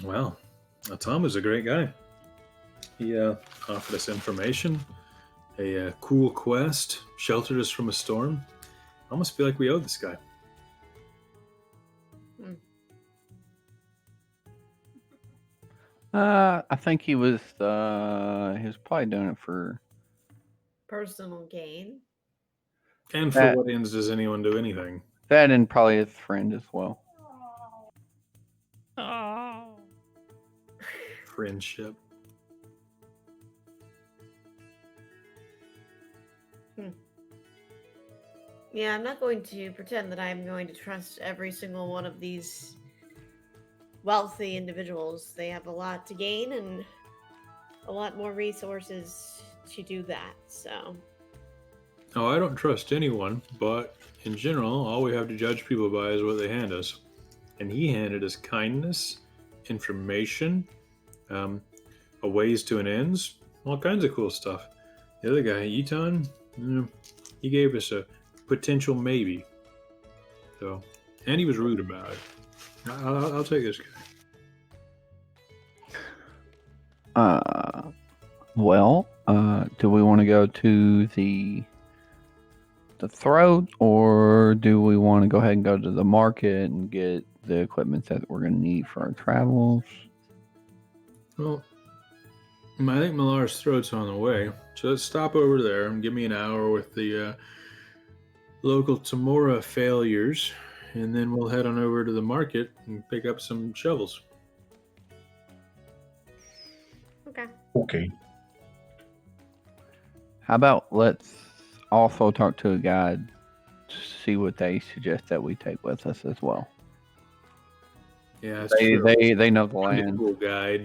Well, Tom was a great guy. He offered us information, a cool quest, sheltered us from a storm. I almost feel like we owe this guy. I think he was probably doing it for Personal gain. And for what ends does anyone do anything? that, and probably his friend as well. Oh. Friendship. Yeah, I'm not going to pretend that I'm going to trust every single one of these wealthy individuals. They have a lot to gain and a lot more resources to do that, so. Oh, I don't trust anyone, but in general, all we have to judge people by is what they hand us. And he handed us kindness, information, a ways to an ends, all kinds of cool stuff. The other guy, Eton, he gave us a potential maybe. So, and he was rude about it. I'll take this guy. Well, do we want to go to the throat, or do we want to go ahead and go to the market and get the equipment that we're going to need for our travels? Well, I think Malar's throat's on the way, so let's stop over there and give me an hour with the local Tamora failures, and then we'll head on over to the market and pick up some shovels. Okay. How about let's also talk to a guide to see what they suggest that we take with us as well. Yeah, that's They true. they know the Find a land. cool guide,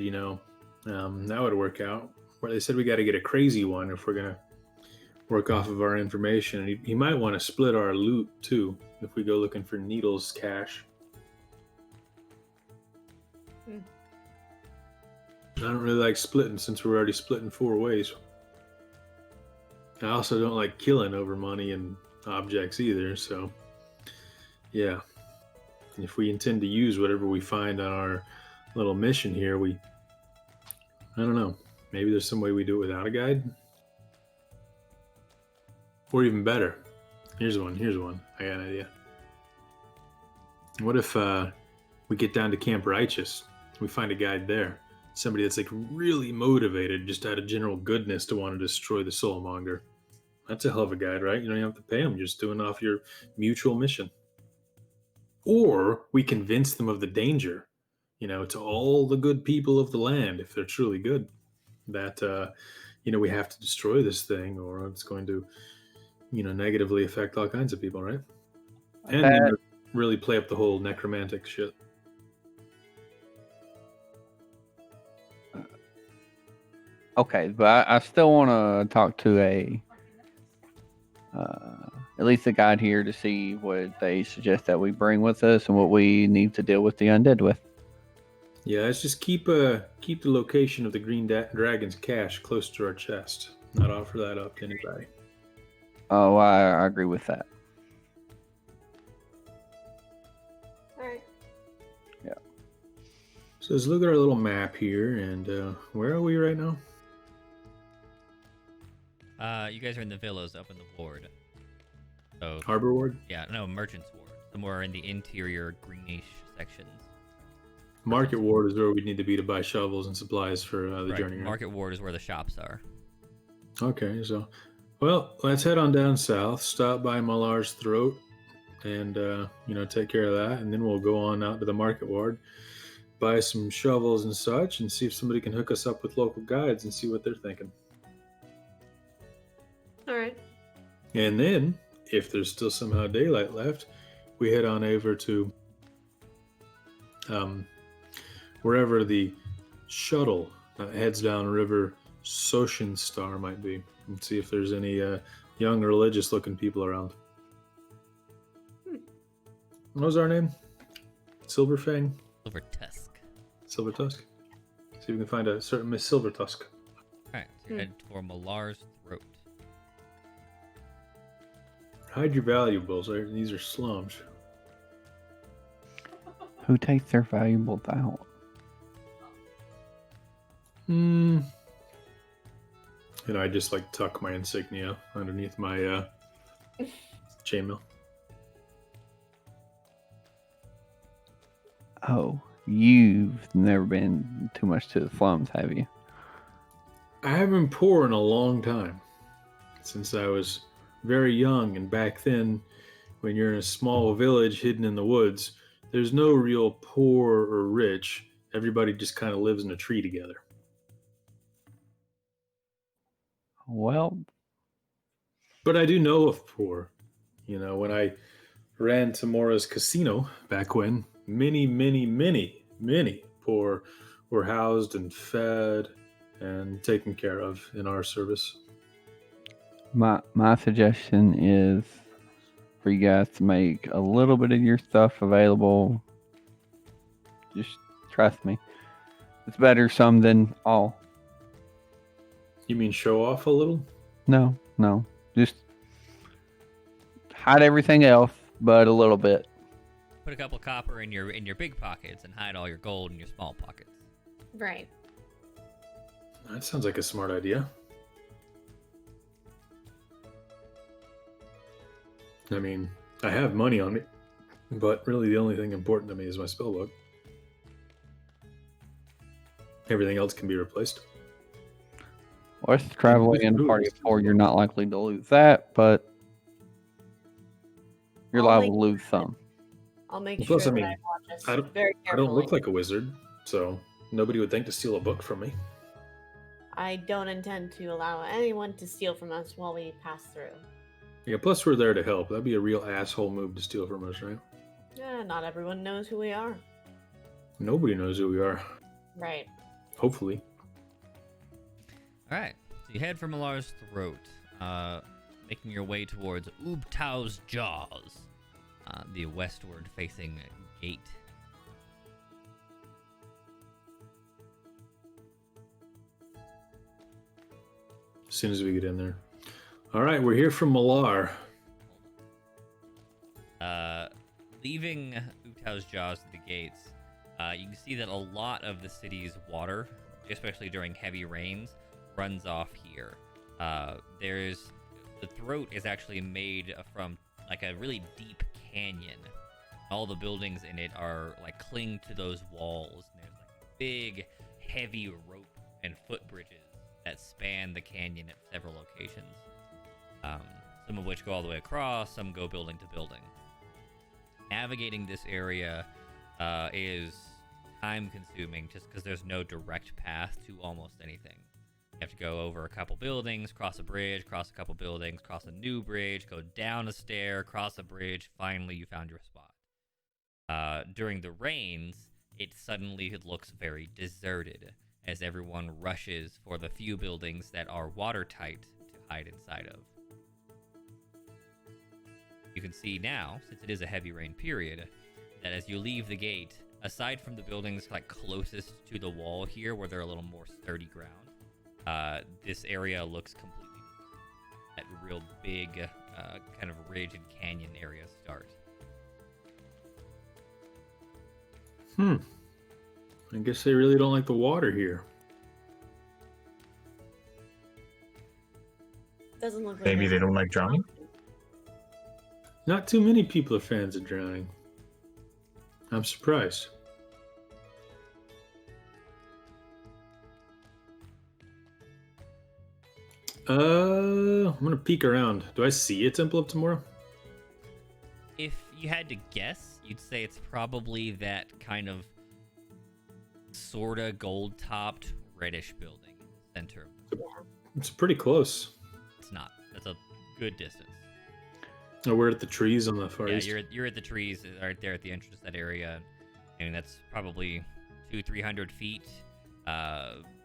that would work out. Where they said we got to get a crazy one if we're gonna work off of our information. And he might want to split our loot too if we go looking for Needle's cash. I don't really like splitting since we're already splitting 4 ways. I also don't like killing over money and objects either, so yeah. And if we intend to use whatever we find on our little mission here, I don't know. Maybe there's some way we do it without a guide? Or even better. Here's one. I got an idea. What if we get down to Camp Righteous? We find a guide there. Somebody that's like really motivated just out of general goodness to want to destroy the Soulmonger. That's a hell of a guide, right? You don't even have to pay him. You're just doing off your mutual mission. Or we convince them of the danger, to all the good people of the land, if they're truly good, that, we have to destroy this thing or it's going to, negatively affect all kinds of people, right? And then really play up the whole necromantic shit. Okay, but I still want to talk to at least a guide here to see what they suggest that we bring with us and what we need to deal with the undead with. Yeah, let's just keep the location of the dragon's cash close to our chest. Not offer that up to anybody. Oh, I agree with that. All right. So let's look at our little map here, and where are we right now? You guys are in the villas up in the ward. So Harbor Ward. yeah, no, Merchant's Ward. The more in the interior greenish sections. Market Ward is where we need to be to buy shovels and supplies for the Right. journey. Right? Market Ward is where the shops are. Okay, so, well, let's head on down south, stop by Malar's Throat, and, take care of that, and then we'll go on out to the Market Ward, buy some shovels and such, and see if somebody can hook us up with local guides and see what they're thinking. All right. And then, if there's still somehow daylight left, we head on over to wherever the shuttle heads down river Soshin Star might be, and see if there's any young religious-looking people around. What was our name? Silverfang? Silver Tusk. Silver Tusk? See if we can find a certain Miss Silver Tusk. Alright, so you're headed for Malar's Throat. Hide your valuables. These are slums. Who takes their valuables out? And I just tuck my insignia underneath my chainmail. Oh, you've never been too much to the slums, have you? I haven't been poor in a long time. Since I was very young, and back then, when you're in a small village hidden in the woods, there's no real poor or rich. Everybody just kind of lives in a tree together. Well, But I do know of poor. When I ran Tamora's casino back when, many, many, many, many poor were housed and fed and taken care of in our service. my suggestion is for you guys to make a little bit of your stuff available. Just trust me. It's better some than all. You mean show off a little? No. Just hide everything else, but a little bit. Put a couple copper in your big pockets and hide all your gold in your small pockets. Right. That sounds like a smart idea. I mean, I have money on me, but really the only thing important to me is my spellbook. Everything else can be replaced. Well, if traveling in a party of 4, you're not likely to lose that, but you're I'll liable make- to lose some. I'll make Plus, sure I mean, that I watch us I don't- very I carefully. don't look like a wizard, so nobody would think to steal a book from me. I don't intend to allow anyone to steal from us while we pass through. Yeah, plus we're there to help. That'd be a real asshole move to steal from us, right? Yeah, not everyone knows who we are. Nobody knows who we are. Right. Hopefully. Alright, so you head for Malar's Throat, making your way towards Ubtau's Jaws, the westward facing gate. As soon as we get in there. All right, we're here from Malar. Leaving Ubtau's Jaws to the gates, you can see that a lot of the city's water, especially during heavy rains, runs off here. The throat is actually made from a really deep canyon. All the buildings in it are cling to those walls. And there's big, heavy rope and footbridges that span the canyon at several locations. Some of which go all the way across, some go building to building. Navigating this area is time-consuming just because there's no direct path to almost anything. You have to go over a couple buildings, cross a bridge, cross a couple buildings, cross a new bridge, go down a stair, cross a bridge. Finally, you found your spot. During the rains, it suddenly looks very deserted as everyone rushes for the few buildings that are watertight to hide inside of. You can see now, since it is a heavy rain period, that as you leave the gate, aside from the buildings like closest to the wall here, where they're a little more sturdy ground, this area looks completely that real big kind of ridge and canyon area start. I guess they really don't like the water here. Doesn't look like Maybe it. they don't like drowning. Not too many people are fans of drowning. I'm surprised. I'm gonna peek around. Do I see a Temple of Tomorrow? If you had to guess, you'd say it's probably that kind of sorta gold-topped reddish building in the center of the swamp. It's pretty close. It's not. That's a good distance. Oh, we're at the trees on the far Yeah, east. you're at the trees right there at the entrance to that area. I mean, that's probably 200-300 feet,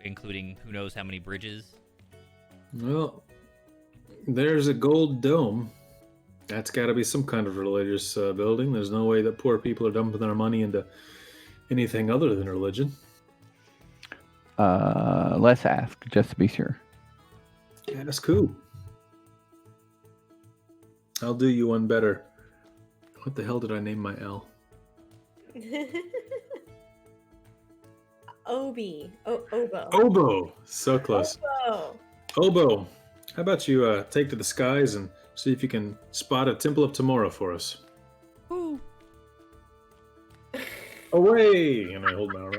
including who knows how many bridges. Well, there's a gold dome. That's got to be some kind of religious building. There's no way that poor people are dumping their money into anything other than religion. Let's ask just to be sure. Yeah, that's cool. I'll do you one better. What the hell did I name my L? Obi. Obo. Obo. So close. Obo. Obo, how about you take to the skies and see if you can spot a Temple of Tomorrow for us? Ooh. Away! And I hold my arm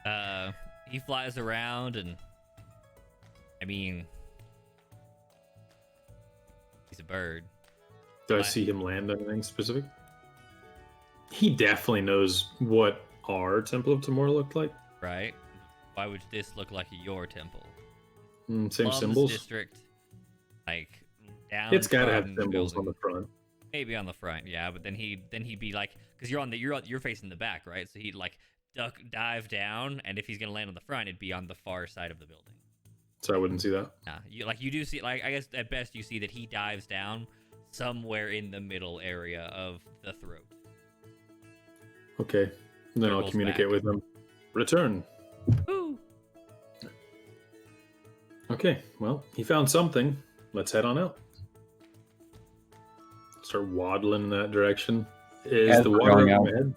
up. He flies around, and I mean, he's a bird. Do I What? see him land on anything specific? He definitely knows what our Temple of Tomorrow looked like. Right? Why would this look like your temple? Same Plum's symbols. District, like down. It's got to have from the symbols on building. the front. Maybe on the front, yeah. But then he'd be like, because you're facing the back, right? So he'd like dive down, and if he's gonna land on the front, it'd be on the far side of the building. So I wouldn't see that. Nah, you do see, like, I guess at best you see that he dives down somewhere in the middle area of the throat. Okay. Then I'll Circles communicate back. with him. Return. Ooh. Okay, well, he found something. Let's head on out. Start waddling in that direction. Is As the we're water going over out. my head?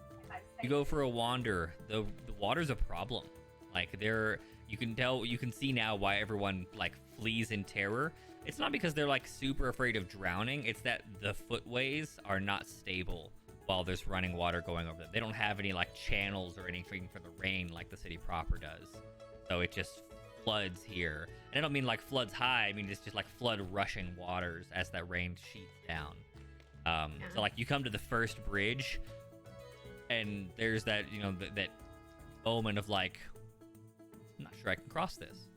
You go for a wander. The water's a problem. Like you can see now why everyone like flees in terror. It's not because they're like super afraid of drowning. It's that the footways are not stable while there's running water going over them. They don't have any like channels or anything for the rain like the city proper does. So it just floods here. And I don't mean like floods high. I mean it's just like flood rushing waters as that rain sheets down. So like you come to the first bridge, and there's that that moment of like, I'm not sure I can cross this.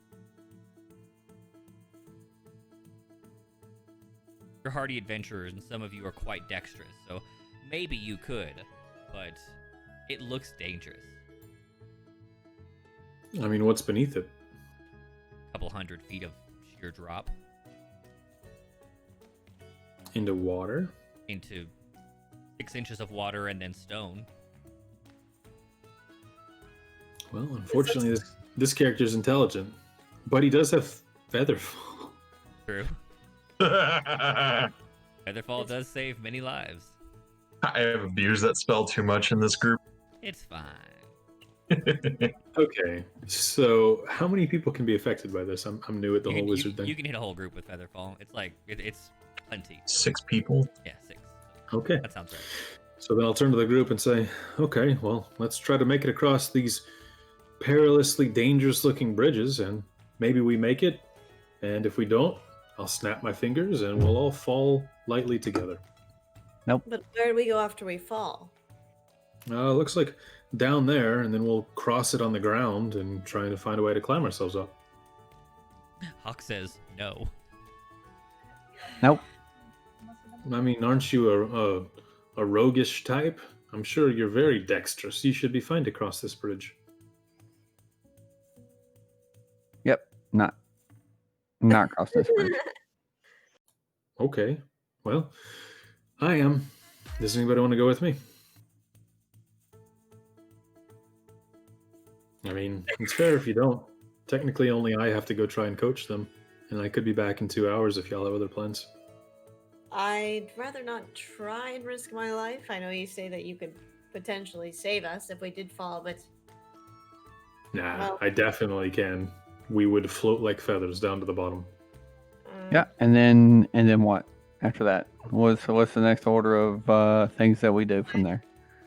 You're hardy adventurers, and some of you are quite dexterous, so maybe you could, but it looks dangerous. I mean, what's beneath it? A couple 100 feet of sheer drop Into water? into 6 inches of water and then stone. Well, unfortunately, this character's intelligent, but he does have featherfall. True. I Featherfall does save many lives. have abused that spell too much in this group. It's fine. Okay, so how many people can be affected by this? I'm new at the whole You wizard thing. can hit a whole group with Featherfall. It's like it's plenty. 6 people. Yeah, 6. Okay, That sounds right. so then I'll turn to the group and say, okay, well, let's try to make it across these perilously dangerous-looking bridges, and maybe we make it, and if we don't, I'll snap my fingers and we'll all fall lightly together. But where do we go after we fall? Looks like down there, and then we'll cross it on the ground and trying to find a way to climb ourselves up. Hawk says no. Nope. I mean, aren't you a roguish type? I'm sure you're very dexterous. You should be fine to cross this bridge. Yep. Not cross this bridge. Okay, well, I am. Does anybody want to go with me? I mean, it's fair if you don't. Technically, only I have to go try and coach them, and I could be back in 2 hours if y'all have other plans. I'd rather not try and risk my life. I know you say that you could potentially save us if we did fall, but Nah, Well- I definitely can. We would float like feathers down to the bottom. Yeah, and then what? After that, what's the next order of things that we do from there?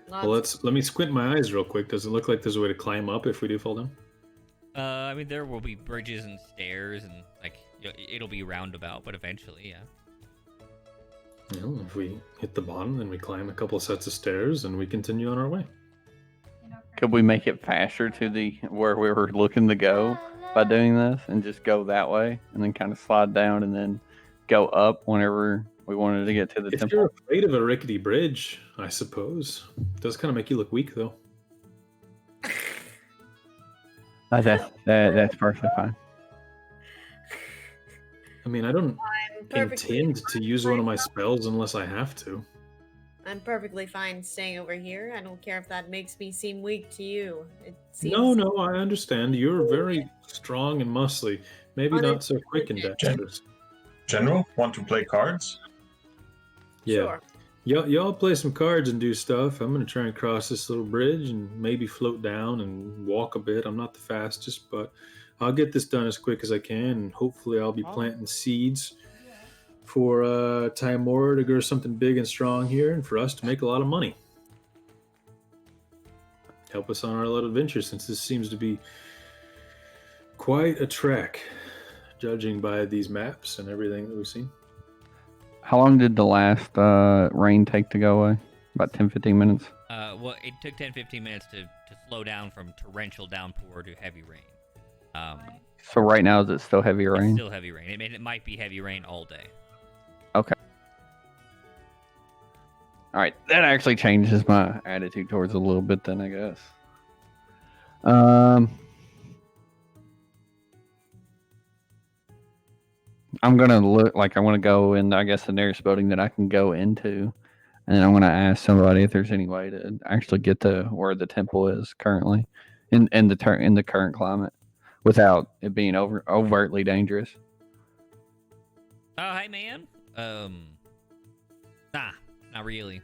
Well, let me squint my eyes real quick. Does it look like there's a way to climb up if we do fall down? I mean, there will be bridges and stairs, and like it'll be roundabout, but eventually, yeah. Well, if we hit the bottom, then we climb a couple sets of stairs and we continue on our way. Could we make it faster to the where we were looking to go by doing this, and just go that way, and then kind of slide down, and then go up whenever we wanted to get to the If temple? you're afraid of a rickety bridge, I suppose. It does kind of make you look weak, though. That's perfectly fine. I mean, I don't I'm perfectly intend to use one of my spells unless I have to. I'm perfectly fine staying over here. I don't care if that makes me seem weak to you. It seems No, I understand. You're very strong and muscly. Maybe not so quick and dexterous. General, want to play cards? Yeah. Sure. Y'all play some cards and do stuff. I'm gonna try and cross this little bridge and maybe float down and walk a bit. I'm not the fastest, but I'll get this done as quick as I can, and hopefully I'll be planting seeds for Timora to grow something big and strong here, and for us to make a lot of money. Help us on our little adventure, since this seems to be quite a trek, judging by these maps and everything that we've seen. How long did the last rain take to go away? About 10-15 minutes? Well, it took 10-15 minutes to slow down from torrential downpour to heavy rain. So right now, is it still heavy It's rain? still heavy rain. I mean, it might be heavy rain all day. Okay. All right, that actually changes my attitude towards it a little bit then, I guess. I'm gonna look like I want to go in, I guess, the nearest building that I can go into, and then I'm gonna ask somebody if there's any way to actually get to where the temple is currently, in the current climate, without it being overtly dangerous. Oh, hey, man. Nah, not really.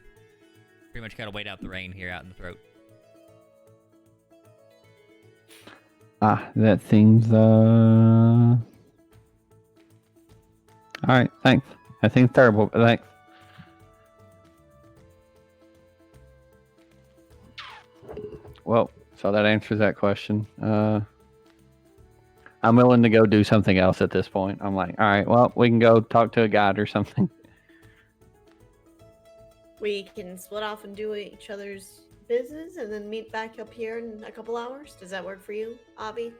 Pretty much gotta wait out the rain here out in the throat. That seems all right, thanks. That seems terrible, but thanks. Well, so that answers that question. I'm willing to go do something else at this point. I'm like, all right, well, we can go talk to a guide or something. We can split off and do each other's business and then meet back up here in a couple hours. Does that work for you, Avi?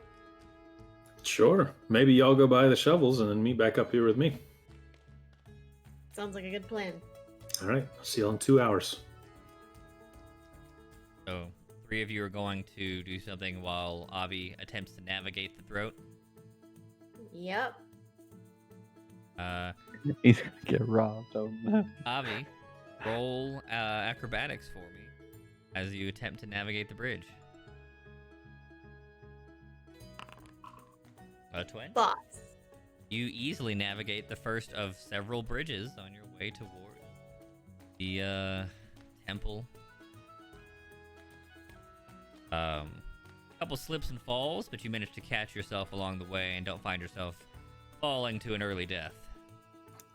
Sure. Maybe y'all go buy the shovels and then meet back up here with me. Sounds like a good plan. All right. I'll see y'all in 2 hours. So, 3 of you are going to do something while Avi attempts to navigate the throat. Yep. He's gonna get robbed. Oh no. Avi, roll acrobatics for me as you attempt to navigate the bridge. A 20. Boss. You easily navigate the first of several bridges on your way toward the temple. Couple slips and falls, but you manage to catch yourself along the way and don't find yourself falling to an early death.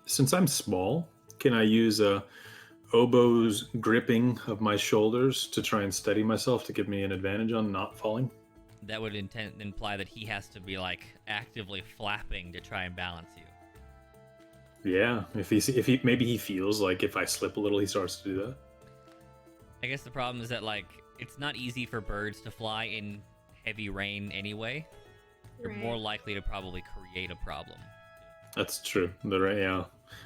Since I'm small, can I use Oboe's gripping of my shoulders to try and steady myself to give me an advantage on not falling? That would imply that he has to be like actively flapping to try and balance you. Yeah, if he maybe he feels like if I slip a little, he starts to do that. I guess the problem is that like it's not easy for birds to fly in heavy rain anyway. You're Right. more likely to probably create a problem. That's true. Yeah.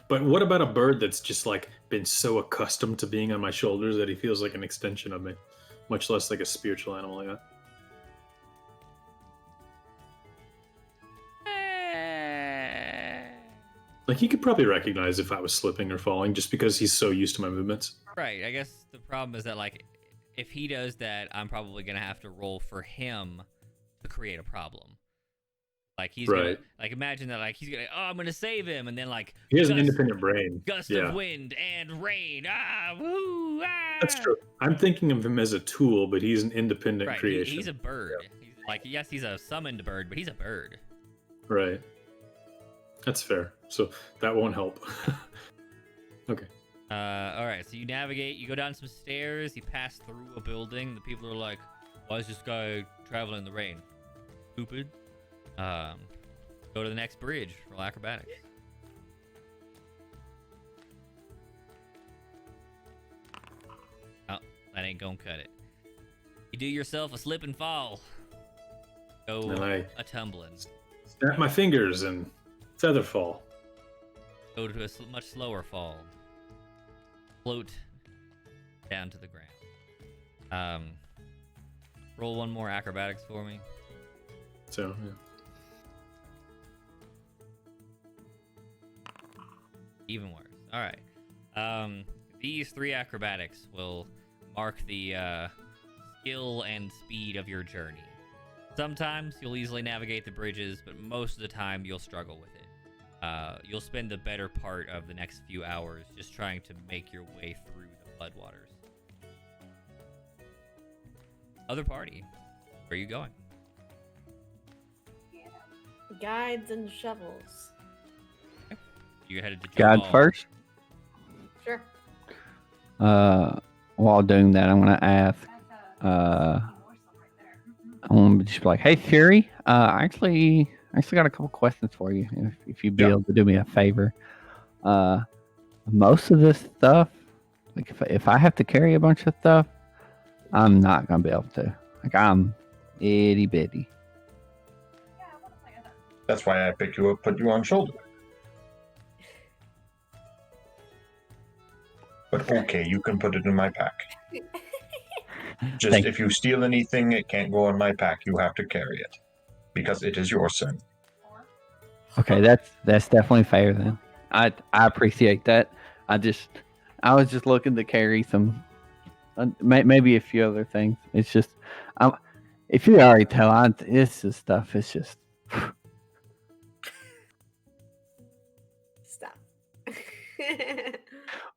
But what about a bird that's just like been so accustomed to being on my shoulders that he feels like an extension of me, much less like a spiritual animal like that? Like he could probably recognize if I was slipping or falling, just because he's so used to my movements. Right. I guess the problem is that like, if he does that, I'm probably gonna have to roll for him to create a problem. Like he's gonna Right. like imagine that like he's gonna I'm gonna save him, and then like He has an independent brain. gust Yeah, of wind and rain. Ah, woo, ah. that's true. I'm thinking of him as a tool, but he's an independent Right. creation. He's a bird. He's, like yes, he's a summoned bird, but he's a bird. Right. That's fair. So that won't help. Okay. All right. So you navigate. You go down some stairs. You pass through a building. The people are like, "Why is this guy traveling in the rain? Stupid." Go to the next bridge. Roll acrobatics. Oh, that ain't gonna cut it. You do yourself a slip and fall. Go And I a tumbling. snap my fingers and feather fall. Go to a much slower fall. Float down to the ground. Roll one more acrobatics for me. So yeah. Even worse. All right. These 3 acrobatics will mark the skill and speed of your journey. Sometimes you'll easily navigate the bridges, but most of the time you'll struggle with it. You'll spend the better part of the next few hours just trying to make your way through the floodwaters. Other party, where are you going? Guides and shovels. You headed to God Jabal. first. Sure. While doing that, I'm gonna ask. I'm gonna just be like, "Hey, Fury. I actually got a couple questions for you. If you'd be Yeah. able to do me a favor. Most of this stuff, like if I have to carry a bunch of stuff, I'm not gonna be able to. Like I'm itty bitty. That's why I picked you up, put you on shoulder. But okay, you can put it in my pack. Just Thank if you steal anything, it can't go in my pack. You have to carry it because it is your sin. Okay, that's definitely fair then. I appreciate that. I was just looking to carry some, maybe a few other things. It's just, if you already tell, it's just stuff. It's just. Stop.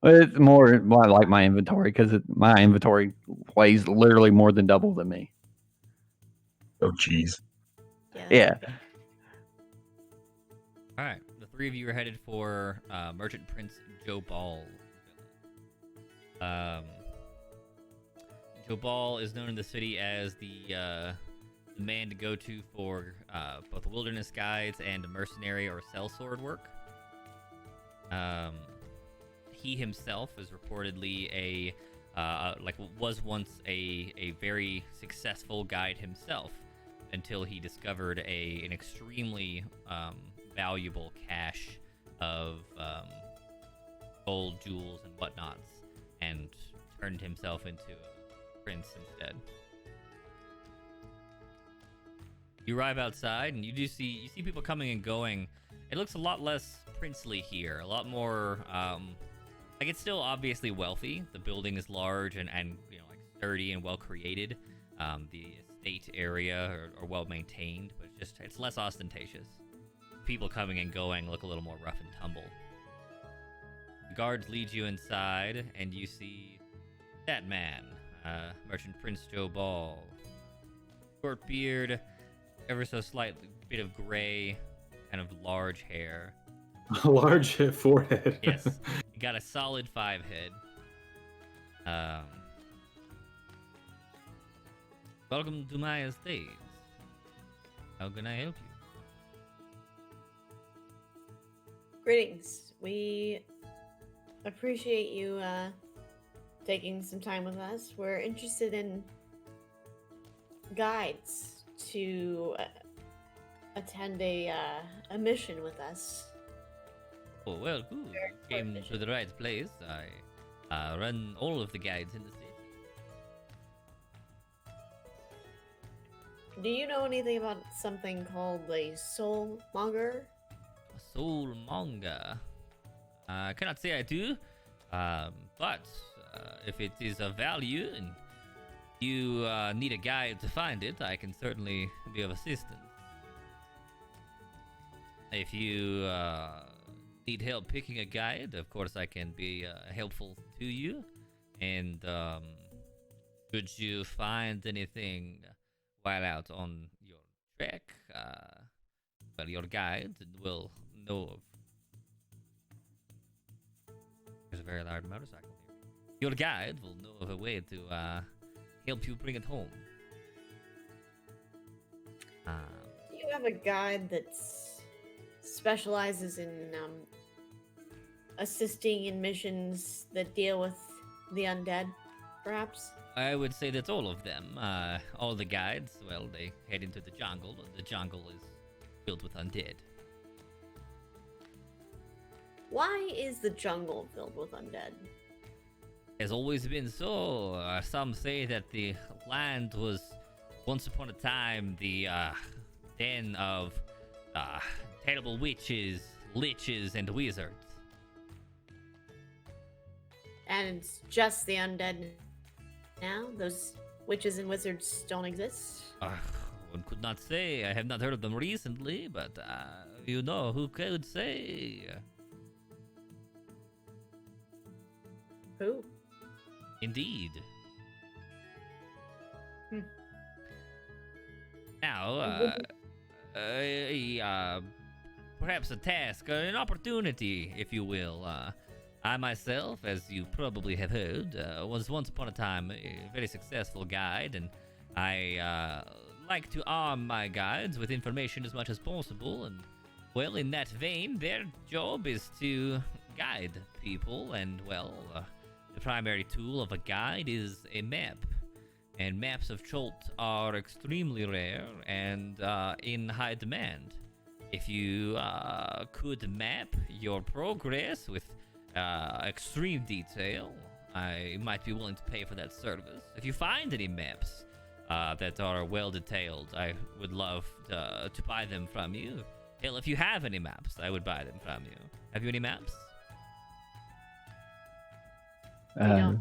It's more like my inventory because my inventory weighs literally more than double than me. Oh, jeez. Yeah. All right, the 3 of you are headed for Merchant Prince Jobal. Jobal is known in the city as the man to go to for both wilderness guides and mercenary or sellsword work. He himself is reportedly was once a very successful guide himself until he discovered an extremely valuable cache of gold, jewels, and whatnots, and turned himself into a prince instead. You arrive outside, and you see people coming and going. It looks a lot less princely here, a lot more like it's still obviously wealthy. The building is large and like sturdy and well created. The estate area are well maintained, but it's less ostentatious. People coming and going look a little more rough and tumble. The guards lead you inside, and you see that man, Merchant Prince Jobal. Short beard, ever so slight bit of gray, kind of large hair. A large forehead. Yes, you got a solid 5 head. Welcome to my estate. How can I help you? Greetings. We appreciate you taking some time with us. We're interested in guides to attend a mission with us. Oh, well, good. You came to the right place. I run all of the guides in the city. Do you know anything about something called a soul monger? A soulmonger. I cannot say I do, but if it is of value and you need a guide to find it, I can certainly be of assistance. If you need help picking a guide, of course I can be helpful to you. And should you find anything while out on your trek, well, your guide will know of. There's a very large motorcycle here. Your guide will know of a way to help you bring it home. Do you have a guide that specializes in assisting in missions that deal with the undead, perhaps? I would say that's all of them. All the guides, well, they head into the jungle. The jungle is filled with undead. Why is the jungle filled with undead? Has always been so. Some say that the land was once upon a time the den of terrible witches, liches, and wizards. And it's just the undead now? Those witches and wizards don't exist? One could not say. I have not heard of them recently, but you know, who could say? Who? Indeed. Now, perhaps a task, an opportunity, if you will. I myself, as you probably have heard, was once upon a time a very successful guide, and I like to arm my guides with information as much as possible, and, well, in that vein, their job is to guide people, and, well, the primary tool of a guide is a map. And maps of Cholt are extremely rare and in high demand. If you could map your progress with extreme detail, I might be willing to pay for that service. If you find any maps that are well detailed, I would love to buy them from you. Hell, if you have any maps, I would buy them from you. Have you any maps? No,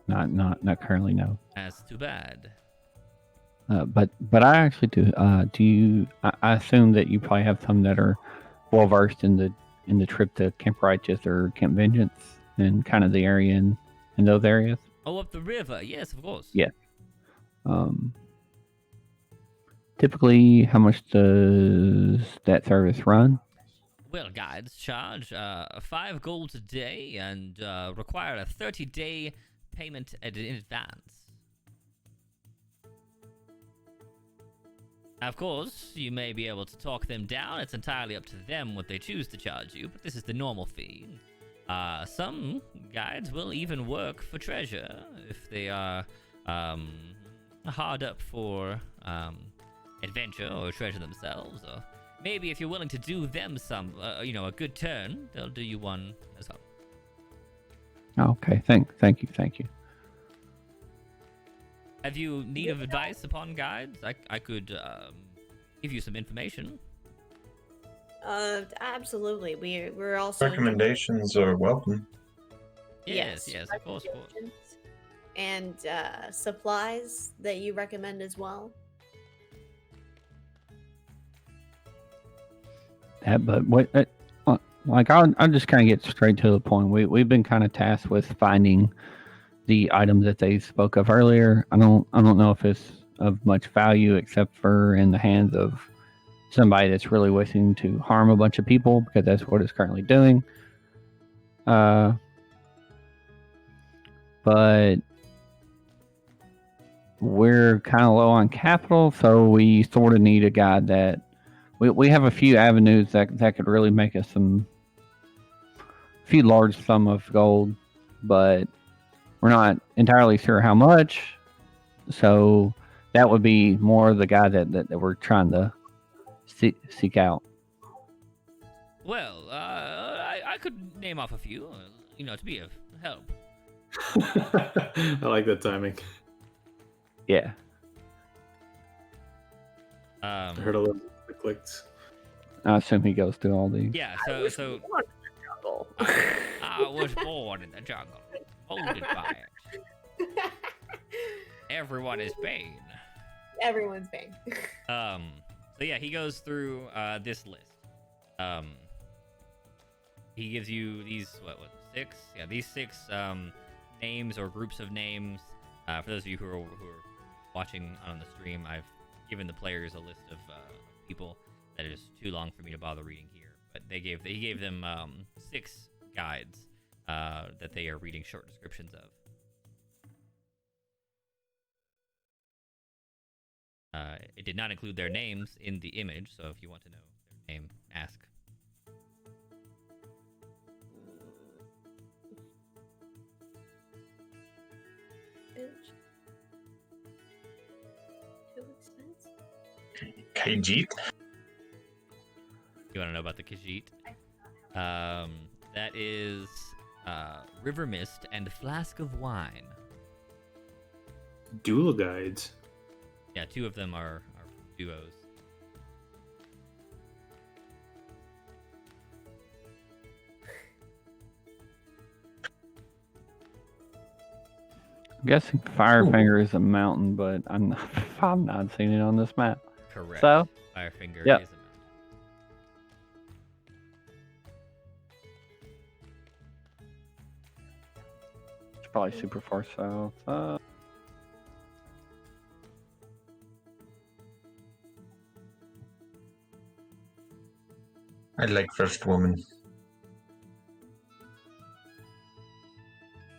not currently. No. That's too bad. But I actually do. Do you? I assume that you probably have some that are well versed in the trip to Camp Righteous or Camp Vengeance and kind of the area in those areas. Oh, up the river. Yes, of course. Yeah. Typically, how much does that service run? Well, guides charge 5 gold a day and require a 30-day payment in advance. Of course, you may be able to talk them down. It's entirely up to them what they choose to charge you, but this is the normal fee. Some guides will even work for treasure if they are hard up for adventure or treasure themselves, or maybe if you're willing to do them some, a good turn, they'll do you one as well. Okay, thank you. Have you need of advice upon guides? I could give you some information. Absolutely. We're also Recommendations are welcome. Yes, of course. And supplies that you recommend as well. Yeah, but what? Like I'll just kind of get straight to the point. We've been kind of tasked with finding the items that they spoke of earlier. I don't know if it's of much value except for in the hands of somebody that's really wishing to harm a bunch of people, because that's what it's currently doing. But we're kind of low on capital, so we sort of need a guy that we have a few avenues that could really make us a few large sum of gold, but we're not entirely sure how much. So that would be more the guy that we're trying to seek out. Well, I could name off a few, to be of help. I like that timing. Yeah. I heard a little clicked. I assume he goes through all these. Yeah, I so was so born in the jungle. I was born in the jungle, molded by it. Everyone is Bane. Everyone's Bane. So yeah, he goes through this list. He gives you these what 6? Yeah, these 6 names or groups of names. For those of you who are watching on the stream, I've given the players a list of people that is too long for me to bother reading here. But he gave them 6 guides that they are reading short descriptions of. It did not include their names in the image, so if you want to know their name, ask. Too expensive. Khajiit. You want to know about the Khajiit? That is River Mist and Flask of Wine. Duel guides. Yeah, 2 of them are duos. I'm guessing Firefinger is a mountain, but I've not seen it on this map. Correct. So, Firefinger yep. is a mountain. It's probably super far south. I like first woman.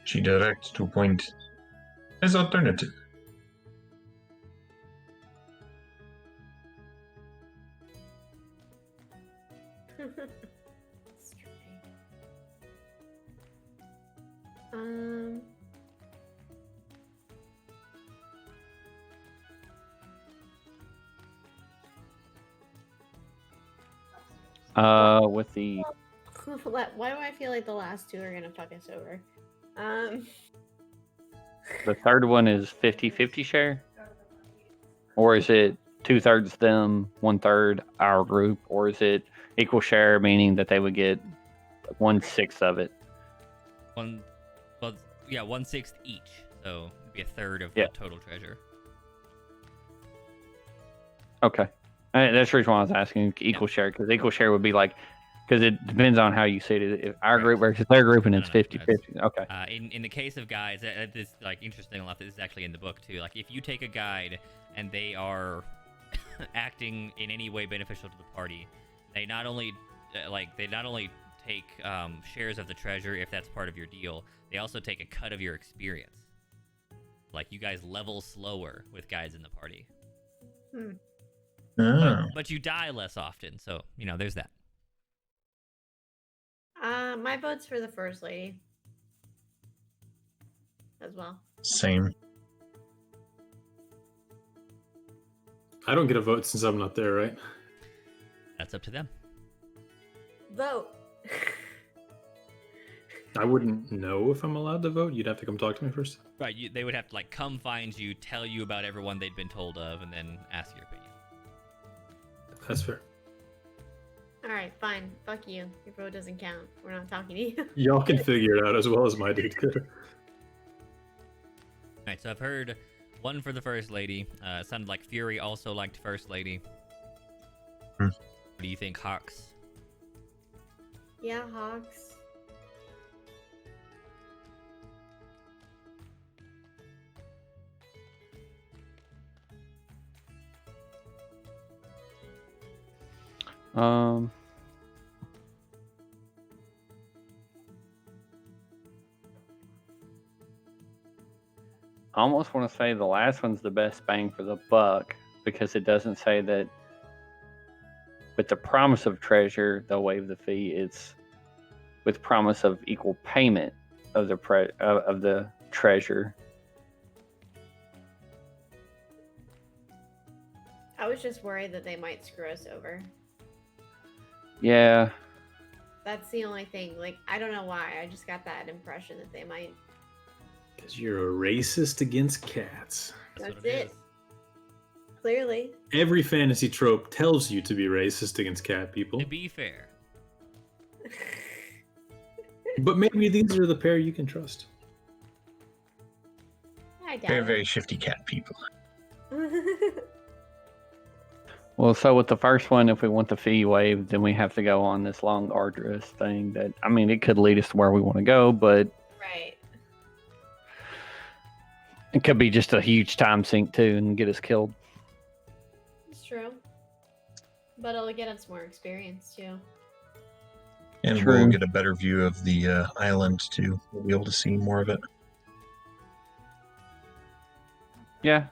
She directs to point as alternative. With the Why do I feel like the last 2 are gonna fuck us over? the third one is 50-50 share, or is it 2/3 them, 1/3 our group, or is it equal share, meaning that they would get 1/6 of it? 1/6 each, so it'd be 1/3 of Yeah. the total treasure. Okay, that's the reason why I was asking equal share, because equal share would be like, because it depends on how you see it. If our group versus their group, and it's 50-50. Okay. In the case of guides, this like interesting enough. This is actually in the book too. Like if you take a guide and they are acting in any way beneficial to the party, they not only take shares of the treasure if that's part of your deal. They also take a cut of your experience. Like you guys level slower with guides in the party. Oh. But you die less often, so there's that. My vote's for the first lady as well. Same. I don't get a vote since I'm not there, right? That's up to them. Vote. I wouldn't know if I'm allowed to vote. You'd have to come talk to me first. Right, they would have to come find you, tell you about everyone they'd been told of, and then ask your opinion. That's fair. Alright, fine. Fuck you. Your vote doesn't count. We're not talking to you. Y'all can figure it out as well as my dude could. Alright, so I've heard one for the First Lady. It sounded like Fury also liked First Lady. What do you think, Hawks? Yeah, Hawks. I almost want to say the last one's the best bang for the buck, because it doesn't say that with the promise of treasure they'll waive the fee. It's with promise of equal payment of the treasure. I was just worried that they might screw us over. Yeah. That's the only thing. Like, I don't know why. I just got that impression that they might. Because you're a racist against cats. That's what it it. is. Clearly. Every fantasy trope tells you to be racist against cat people. To be fair. But maybe these are the pair you can trust. I doubt Very, it. very shifty cat people. Well, so with the first one, if we want the fee waived, then we have to go on this long, arduous thing that, I mean, it could lead us to where we want to go, but Right. it could be just a huge time sink, too, and get us killed. It's true. But it'll get us more experience, too. And True. we'll get a better view of the island, too. We'll be able to see more of it. Yeah.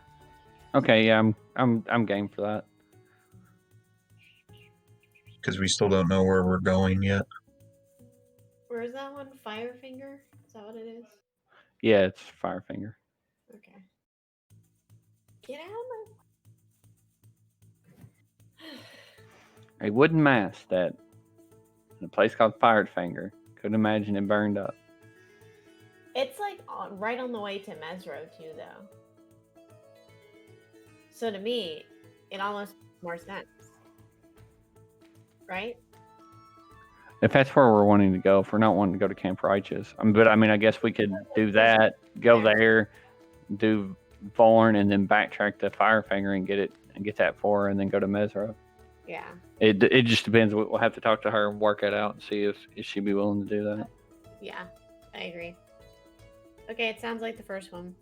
Okay, yeah, I'm game for that. Because we still don't know where we're going yet. Where is that one? Firefinger? Is that what it is? Yeah, it's Firefinger. Okay. Get out of my... A wooden mast that, in a place called Firefinger, couldn't imagine it burned up. It's like right on the way to Mesro, too, though. So to me, it almost makes more sense. Right? If that's where we're wanting to go, if we're not wanting to go to Camp Righteous. But I mean, I guess we could do that, go there, do Vorn, and then backtrack to Firefinger and get that for her, and then go to Mesro. Yeah. It just depends. We'll have to talk to her and work it out and see if she'd be willing to do that. Yeah, I agree. Okay, it sounds like the first one.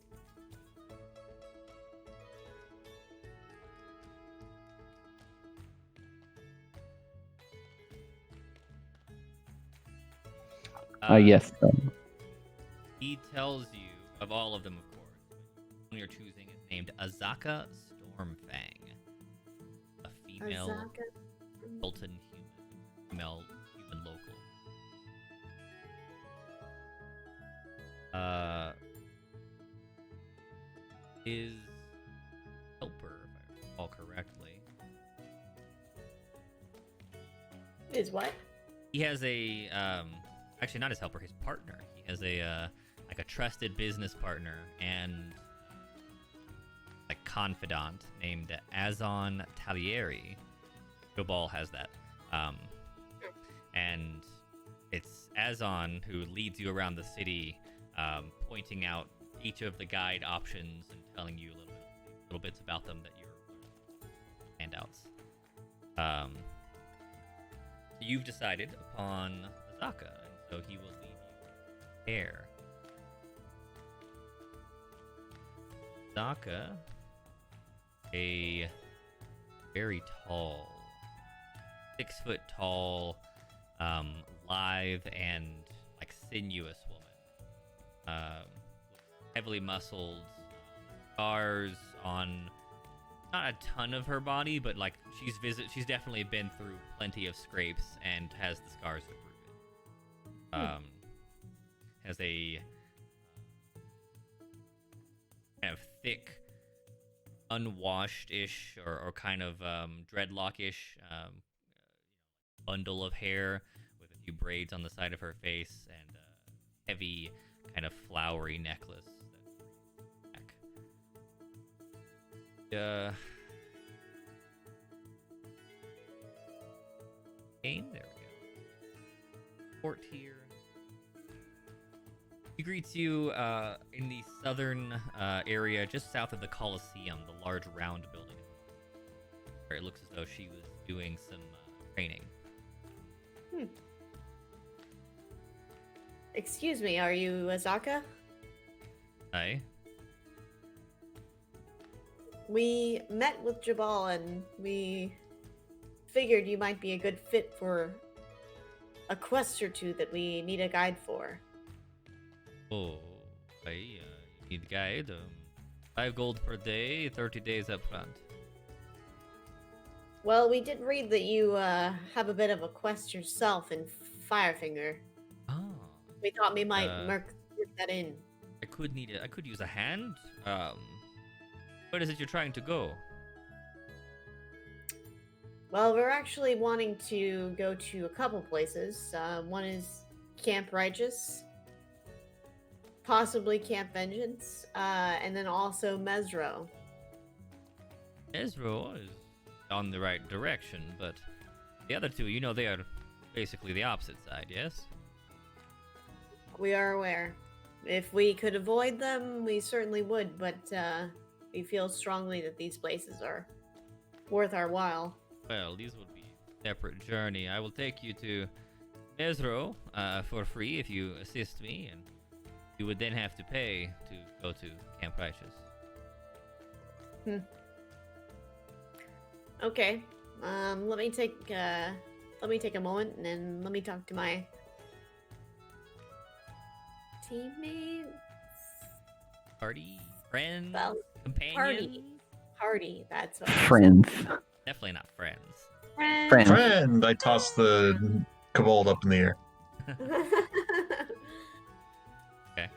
Yes. He tells you, of all of them, of course, one you're choosing is named Azaka Stormfang, a female Azaka. Bolton human local. His helper, if I recall correctly. Is what? He has a actually not his helper, his partner. He has a like a trusted business partner and a confidant named Azon Talieri. Jobal has that. And it's Azon who leads you around the city, pointing out each of the guide options and telling you little bits about them that you're handouts. You've decided upon Azaka, and so he will lead you there. Azaka, a very tall, 6 foot tall, lithe and like sinuous woman, heavily muscled, scars on not a ton of her body, but like she's definitely been through plenty of scrapes and has the scars to prove it. Has a kind of thick, unwashed-ish or kind of dreadlock-ish bundle of hair with a few braids on the side of her face and a heavy, kind of flowery necklace. Game, there we go. Port here. He greets you in the southern area, just south of the Colosseum, the large round building, where it looks as though she was doing some training. Excuse me, are you Azaka? Aye. We met with Jabal and we figured you might be a good fit for a quest or two that we need a guide for. Oh, you need guide. 5 gold per day, 30 days up front. Well, we did read that you have a bit of a quest yourself in Firefinger. Oh. We thought we might work that in. I could use a hand. Where is it you're trying to go? Well, we're actually wanting to go to a couple places. One is Camp Righteous, possibly Camp Vengeance, and then also Mesro. Ezra is on the right direction, but the other two, they are basically the opposite side, yes? We are aware. If we could avoid them, we certainly would, but we feel strongly that these places are worth our while. Well, these would be a separate journey. I will take you to Mesro for free if you assist me, and you would then have to pay to go to Camp Righteous. Okay. Let me take a moment and then let me talk to my teammates. Party? Friends? Well, Companions? Party. That's what. Friends. Definitely not friends. Friends. Friend, I tossed the kobold up in the air. Okay.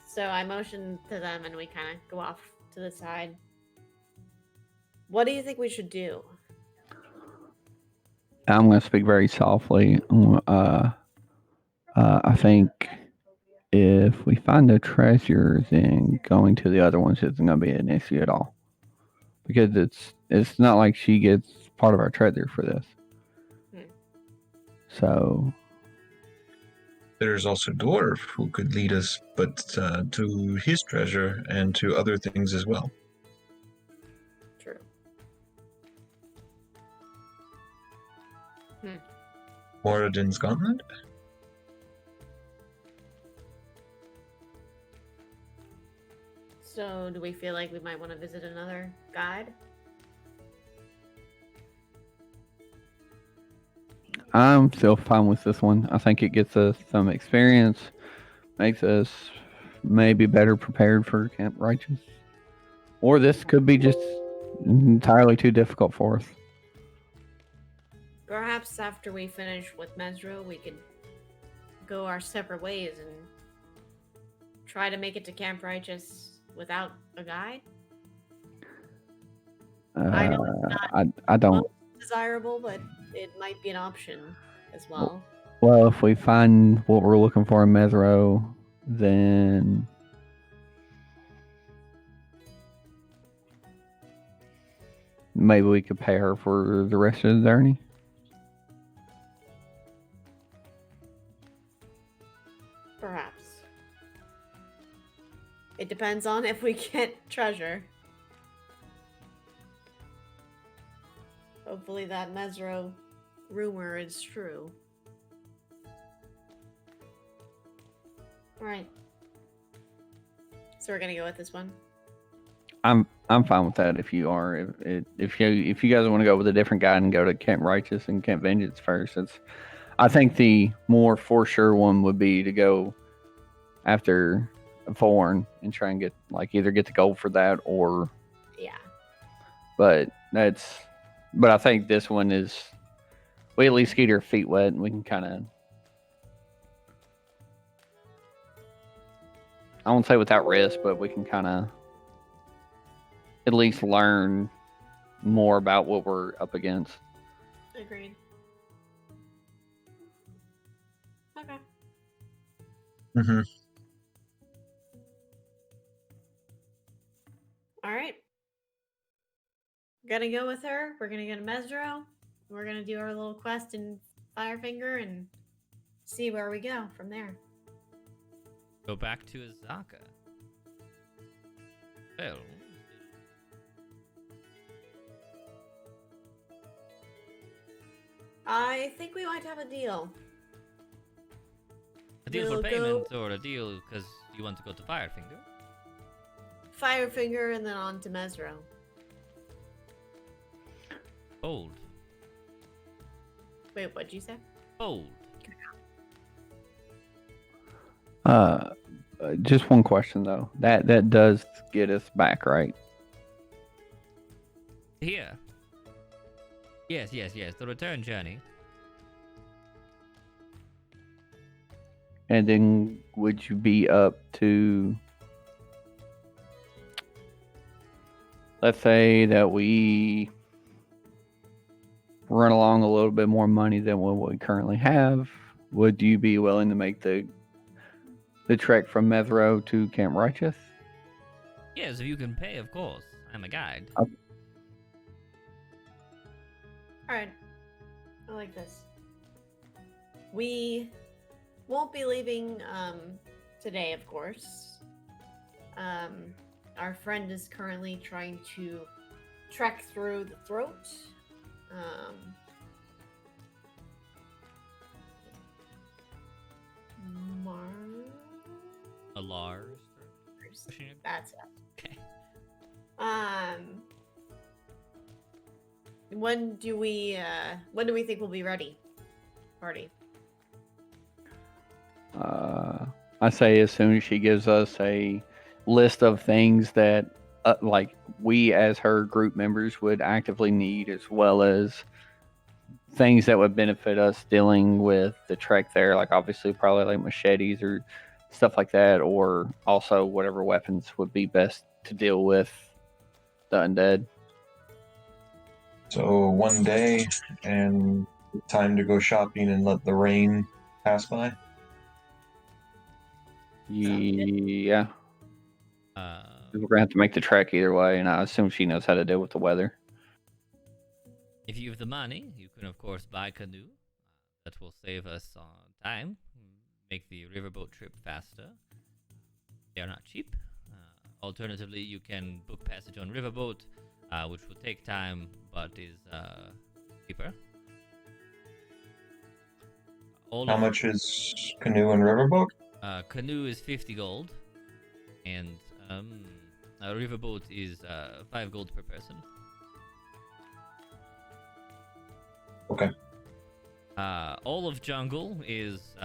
So I motion to them and we kind of go off to the side. What do you think we should do? I'm going to speak very softly. I think if we find the treasure, then going to the other ones isn't going to be an issue at all. Because it's not like she gets part of our treasure for this. So There's also Dwarf who could lead us, but to his treasure and to other things as well. True. Moradin's Gauntlet? So do we feel like we might want to visit another guide? I'm still fine with this one. I think it gets us some experience, makes us maybe better prepared for Camp Righteous. Or this could be just entirely too difficult for us. Perhaps after we finish with Mesro, we could go our separate ways and try to make it to Camp Righteous without a guide. I know it's not I don't. most desirable, but it might be an option as well. Well, if we find what we're looking for in Mesro, then maybe we could pay her for the rest of the journey. Perhaps. It depends on if we get treasure. Hopefully that Mesro rumor is true. Alright. So we're gonna go with this one. I'm fine with that if you are. If you guys want to go with a different guide and go to Camp Righteous and Camp Vengeance first, I think the more for sure one would be to go after Thorn and try and get either get the gold for that or Yeah. But I think this one is we at least get our feet wet and we can kind of I won't say without risk, but we can kind of at least learn more about what we're up against. Agreed. Okay. Mm-hmm. Alright. Gonna go with her. We're gonna go to Mesro. We're gonna do our little quest in Firefinger and see where we go from there. Go back to Azaka. Well, I think we might have a deal. a deal We'll for go- payment or a deal because you want to go to Firefinger? Firefinger and then on to Mesro. Bold. Wait, what'd you say? Bold. Just one question though. That does get us back, right? Here. Yes. The return journey. And then would you be up to, let's say that we run along a little bit more money than what we currently have, would you be willing to make the trek from Mesro to Camp Righteous? Yes, if you can pay, of course. I'm a guide. Alright. I like this. We won't be leaving today, of course. Our friend is currently trying to trek through the throat. A Lars. That's it. Okay. When do we think we'll be ready? Party. I say as soon as she gives us a list of things that, like, we as her group members would actively need, as well as things that would benefit us dealing with the trek there, like obviously probably like machetes or stuff like that, or also whatever weapons would be best to deal with the undead. So 1 day and time to go shopping and let the rain pass by. Yeah. We're gonna have to make the trek either way, and I assume she knows how to deal with the weather. If you have the money, you can of course buy a canoe. That will save us time, make the riverboat trip faster. They are not cheap. Alternatively, you can book passage on riverboat, which will take time but is cheaper. How much is canoe and riverboat? Canoe is 50 gold, and a riverboat is 5 gold per person. Okay. All of jungle is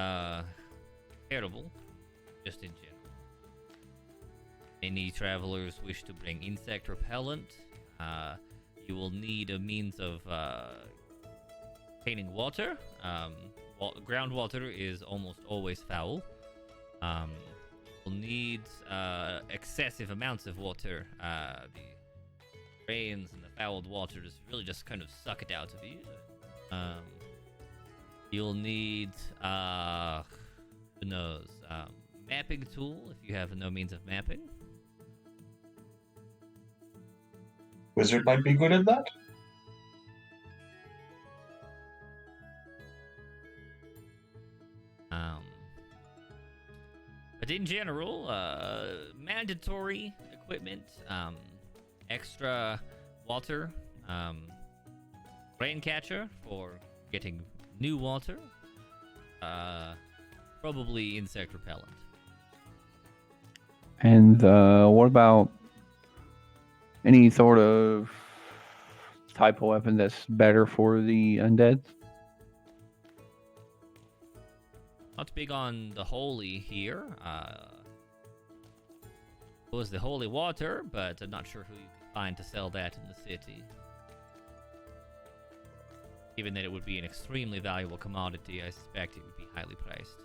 terrible, just in general. Any travelers wish to bring insect repellent, you will need a means of obtaining water. Groundwater is almost always foul. You'll need excessive amounts of water. The rains and the fouled water just kind of suck it out of you. You'll need who knows, mapping tool if you have no means of mapping. Wizard might be good at that. But in general, mandatory equipment, extra water, rain catcher for getting new water, probably insect repellent. And what about any sort of type of weapon that's better for the undeads? Not big on the holy here. It was the holy water, but I'm not sure who you can find to sell that in the city. Given that it would be an extremely valuable commodity, I suspect it would be highly priced.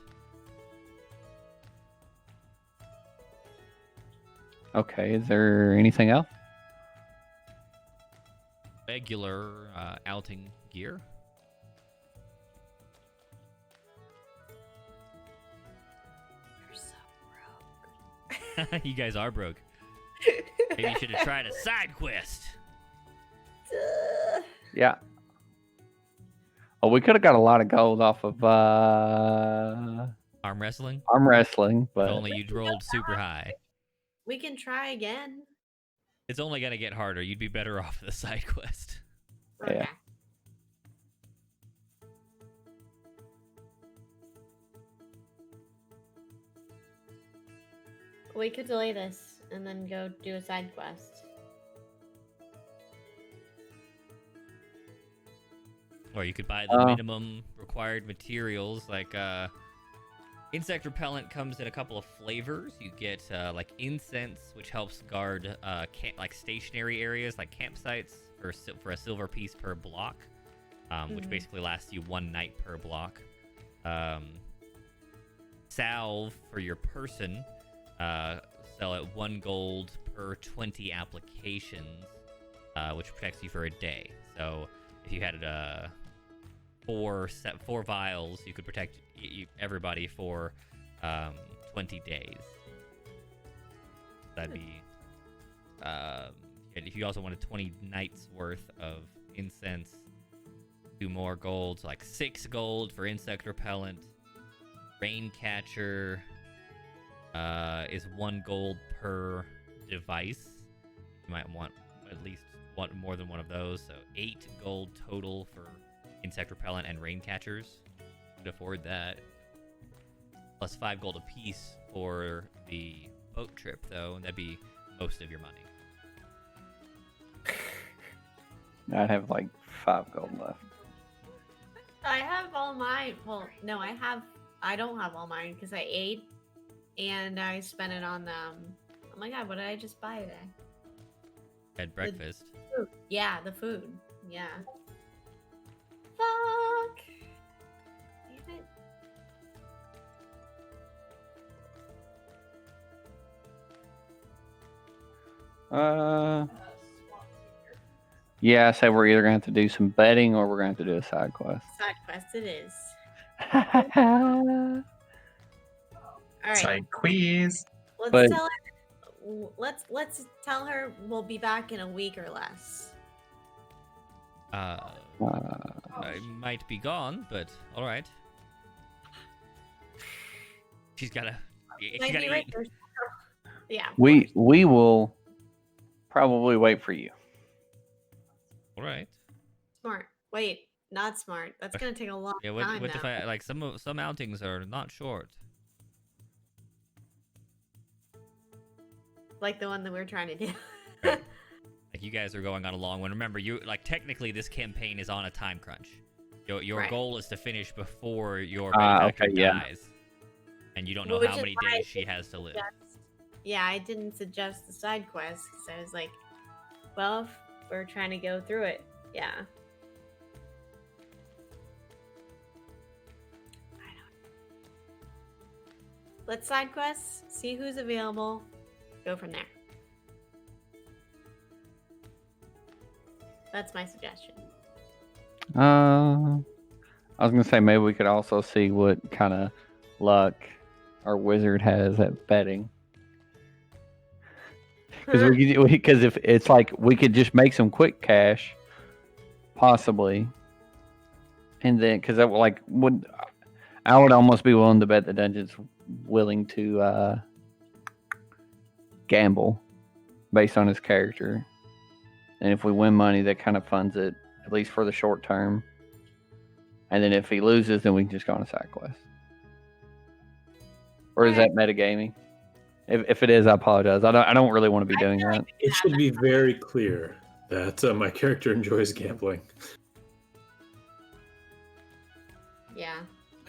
Okay, is there anything else? Regular outing gear. You're so broke. You guys are broke. Maybe you should have tried a side quest. Yeah. Oh, we could have got a lot of gold off of Arm wrestling? arm wrestling, If but only you'd rolled super high. We can try again. It's only gonna get harder. You'd be better off with a side quest. Yeah. Okay. We could delay this and then go do a side quest. Or you could buy the minimum required materials, like insect repellent comes in a couple of flavors. You get like incense, which helps guard like stationary areas like campsites for a silver piece per block, which basically lasts you 1 night per block. Salve for your person, sell at 1 gold per 20 applications, which protects you for a day. So if you had four vials, you could protect everybody for 20 days. That'd be and if you also wanted 20 nights worth of incense, 2 more gold, so like 6 gold for insect repellent. Rain catcher is 1 gold per device. You might want at least more than one of those, so 8 gold total for insect repellent and rain catchers. Could afford that. Plus 5 gold apiece for the boat trip, though, and that'd be most of your money. I'd have like 5 gold left. I have all mine. Well, no, I don't have all mine because I ate and I spent it on oh my god, what did I just buy today? Had breakfast. Food. Yeah, the food. Yeah. Fuck. Damn it. Yeah, I say we're either gonna have to do some betting or we're gonna have to do a side quest. Side quest it is. Well, All right. Side quiz. Let's But- tell her. Let's tell her we'll be back in a week or less. I might be gone, but all right. She's gotta. She's Might be gotta right eat. there. Yeah. we will probably wait for you. All right. Smart. Wait, not smart. That's gonna take a long Yeah. What time if now. I like some outings are not short. Like the one that we're trying to do. Right. Like you guys are going on a long one. Remember, you like technically this campaign is on a time crunch. Your Right. goal is to finish before your Ah, benefactor okay, yeah. dies, and you don't know Which how is many why I days she has to live. Yeah, I didn't suggest the side quest because I was like, well, if we're trying to go through it. Yeah. I don't. Let's side quests, see who's available, go from there. That's my suggestion. I was gonna say maybe we could also see what kind of luck our wizard has at betting. Because if it's like we could just make some quick cash, possibly, and then because that I would almost be willing to bet the dungeon's willing to gamble based on his character, and if we win money, that kind of funds it at least for the short term. And then if he loses, then we can just go on a side quest. Or is that metagaming? If it is, I apologize. I don't really want to be doing that. It should be very clear that my character enjoys gambling, Yeah.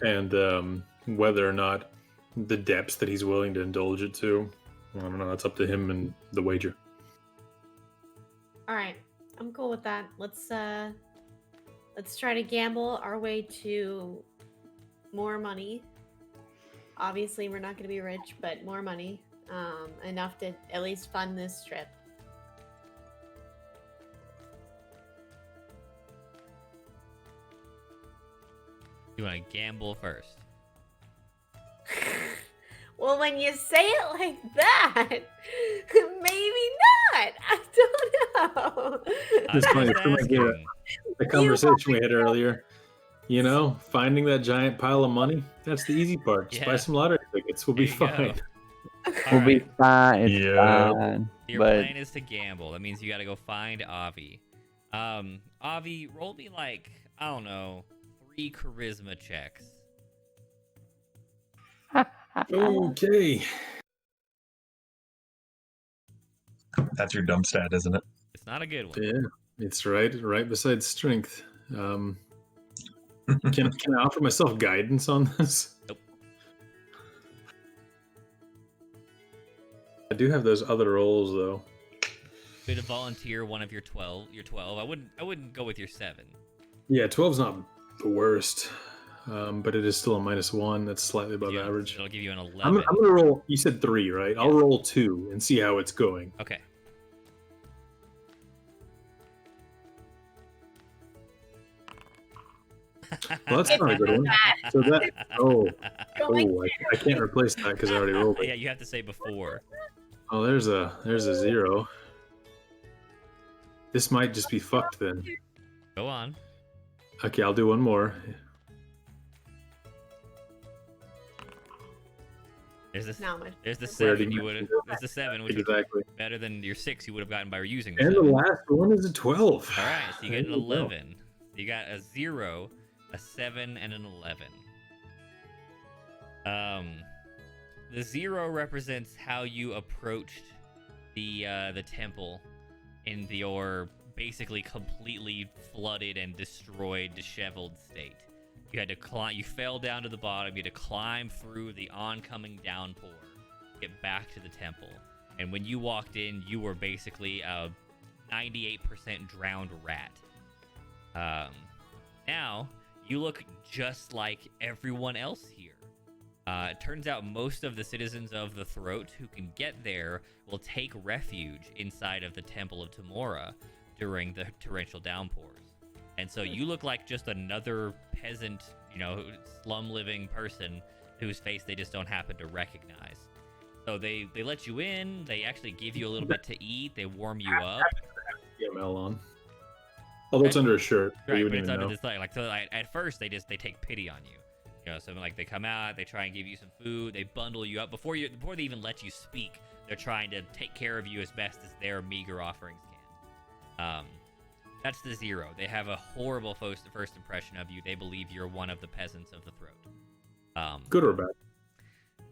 and whether or not the depths that he's willing to indulge it to, I don't know. That's up to him and the wager. All right, I'm cool with that. Let's try to gamble our way to more money. Obviously, we're not going to be rich, but more money, enough to at least fund this trip. You want to gamble first? Well, when you say it like that, maybe not. I don't know. It's I'm funny, just it's like, asking. The conversation we had earlier, you know, finding that giant pile of money, that's the easy part. Just buy Yeah. some lottery tickets. We'll be There you go. fine. We'll be Alright. fine. It's Yeah. fine. Your But plan is to gamble. That means you got to go find Avi. Avi, roll me like, I don't know, 3 charisma checks. Okay. That's your dumb stat, isn't it? It's not a good one. Yeah, it's right beside strength. Can I offer myself guidance on this? Nope. I do have those other rolls though. Way to volunteer one of your 12. Your 12. I wouldn't go with your 7. Yeah, 12's not the worst, but it is still a -1. That's slightly above Yeah, average. It'll give you an 11. I'm gonna roll. You said 3, right? I'll roll 2 and see how it's going. Okay. Well, that's not a good one. So that I can't replace that because I already rolled Yeah, it. you have to say before. Oh, there's a 0. This might just be fucked then. Go on. Okay, I'll do one more. There's this. Now much. There's the We already 7 you would have. mentioned it. There's the 7, which Exactly. is better than your 6 you would have gotten by using the And the 7. last one is a 12. All right, so you get an There you go. 11. You got a 0, a 7, and an 11. The 0 represents how you approached the temple in your basically completely flooded and destroyed, disheveled state. You had to climb. You fell down to the bottom. You had to climb through the oncoming downpour, get back to the temple. And when you walked in, you were basically a 98% drowned rat. Now you look just like everyone else here. It turns out most of the citizens of the Throat who can get there will take refuge inside of the Temple of Tamora during the torrential downpours. And so you look like just another peasant, slum-living person whose face they just don't happen to recognize. So they let you in, they actually give you a little bit to eat, they warm you up. EML on. Although it's under a shirt, so Right, you but wouldn't it's even under know. this like so at first they take pity on you. So like they come out, they try and give you some food, they bundle you up before they even let you speak. They're trying to take care of you as best as their meager offerings can. That's the 0. They have a horrible first impression of you. They believe you're one of the peasants of the Throat. Good or bad?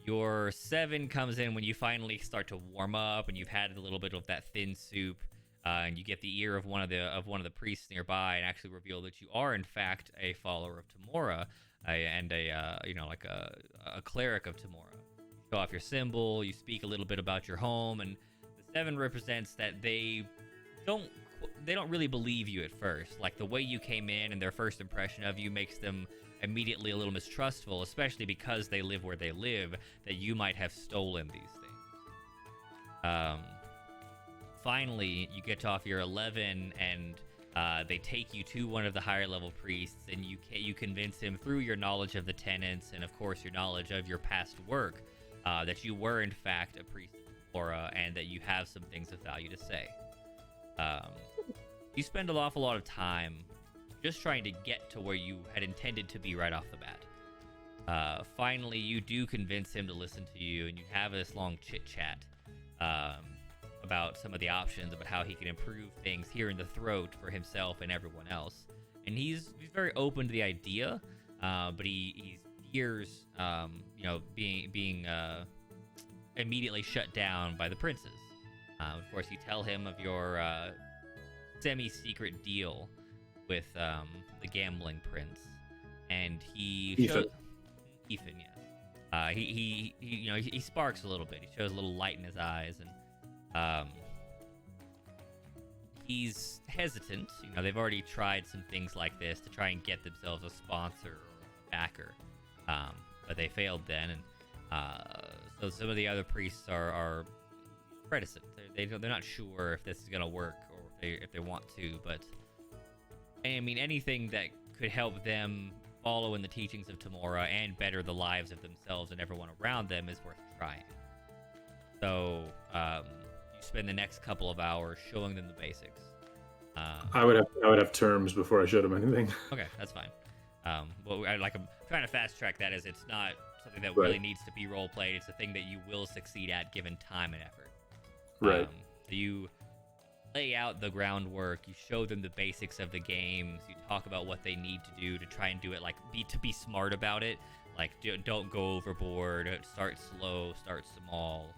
Your 7 comes in when you finally start to warm up and you've had a little bit of that thin soup, and you get the ear of one of the priests nearby and actually reveal that you are in fact a follower of Tamora, and a cleric of Tamora. You show off your symbol, you speak a little bit about your home, and the 7 represents that they don't really believe you at first. Like the way you came in and their first impression of you makes them immediately a little mistrustful, especially because they live where they live, that you might have stolen these things. Finally, you get off your 11 and they take you to one of the higher level priests, and you convince him through your knowledge of the tenants and of course your knowledge of your past work that you were in fact a priest of Flora and that you have some things of value to say. You spend an awful lot of time just trying to get to where you had intended to be right off the bat. Finally, you do convince him to listen to you, and you have this long chit-chat about some of the options, about how he can improve things here in the Throat for himself and everyone else. And he's very open to the idea, but he fears, being immediately shut down by the princes. Of course, you tell him of your semi-secret deal with the gambling prince, and Ethan. Ethan, yes. He sparks a little bit. He shows a little light in his eyes, and he's hesitant. They've already tried some things like this to try and get themselves a sponsor or a backer, but they failed then, and so some of the other priests are reticent. They're not sure if this is gonna work or if they want to, but I mean anything that could help them follow in the teachings of Tamora and better the lives of themselves and everyone around them is worth trying. So you spend the next couple of hours showing them the basics. I would have terms before I showed him anything. Okay, that's fine. I'm trying to fast track that as it's not something that Right. really needs to be role played. It's a thing that you will succeed at given time and effort. Right. So you lay out the groundwork, you show them the basics of the games, you talk about what they need to do to try and do it, be smart about it, don't go overboard, start slow, start small,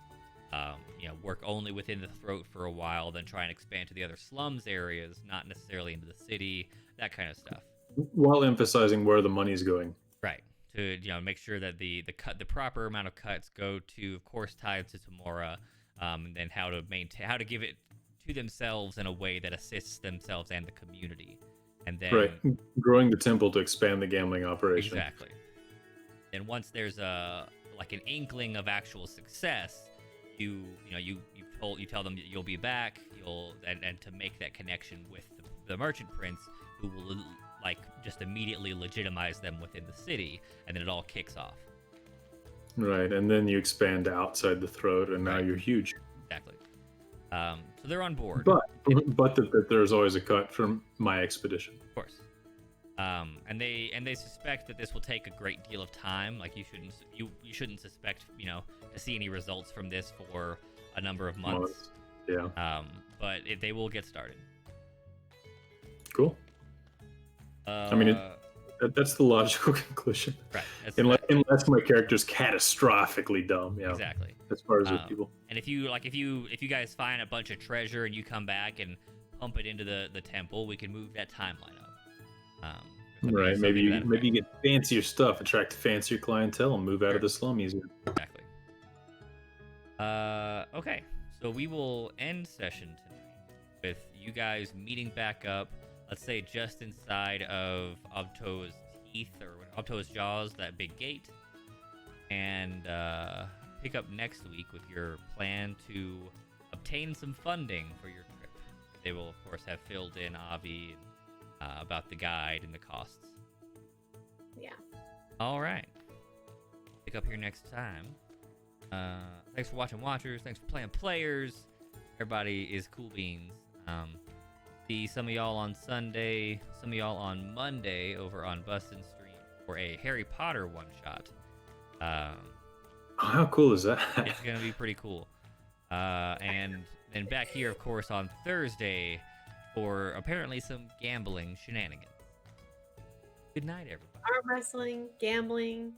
work only within the Throat for a while, then try and expand to the other slums areas, not necessarily into the city, that kind of stuff. While emphasizing where the money's going. Right. To make sure that the proper amount of cuts go to, of course, tied to Tamora, and then how to give it to themselves in a way that assists themselves and the community, and then Right. Growing the temple to expand the gambling operation. exactly. And once there's an inkling of actual success, you tell them that you'll be back, and to make that connection with the merchant prince, who will just immediately legitimize them within the city, and then it all kicks off. Right, and then you expand outside the Throat, and now Right. you're huge. Exactly. So they're on board. But that there's always a cut from my expedition. Of course. And they suspect that this will take a great deal of time. Like you shouldn't suspect to see any results from this for a number of months. Yeah. But they will get started. Cool. I mean, that's the logical conclusion. Right. Unless my character's catastrophically dumb. Yeah. Exactly. As far as with people. And if you guys find a bunch of treasure and you come back and pump it into the temple, we can move that timeline up. Right. Maybe you get fancier stuff, attract fancier clientele, and move out of the slum easier. Exactly. Okay. So we will end session tonight with you guys meeting back up. Let's say just inside of Obto's teeth or Obto's jaws, that big gate, and pick up next week with your plan to obtain some funding for your trip. They will, of course, have filled in Avi about the guide and the costs. Yeah. All right. Pick up here next time. Thanks for watching, watchers. Thanks for playing, players. Everybody is cool beans. See some of y'all on Sunday, some of y'all on Monday over on Bustin' Stream for a Harry Potter one-shot. How cool is that? It's going to be pretty cool. And then back here, of course, on Thursday for apparently some gambling shenanigans. Good night, everybody. Arm wrestling, gambling.